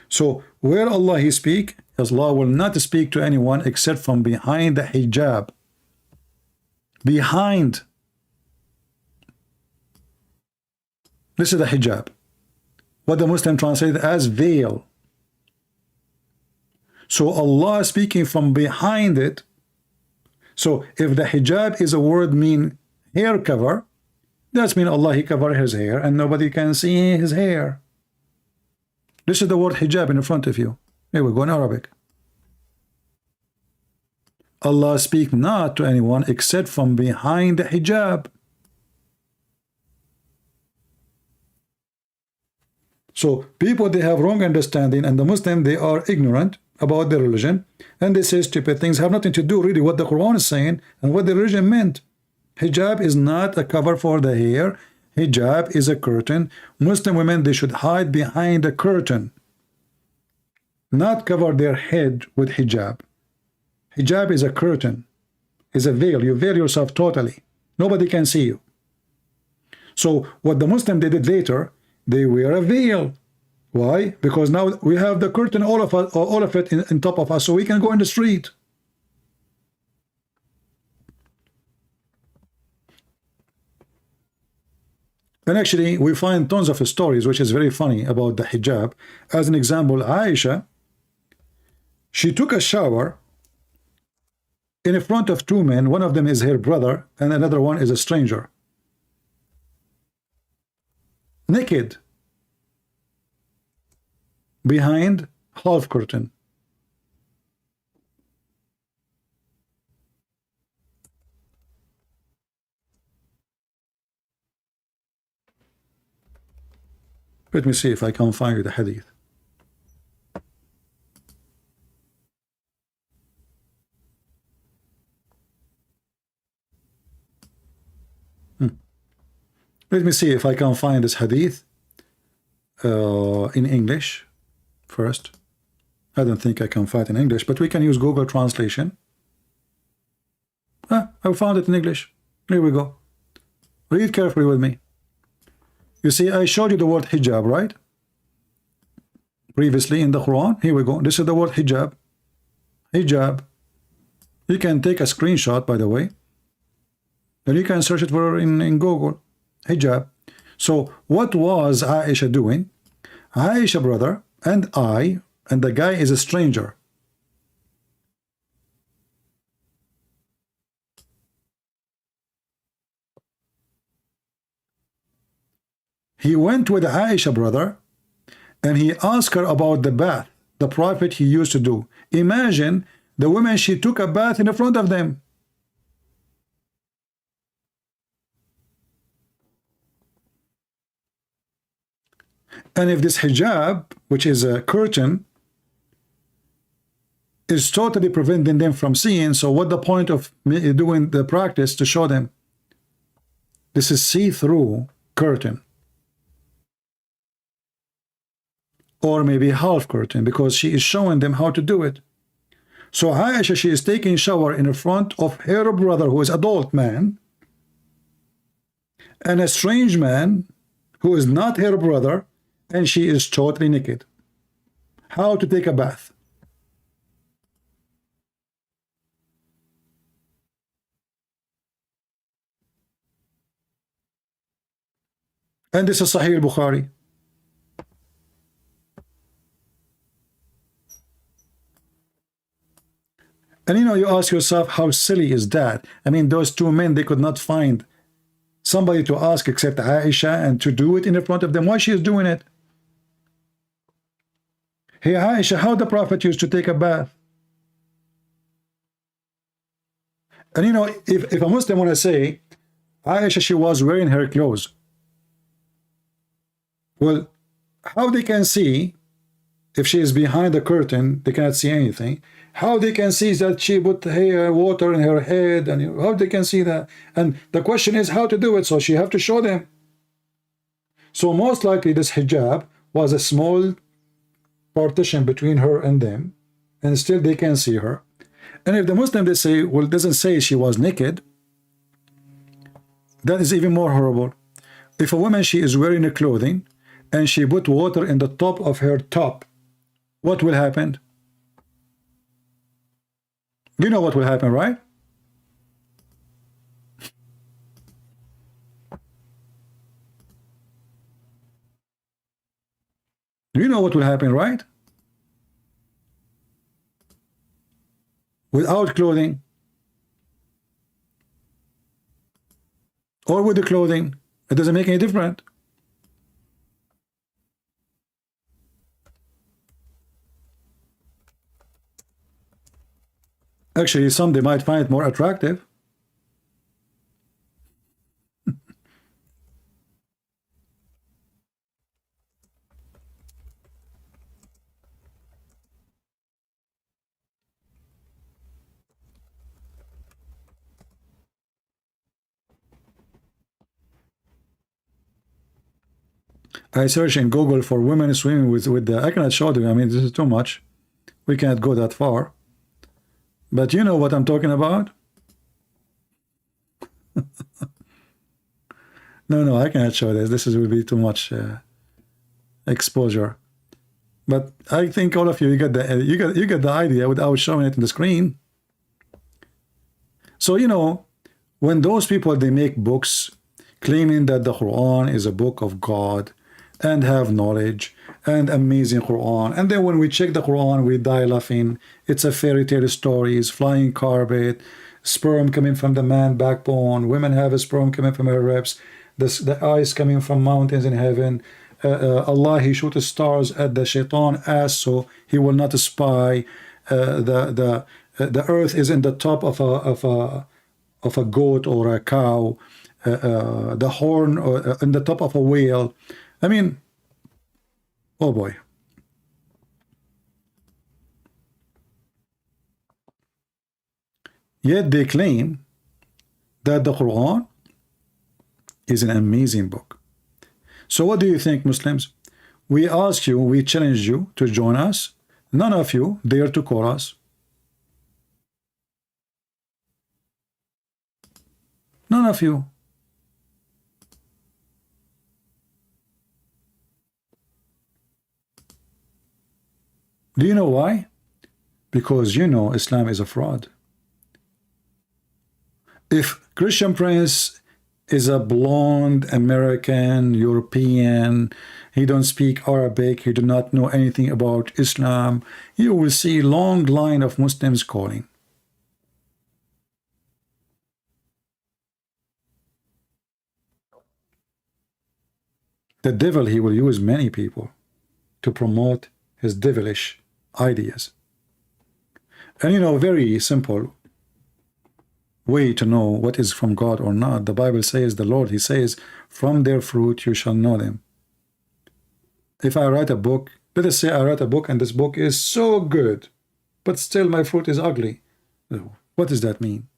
Speaker 1: So where Allah he speak, Allah will not speak to anyone except from behind the hijab. Behind. This is the hijab. What the Muslim translate as veil. So Allah speaking from behind it. So if the hijab is a word mean hair cover, that's mean Allah he cover his hair and nobody can see his hair. This is the word hijab in front of you. Here we go in Arabic. Allah speak not to anyone except from behind the hijab. So people, they have wrong understanding, and the Muslim, they are ignorant about their religion, and they say stupid things, have nothing to do really what the Quran is saying and what the religion meant. Hijab is not a cover for the hair. Hijab is a curtain. Muslim women, they should hide behind a curtain, not cover their head with hijab. Hijab is a curtain, is a veil. You veil yourself totally. Nobody can see you. So what the Muslim they did later, they wear a veil. Why? Because now we have the curtain, all of it in top of us, so we can go in the street. And actually, we find tons of stories, which is very funny, about the hijab. As an example, Aisha, she took a shower in front of 2 men. One of them is her brother, and another one is a stranger. Naked. Behind half curtain. Let me see if I can find you the hadith. Let me see if I can find this hadith in English first. I don't think I can find it in English, but we can use Google translation. I found it in English. Here we go. Read carefully with me. You see, I showed you the word hijab, right? Previously in the Quran. Here we go. This is the word hijab. Hijab. You can take a screenshot, by the way, and you can search it for in Google. Hijab. So what was Aisha doing? Aisha brother and I, and the guy is a stranger. He went with Aisha brother and he asked her about the bath the Prophet he used to do. Imagine the woman, she took a bath in front of them. And if this hijab, which is a curtain, is totally preventing them from seeing, so what the point of me doing the practice to show them? This is see-through curtain, or maybe half curtain, because she is showing them how to do it. So Aisha, she is taking shower in front of her brother, who is adult man, and a strange man who is not her brother, and she is totally naked. How to take a bath? And this is Sahih al-Bukhari. And you know, you ask yourself, how silly is that? I mean, those two men, they could not find somebody to ask except Aisha, and to do it in front of them. Why she is doing it? Hey Aisha, how the Prophet used to take a bath? And you know, if a Muslim want to say, Aisha, she was wearing her clothes. Well, how they can see, if she is behind the curtain, they cannot see anything. How they can see that she put water in her head, and how they can see that? And the question is how to do it, so she have to show them. So most likely this hijab was a small partition between her and them, and still they can see her. And if the Muslim, they say, well, it doesn't say she was naked, that is even more horrible. If a woman, she is wearing a clothing, and she put water in the top of her top, what will happen? You know what will happen, right? You know what will happen, right? Without clothing, or with the clothing, it doesn't make any difference. Actually, some, they might find it more attractive. I search in Google for women swimming with the, I cannot show them. I mean, this is too much. We can't go that far. But you know what I'm talking about? No, I cannot show this. This will be too much exposure. But I think all of you, you get the idea without showing it in the screen. So you know, when those people, they make books claiming that the Quran is a book of God and have knowledge and amazing Quran, and then when we check the Quran, we die laughing. It's a fairy tale stories, flying carpet, sperm coming from the man backbone, women have a sperm coming from her ribs, the eyes coming from mountains in heaven. Allah, he shoots stars at the shaitan ass so he will not spy. The earth is in the top of a goat or a cow. The horn in the top of a whale. I mean, oh boy. Yet they claim that the Quran is an amazing book. So what do you think, Muslims? We ask you, we challenge you to join us. None of you dare to call us. None of you. Do you know why? Because you know Islam is a fraud. If Christian Prince is a blonde American, European, he don't speak Arabic, he do not know anything about Islam, you will see a long line of Muslims calling. The devil, he will use many people to promote his devilish ideas. And you know, very simple way to know what is from God or not. The Bible says, the Lord, he says, from their fruit you shall know them. if I write a book, let us say I write a book and this book is so good, but still my fruit is ugly. What does that mean?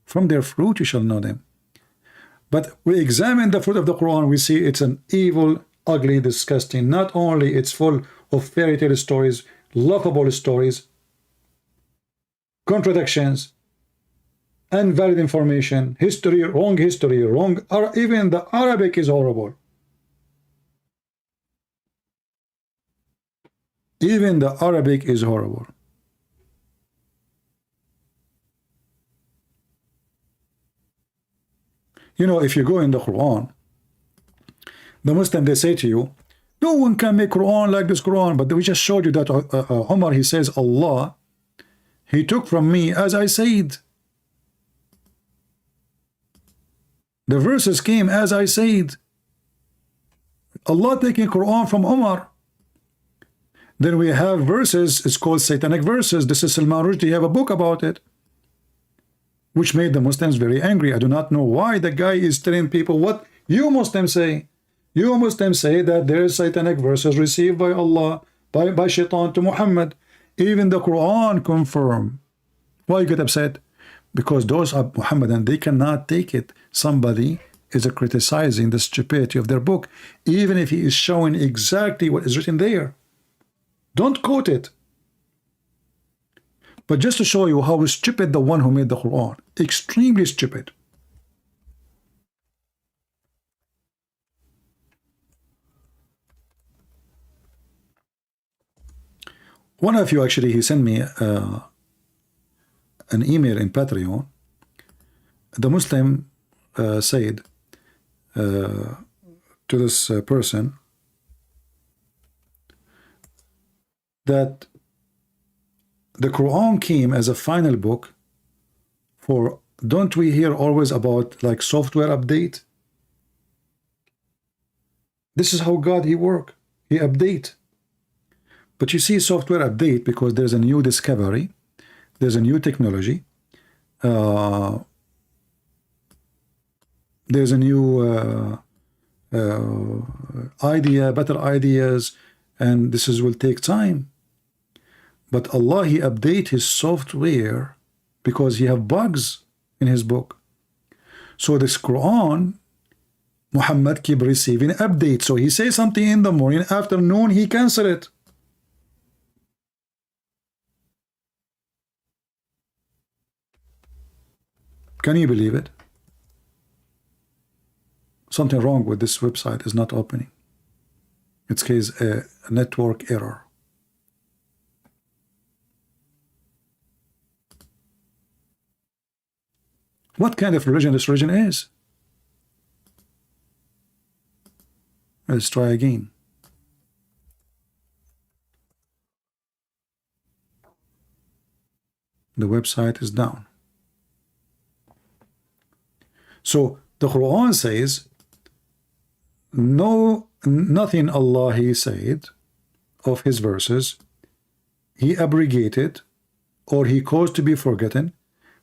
Speaker 1: From their fruit you shall know them. But we examine the fruit of the Quran, we see it's an evil, ugly, disgusting. Not only it's full of fairy tale stories, laughable stories, contradictions, invalid information, history, wrong, even the Arabic is horrible. Even the Arabic is horrible. You know, if you go in the Quran, the Muslim, they say to you, no one can make Quran like this Quran, but we just showed you that Umar, he says, Allah, he took from me as I said. The verses came as I said. Allah taking Quran from Umar. Then we have verses, it's called satanic verses. This is Salman Rushdie, you have a book about it, which made the Muslims very angry. I do not know why the guy is telling people what you Muslims say. You Muslims say that there is satanic verses received by Allah, by Shaitan to Muhammad. Even the Quran confirm. Why you get upset? Because those are Muhammadan, they cannot take it. Somebody is criticizing the stupidity of their book, even if he is showing exactly what is written there. Don't quote it. But just to show you how stupid the one who made the Quran, extremely stupid. One of you actually, he sent me an email in Patreon. The Muslim said to this person that the Quran came as a final book for, don't we hear always about like software update? This is how God he work, he update. But you see software update because there's a new discovery, there's a new technology, there's a new idea, better ideas, and this will take time. But Allah, he update his software because he have bugs in his book. So this Quran, Muhammad keep receiving updates. So he says something in the morning, afternoon he cancel it. Can you believe it? Something wrong with this website is not opening. It's case a network error. What kind of religion this religion is? Let's try again. The website is down. So the Quran says, no, nothing Allah he said of his verses, he abrogated or he caused to be forgotten,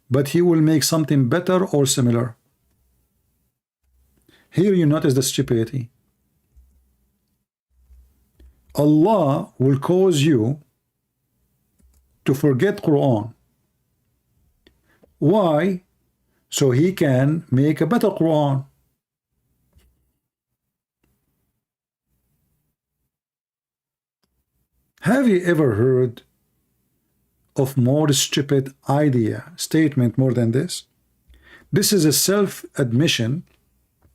Speaker 1: but he will make something better or similar. Here you notice the stupidity. Allah will cause you to forget Quran. Why? So he can make a better Quran. Have you ever heard of more stupid idea, statement more than this? This is a self-admission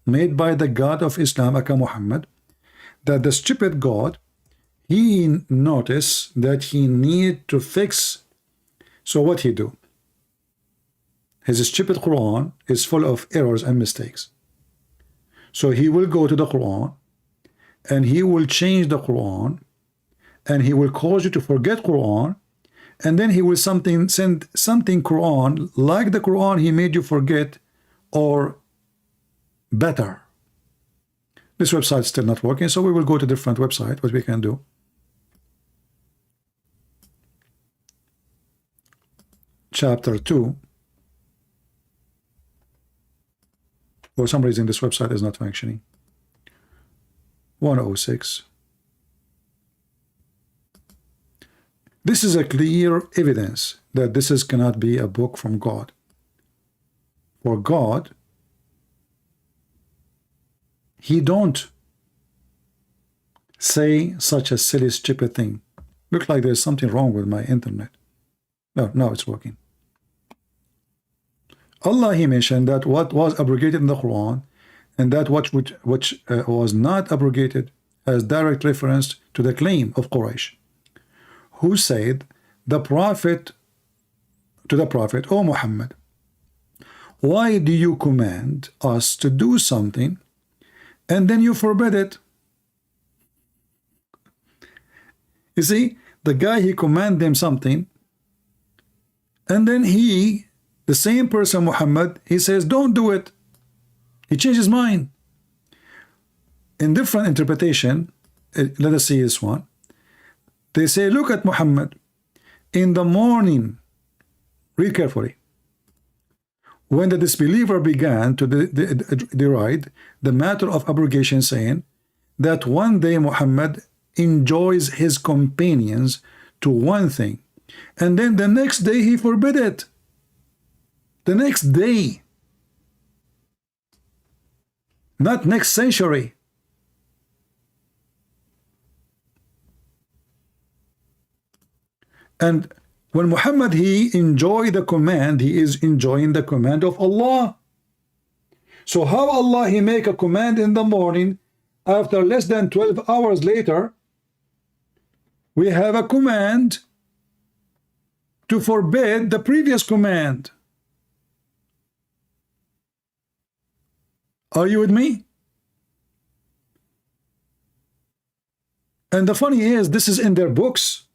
Speaker 1: made by the God of Islam, Aka Muhammad, that the stupid God, he noticed that he need to fix. So what he do? His stupid Quran is full of errors and mistakes. So he will go to the Quran and he will change the Quran and he will cause you to forget Quran, and then he will send something Quran like the Quran he made you forget or better. This website is still not working, so we will go to a different website. What we can do, chapter 2. For some reason this website is not functioning. 106. This is a clear evidence that cannot be a book from God. For God, He don't say such a silly, stupid thing. Look like there's something wrong with my internet. No, now it's working. Allah, He mentioned that what was abrogated in the Quran, and that which was not abrogated, as direct reference to the claim of Quraysh, who said to the Prophet, "O Muhammad, why do you command us to do something and then you forbid it?" You see, the guy, he commanded them something, and then the same person, Muhammad, he says, "Don't do it." He changed his mind. In different interpretation, let us see this one. They say, "Look at Muhammad. In the morning," read carefully, "when the disbeliever began to deride the matter of abrogation, saying that one day Muhammad enjoys his companions to one thing, and then the next day he forbid it." The next day, not next century. And when Muhammad, he enjoyed the command, he is enjoying the command of Allah. So how Allah, he make a command in the morning, after less than 12 hours later, we have a command to forbid the previous command? Are you with me? And the funny is, this is in their books.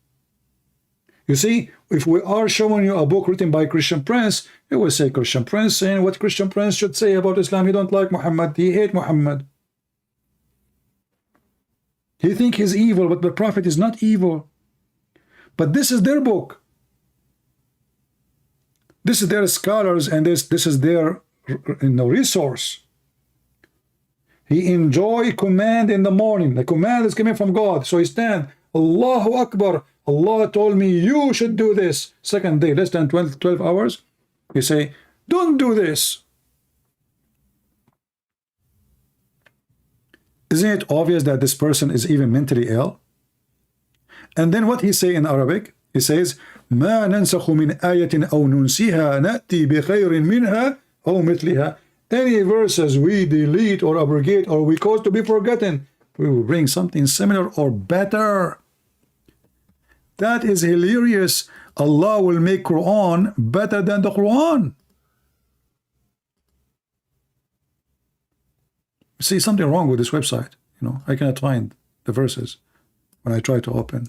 Speaker 1: You see, if we are showing you a book written by Christian Prince, it will say Christian Prince saying what Christian Prince should say about Islam. He don't like Muhammad. He hate Muhammad. He think he's evil, but the Prophet is not evil. But this is their book. This is their scholars, and this is their resource. He enjoy command in the morning. The command is coming from God. So he stand, Allahu Akbar. Allah told me you should do this. Second day, less than 12 hours, he say, don't do this. Isn't it obvious that this person is even mentally ill? And then what he say in Arabic? He says, ما ننسخ من آية أو ننسيها نأتي بخير منها أو مثلها. Any verses we delete or abrogate or we cause to be forgotten, we will bring something similar or better. That is hilarious. Allah will make Quran better than the Quran. See, something wrong with this website. You know, I cannot find the verses when I try to open.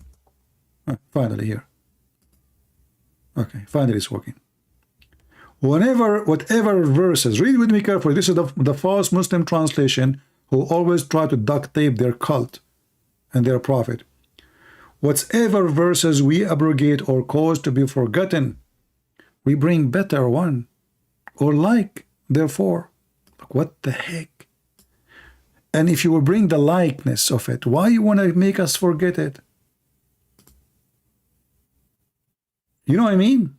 Speaker 1: Finally here. Okay, finally it's working. Whatever verses, read with me carefully. This is the false Muslim translation who always try to duct tape their cult and their prophet. Whatever verses we abrogate or cause to be forgotten, we bring better one, or like, therefore. What the heck? And if you will bring the likeness of it, why you want to make us forget it? You know what I mean?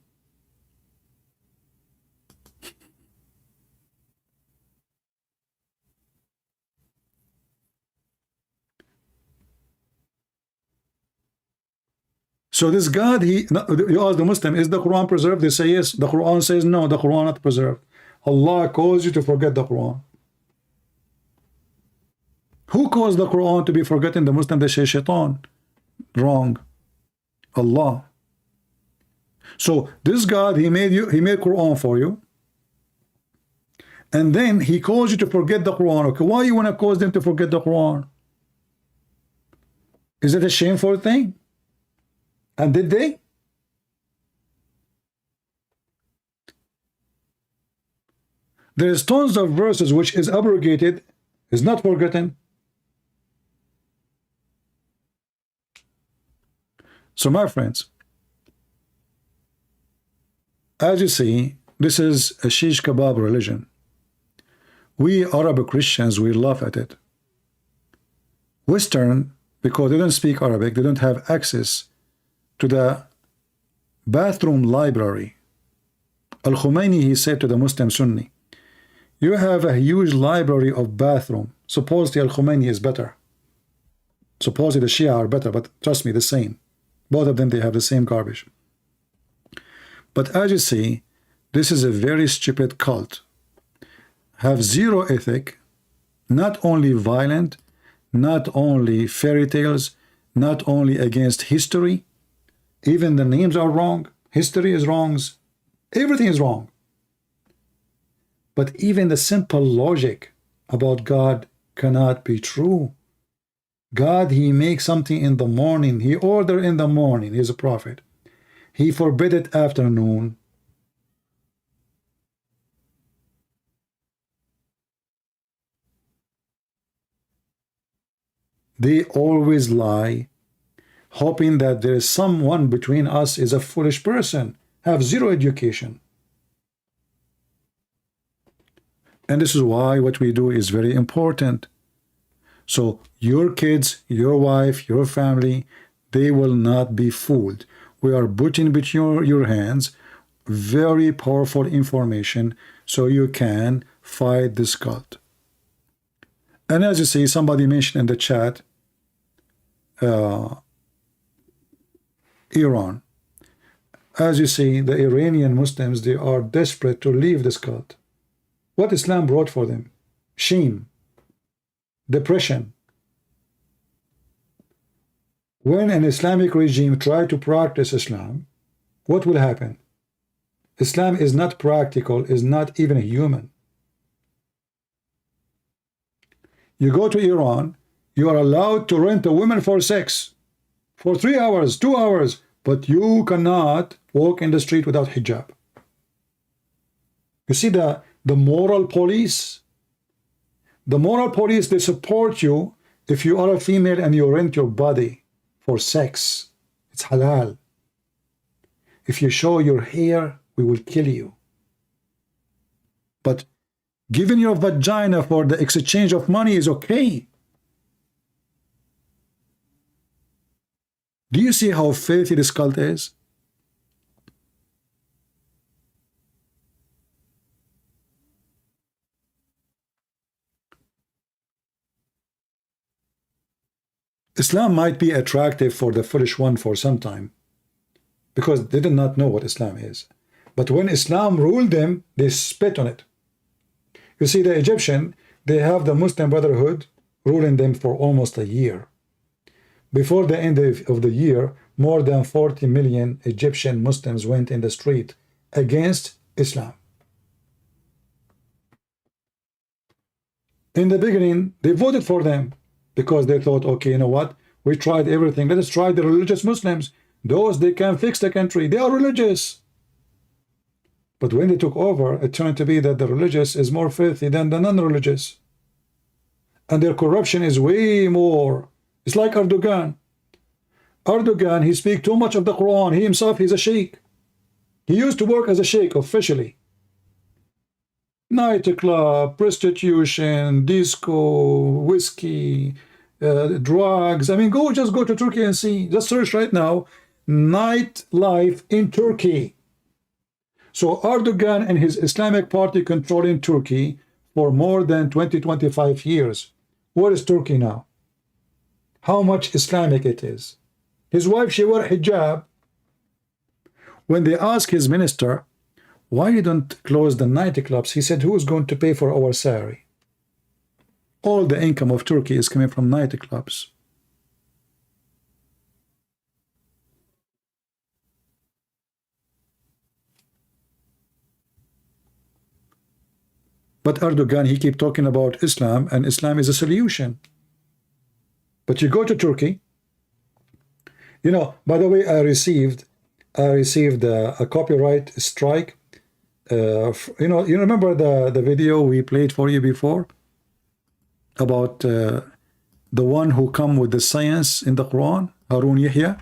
Speaker 1: So this God, you ask the Muslim, is the Quran preserved? They say yes. The Quran says no, the Quran not preserved. Allah caused you to forget the Quran. Who caused the Quran to be forgotten? The Muslim, they say shaitan. Wrong. Allah. So this God, he made Quran for you, and then he caused you to forget the Quran. Okay, why you want to cause them to forget the Quran? Is it a shameful thing? And did they? There is tons of verses which is abrogated, is not forgotten. So my friends, as you see, this is a shish kebab religion. We Arab Christians, we laugh at it. Western, because they don't speak Arabic, they don't have access to the bathroom library. Al-Khomeini, he said to the Muslim Sunni, you have a huge library of bathroom. Supposedly Al-Khomeini is better. Supposedly the Shia are better, but trust me, the same. Both of them, they have the same garbage. But as you see, this is a very stupid cult. Have zero ethic, not only violent, not only fairy tales, not only against history. Even the names are wrong. History is wrong. Everything is wrong. But even the simple logic about God cannot be true. God, he makes something in the morning. He ordered in the morning. He's a prophet. He forbid it afternoon. They always lie, hoping that there is someone between us is a foolish person, have zero education. And this is why what we do is very important. So your kids, your wife, your family, they will not be fooled. We are putting between your hands very powerful information so you can fight this cult. And as you see, somebody mentioned in the chat, Iran. As you see, the Iranian Muslims, they are desperate to leave this cult. What Islam brought for them? Shame, depression. When an Islamic regime tries to practice Islam, what will happen? Islam is not practical, is not even human. You go to Iran, you are allowed to rent a woman for sex for 3 hours, 2 hours, but you cannot walk in the street without hijab. You see the moral police? The moral police, they support you if you are a female and you rent your body for sex. It's halal. If you show your hair, we will kill you. But giving your vagina for the exchange of money is okay. Do you see how filthy this cult is? Islam might be attractive for the foolish one for some time, because they did not know what Islam is. But when Islam ruled them, they spit on it. You see, the Egyptian, they have the Muslim Brotherhood ruling them for almost a year. Before the end of the year, more than 40 million Egyptian Muslims went in the street against Islam. In the beginning, they voted for them because they thought, okay, you know what? We tried everything. Let us try the religious Muslims. Those, they can fix the country. They are religious. But when they took over, it turned to be that the religious is more filthy than the non-religious. And their corruption is way more. It's like Erdogan. Erdogan, he speaks too much of the Quran. He himself, he's a sheikh. He used to work as a sheikh officially. Nightclub, prostitution, disco, whiskey, drugs. I mean, just go to Turkey and see. Just search right now, nightlife in Turkey. So Erdogan and his Islamic party controlling Turkey for more than 20-25 years. Where is Turkey now? How much Islamic it is. His wife, she wore hijab. When they asked his minister, why you don't close the nightclubs? He said, who is going to pay for our salary? All the income of Turkey is coming from nightclubs. But Erdogan, he keep talking about Islam, and Islam is a solution. But you go to Turkey, you know, by the way, I received a copyright strike. You know, you remember the video we played for you before about the one who come with the science in the Quran, Harun Yahya?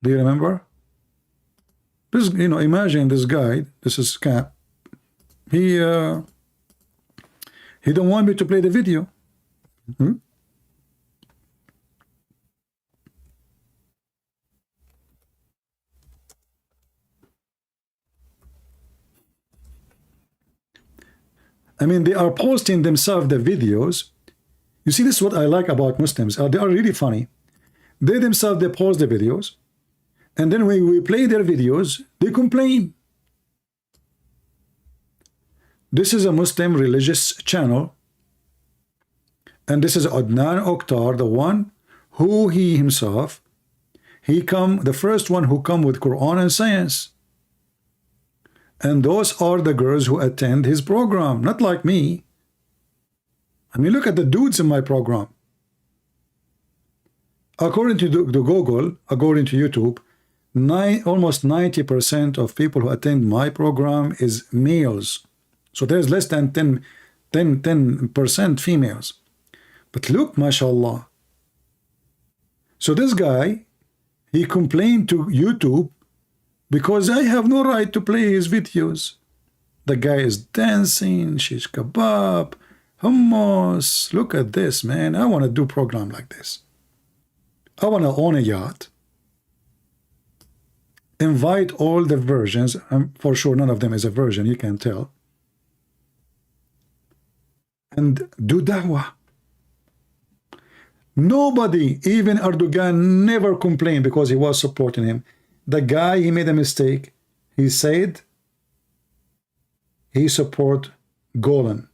Speaker 1: Do you remember? This, you know, imagine this guy, this is Cap. He don't want me to play the video. I mean, they are posting themselves the videos. You see, this is what I like about Muslims. They are really funny. They themselves, they post the videos. And then when we play their videos, they complain. This is a Muslim religious channel. And this is Adnan Oktar, the one who he himself, the first one who come with Quran and science. And those are the girls who attend his program, not like me. I mean, look at the dudes in my program. According to Google, according to YouTube, almost 90% of people who attend my program is males. So there's less than 10% females. But look, mashallah. So this guy, he complained to YouTube because I have no right to play his videos. The guy is dancing, shish kebab, hummus. Look at this, man. I want to do program like this. I want to own a yacht. Invite all the virgins. For sure, none of them is a virgin, you can tell. And do da'wah. Nobody, even Erdogan, never complained because he was supporting him. The guy, he made a mistake. He said he support Golan,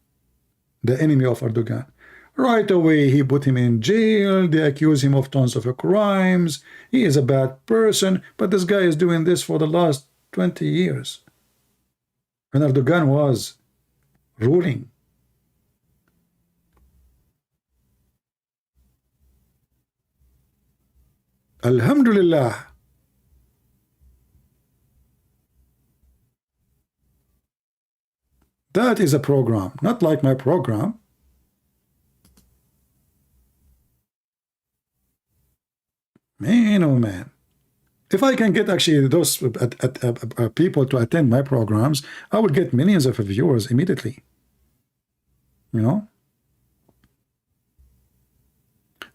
Speaker 1: the enemy of Erdogan. Right away, he put him in jail. They accuse him of tons of crimes. He is a bad person. But this guy is doing this for the last 20 years. When Erdogan was ruling. Alhamdulillah. That is a program, not like my program. Man, oh man. If I can get actually those people to attend my programs, I would get millions of viewers immediately. You know?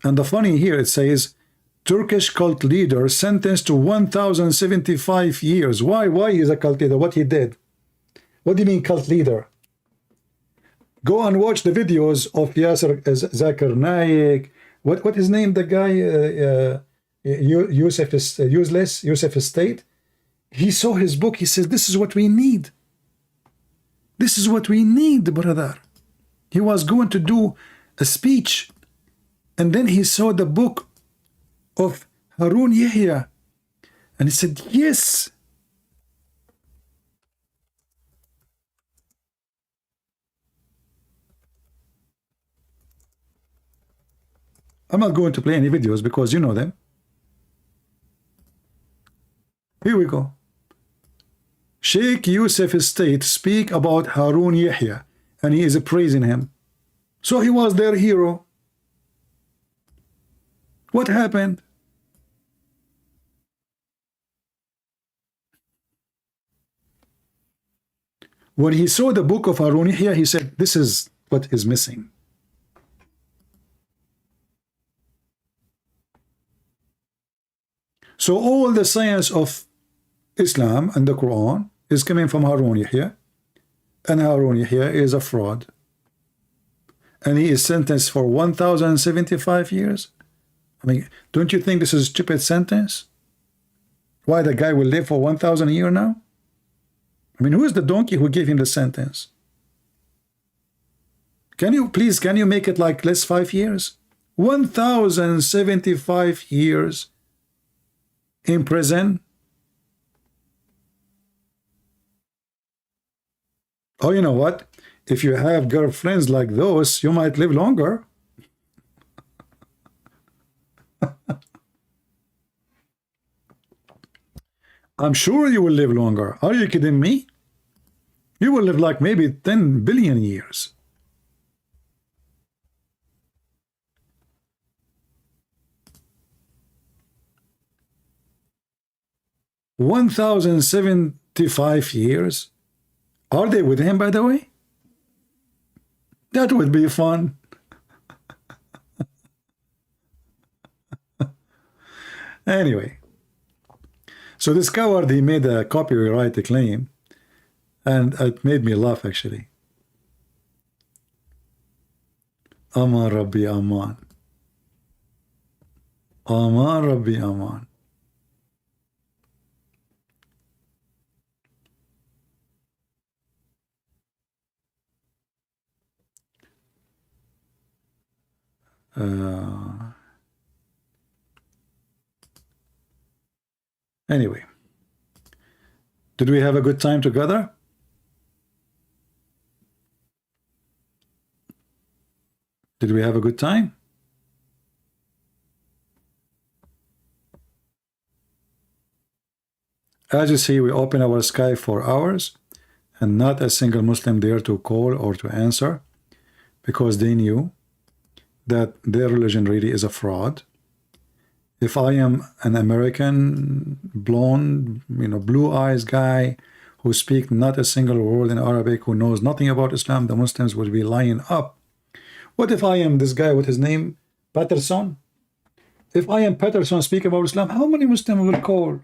Speaker 1: And the funny here, it says, Turkish cult leader sentenced to 1,075 years. Why? Why is a cult leader? What he did? What do you mean cult leader? Go and watch the videos of Yasser Zakir Naik. What is name? The guy, Yusuf Estate. He saw his book. He says, this is what we need. This is what we need, brother. He was going to do a speech. And then he saw the book of Harun Yahya. And he said, yes. I'm not going to play any videos because you know them. Here we go. Sheikh Yusuf Estate speak about Harun Yahya, and he is praising him. So he was their hero. What happened? When he saw the book of Harun Yahya, he said, this is what is missing. So all the science of Islam and the Quran is coming from Harun Yahya, and Harun Yahya is a fraud. And he is sentenced for 1,075 years. I mean, don't you think this is a stupid sentence? Why the guy will live for 1,000 a year now? I mean, who is the donkey who gave him the sentence? Can you make it like less 5 years? 1,075 years in prison. Oh, you know what? If you have girlfriends like those, you might live longer. I'm sure you will live longer. Are you kidding me? You will live like maybe 10 billion years. $1,075 years. Are they with him, by the way? That would be fun. Anyway, so this coward, he made a copyright claim, and it made me laugh, actually. Aman Rabbi Aman. Aman Rabbi Aman. Anyway, did we have a good time together? Did we have a good time? As you see, we open our Skype for hours, and not a single Muslim there to call or to answer, because they knew that their religion really is a fraud. If I am an American, blonde, blue eyes guy who speaks not a single word in Arabic, who knows nothing about Islam, the Muslims will be lining up. What if I am this guy with his name, Patterson? If I am Patterson speak about Islam, how many Muslims will call?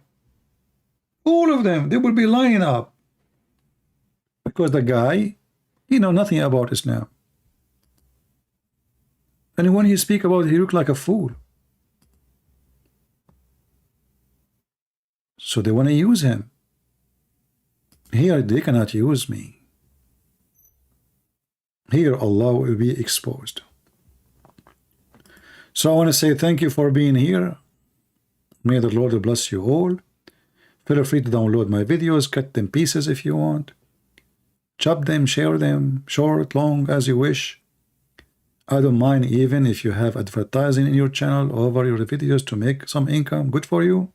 Speaker 1: All of them. They will be lining up. Because the guy, he know nothing about Islam. And when he speak about it, he look like a fool. So they want to use him. Here, they cannot use me. Here, Allah will be exposed. So I want to say thank you for being here. May the Lord bless you all. Feel free to download my videos, cut them pieces if you want. Chop them, share them, short, long, as you wish. I don't mind even if you have advertising in your channel over your videos to make some income. Good for you.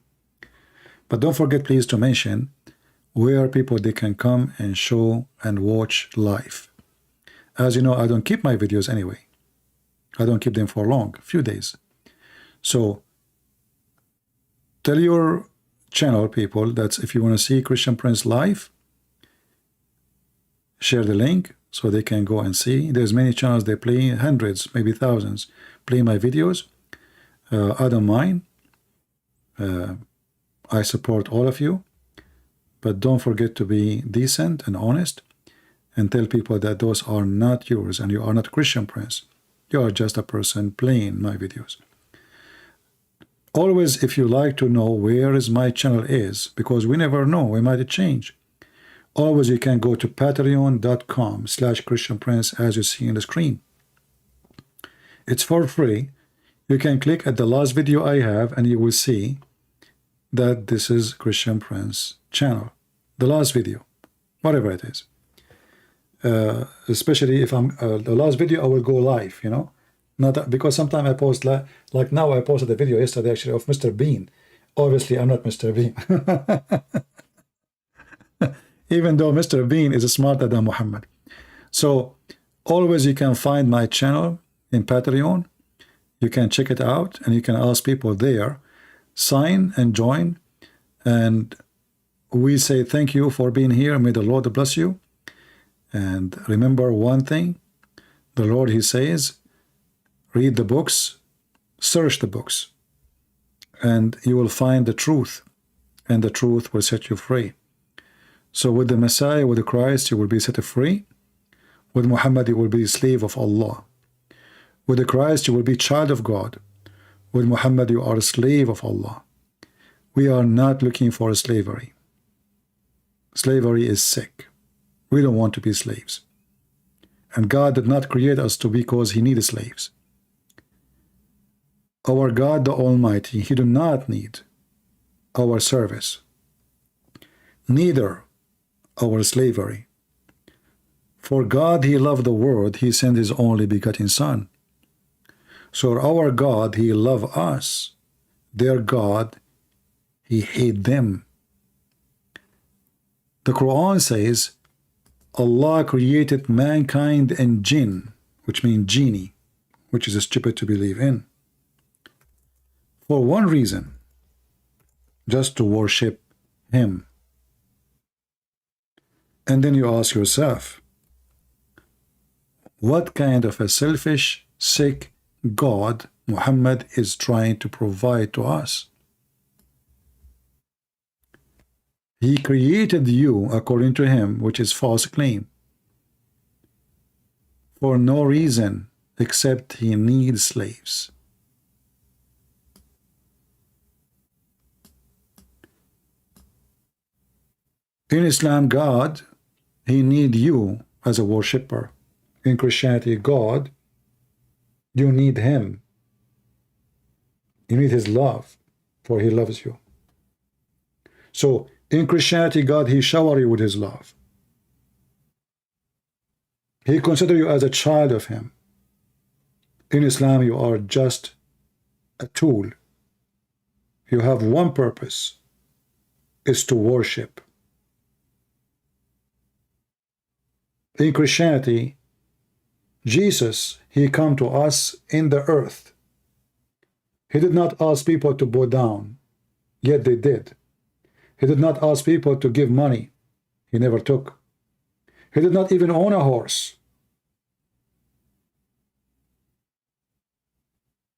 Speaker 1: But don't forget, please, to mention where people they can come and show and watch live. As you know, I don't keep my videos anyway. I don't keep them for long, a few days. So tell your channel people that if you want to see Christian Prince live, share the link so they can go and see. There's many channels they play, hundreds, maybe thousands, play my videos. I don't mind. I support all of you, but don't forget to be decent and honest and tell people that those are not yours and you are not Christian Prince. You are just a person playing my videos. Always, if you like to know where is my channel is, because we never know, we might change. Always you can go to patreon.com/Christian Prince as you see on the screen. It's for free. You can click at the last video I have and you will see that this is Christian Prince channel. The last video, whatever it is. Especially if I'm the last video I will go live, not that, because sometimes I post like now I posted a video yesterday actually of Mr. Bean. Obviously I'm not Mr. Bean. Even though Mr. Bean is smarter than Muhammad. So always you can find my channel in Patreon. You can check it out and you can ask people there, sign and join, and we say thank you for being here. May the Lord bless you. And remember one thing, the Lord, he says, read the books, search the books, and you will find the truth, and the truth will set you free. So with the Messiah, with the Christ, you will be set free. With Muhammad, you will be slave of Allah. With the Christ, you will be child of God. With Muhammad, you are a slave of Allah. We are not looking for slavery. Slavery is sick. We don't want to be slaves. And God did not create us to because he needed slaves. Our God, the Almighty, he do not need our service, neither our slavery. For God, he loved the world, he sent his only begotten Son. So our God, he loved us. Their God, he hate them. The Quran says, Allah created mankind and jinn, which means genie, which is stupid to believe in, for one reason, just to worship him. And then you ask yourself, what kind of a selfish, sick God Muhammad is trying to provide to us? He created you according to him, which is false claim, for no reason, except he needs slaves. In Islam, God, he needs you as a worshipper. In Christianity, God, you need him. You need his love, for he loves you. So in Christianity, God, he showers you with his love. He considers you as a child of him. In Islam, you are just a tool. You have one purpose, is to worship. In Christianity, Jesus, he come to us in the earth. He did not ask people to bow down, yet they did. He did not ask people to give money. He never took. He did not even own a horse.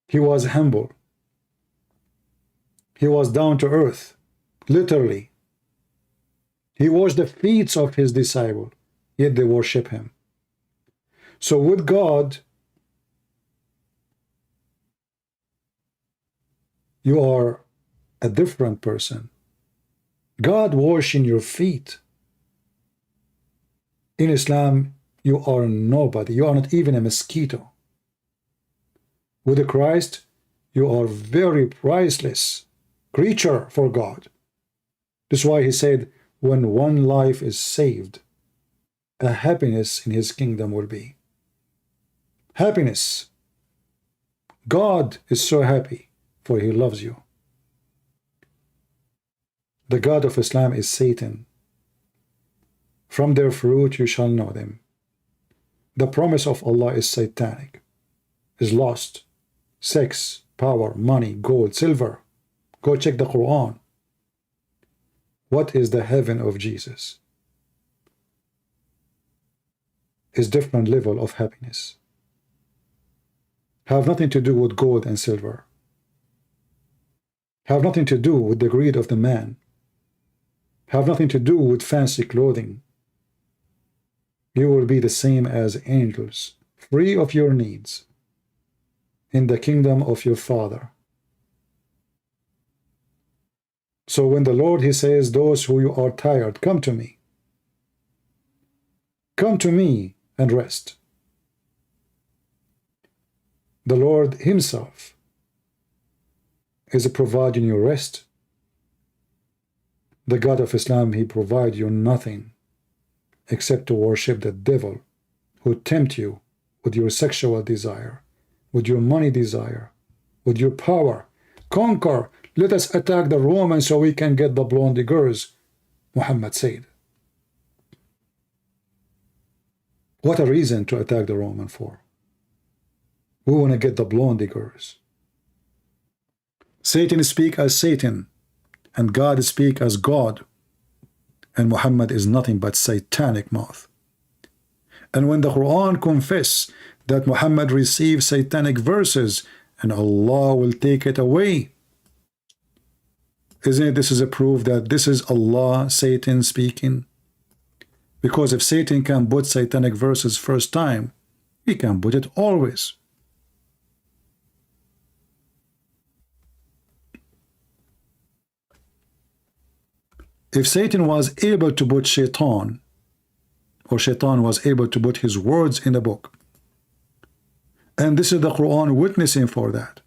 Speaker 1: He was humble. He was down to earth, literally. He washed the feet of his disciples, yet they worship him. So with God, you are a different person. God washing your feet. In Islam, you are nobody. You are not even a mosquito. With Christ, you are very priceless creature for God. That's why he said, when one life is saved, a happiness in his kingdom will be. Happiness. God is so happy, for he loves you. The God of Islam is Satan. From their fruit you shall know them. The promise of Allah is satanic, is lost. Sex, power, money, gold, silver. Go check the Quran. What is the heaven of Jesus? Is different level of happiness. Have nothing to do with gold and silver. Have nothing to do with the greed of the man. Have nothing to do with fancy clothing. You will be the same as angels, free of your needs, in the kingdom of your Father. So when the Lord, he says, those who you are tired, come to me. Come to me and rest. The Lord himself is providing you rest. The God of Islam, he provides you nothing except to worship the devil who tempt you with your sexual desire, with your money desire, with your power. Conquer. Let us attack the Romans so we can get the blonde girls, Muhammad said. What a reason to attack the Roman for. We want to get the blonde girls. Satan speak as Satan, and God speak as God, and Muhammad is nothing but satanic mouth. And when the Quran confess that Muhammad received satanic verses and Allah will take it away, isn't it this is a proof that this is Allah, Satan speaking? Because if Satan can put satanic verses first time, he can put it always. If Satan was able to put shaitan, or shaitan was able to put his words in the book, and this is the Quran witnessing for that,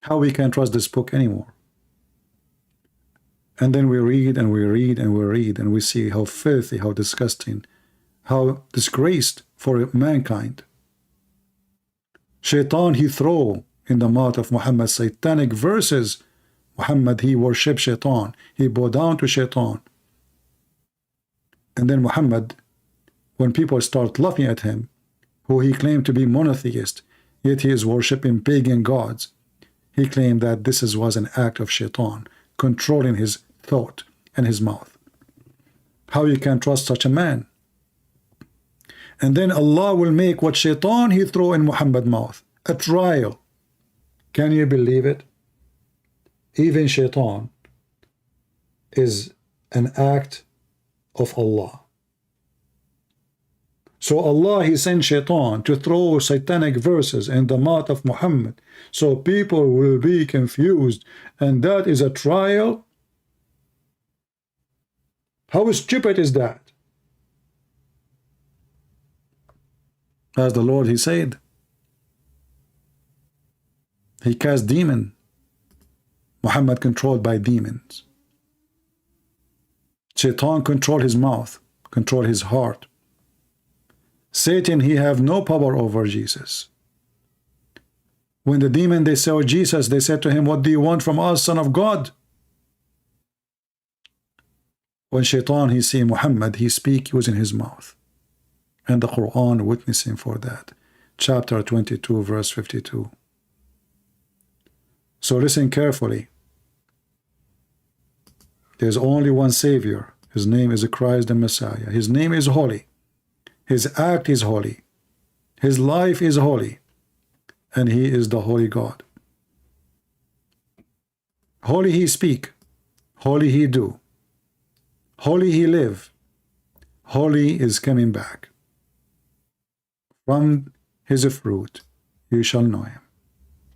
Speaker 1: how we can trust this book anymore? And then we read and we read and we read and we see how filthy, how disgusting, how disgraced for mankind. Shaitan, he throw in the mouth of Muhammad satanic verses. Muhammad, he worship shaitan. He bow down to shaitan. And then Muhammad, when people start laughing at him, who he claimed to be monotheist, yet he is worshipping pagan gods, he claimed that this was an act of shaitan, controlling his thought and his mouth. How you can trust such a man? And then Allah will make what shaitan he throw in Muhammad's mouth, a trial. Can you believe it? even shaitan is an act of Allah. So Allah, he sent shaitan to throw satanic verses in the mouth of Muhammad, so people will be confused, and that is a trial. How stupid is that? As the Lord, he said, he cast demon. Muhammad controlled by demons. Shaitan control his mouth, control his heart. Satan, he have no power over Jesus. When the demon, they saw Jesus, they said to him, what do you want from us, Son of God? When Shaitan, he see Muhammad, he speak using his mouth. And the Quran witnessing for that. Chapter 22, verse 52. So listen carefully. There's only one Savior. His name is Christ the Messiah. His name is holy. His act is holy. His life is holy. And he is the holy God. Holy he speak. Holy he do. Holy he live. Holy is coming back. From his fruit you shall know him.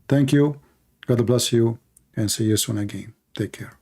Speaker 1: Thank you. God bless you. And see you soon again. Take care.